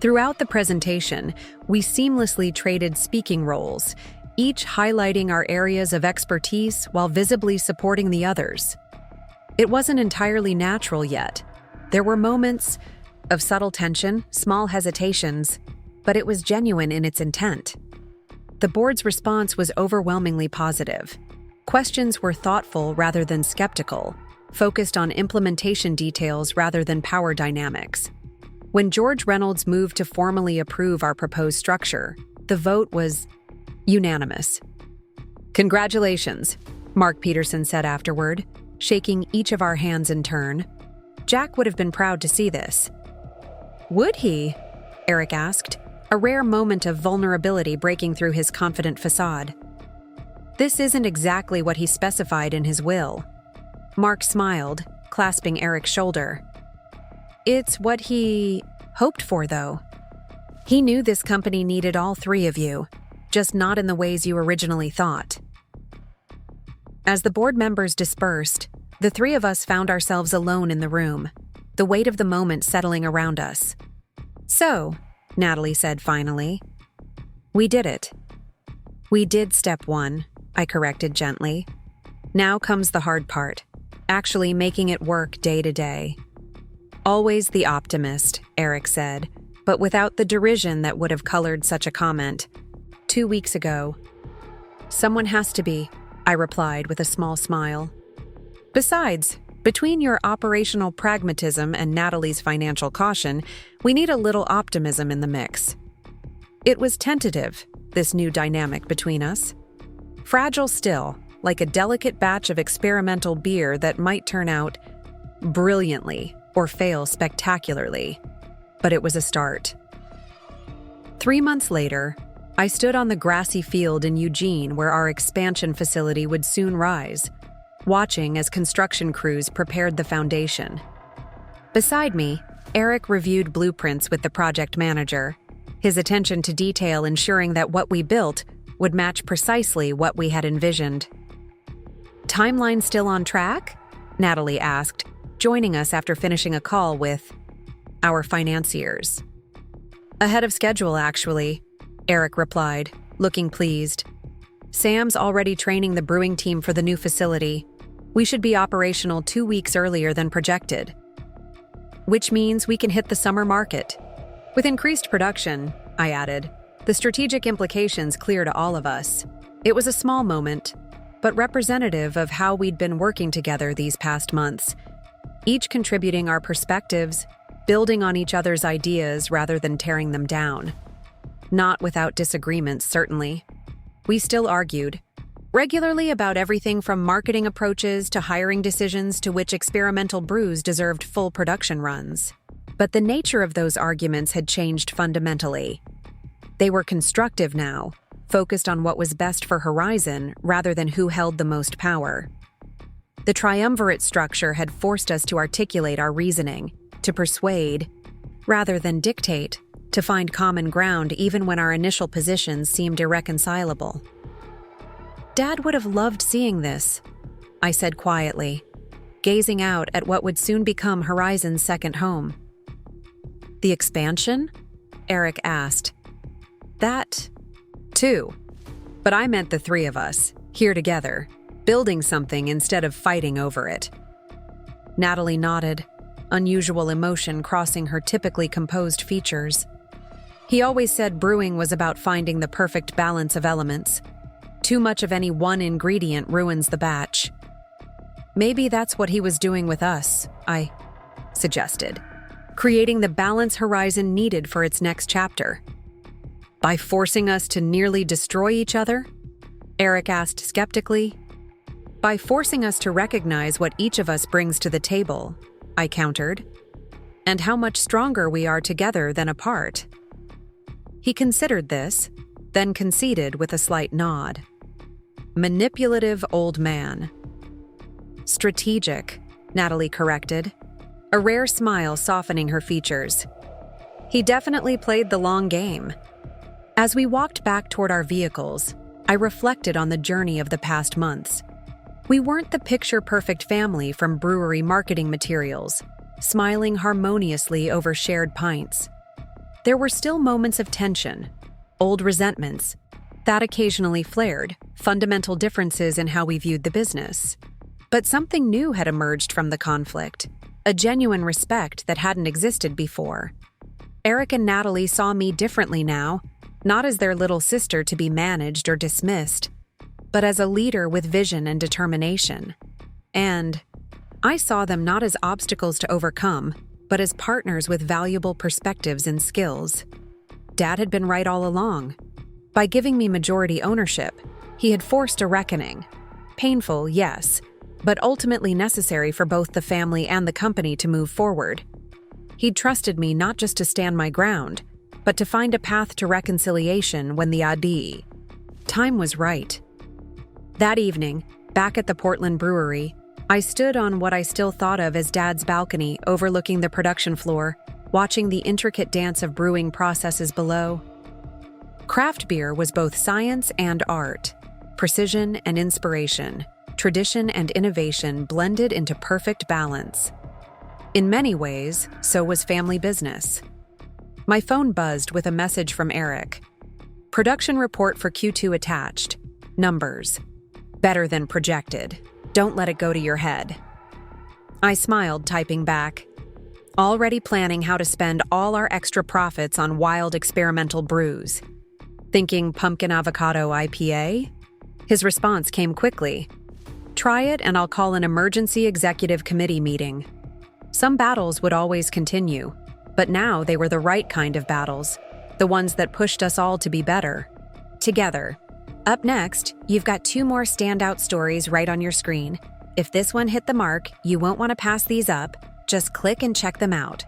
Throughout the presentation, we seamlessly traded speaking roles, each highlighting our areas of expertise while visibly supporting the others. It wasn't entirely natural yet. There were moments of subtle tension, small hesitations, but it was genuine in its intent. The board's response was overwhelmingly positive. Questions were thoughtful rather than skeptical, focused on implementation details rather than power dynamics. When George Reynolds moved to formally approve our proposed structure, the vote was unanimous. "Congratulations," Mark Peterson said afterward, shaking each of our hands in turn. Jack would have been proud to see this. "Would he?" Eric asked, a rare moment of vulnerability breaking through his confident facade. "This isn't exactly what he specified in his will." Mark smiled, clasping Eric's shoulder. "It's what he hoped for, though. He knew this company needed all three of you, just not in the ways you originally thought." As the board members dispersed, the three of us found ourselves alone in the room, the weight of the moment settling around us. "So," Natalie said finally, "we did it." "We did step one," I corrected gently. "Now comes the hard part, actually making it work day to day." "Always the optimist," Eric said, but without the derision that would have colored such a comment. 2 weeks ago. "Someone has to be," I replied with a small smile. "Besides, between your operational pragmatism and Natalie's financial caution, we need a little optimism in the mix." It was tentative, this new dynamic between us. Fragile still, like a delicate batch of experimental beer that might turn out brilliantly or fail spectacularly. But it was a start. 3 months later, I stood on the grassy field in Eugene where our expansion facility would soon rise, watching as construction crews prepared the foundation. Beside me, Eric reviewed blueprints with the project manager, his attention to detail ensuring that what we built would match precisely what we had envisioned. "Timeline still on track?" Natalie asked, joining us after finishing a call with our financiers. "Ahead of schedule, actually," Eric replied, looking pleased. "Sam's already training the brewing team for the new facility. We should be operational 2 weeks earlier than projected. Which means we can hit the summer market. With increased production," I added, the strategic implications clear to all of us. It was a small moment, but representative of how we'd been working together these past months, each contributing our perspectives, building on each other's ideas rather than tearing them down. Not without disagreements, certainly. We still argued, regularly about everything from marketing approaches to hiring decisions to which experimental brews deserved full production runs. But the nature of those arguments had changed fundamentally. They were constructive now, focused on what was best for Horizon rather than who held the most power. The triumvirate structure had forced us to articulate our reasoning, to persuade, rather than dictate, to find common ground even when our initial positions seemed irreconcilable. "Dad would have loved seeing this," I said quietly, gazing out at what would soon become Horizon's second home. "The expansion?" Eric asked. "That, too. But I meant the three of us, here together, building something instead of fighting over it." Natalie nodded, unusual emotion crossing her typically composed features. "He always said brewing was about finding the perfect balance of elements. Too much of any one ingredient ruins the batch." "Maybe that's what he was doing with us," I suggested, "creating the balance Horizon needed for its next chapter." "By forcing us to nearly destroy each other?" Eric asked skeptically. "By forcing us to recognize what each of us brings to the table," I countered, "and how much stronger we are together than apart." He considered this, then conceded with a slight nod. "Manipulative old man." "Strategic," Natalie corrected, a rare smile softening her features. "He definitely played the long game." As we walked back toward our vehicles, I reflected on the journey of the past months. We weren't the picture-perfect family from brewery marketing materials, smiling harmoniously over shared pints. There were still moments of tension, old resentments, that occasionally flared, fundamental differences in how we viewed the business. But something new had emerged from the conflict, a genuine respect that hadn't existed before. Eric and Natalie saw me differently now, not as their little sister to be managed or dismissed, but as a leader with vision and determination. And I saw them not as obstacles to overcome, but as partners with valuable perspectives and skills. Dad had been right all along. By giving me majority ownership, he had forced a reckoning. Painful, yes, but ultimately necessary for both the family and the company to move forward. He'd trusted me not just to stand my ground, but to find a path to reconciliation when the time was right. That evening, back at the Portland brewery, I stood on what I still thought of as Dad's balcony overlooking the production floor, watching the intricate dance of brewing processes below. Craft beer was both science and art, precision and inspiration, tradition and innovation blended into perfect balance. In many ways, so was family business. My phone buzzed with a message from Eric. "Production report for Q2 attached. Numbers. Better than projected. Don't let it go to your head." I smiled, typing back, "Already planning how to spend all our extra profits on wild experimental brews. Thinking pumpkin avocado IPA?" His response came quickly. "Try it and I'll call an emergency executive committee meeting." Some battles would always continue, but now they were the right kind of battles, the ones that pushed us all to be better. Together. Up next, you've got 2 more standout stories right on your screen. If this one hit the mark, you won't want to pass these up. Just click and check them out.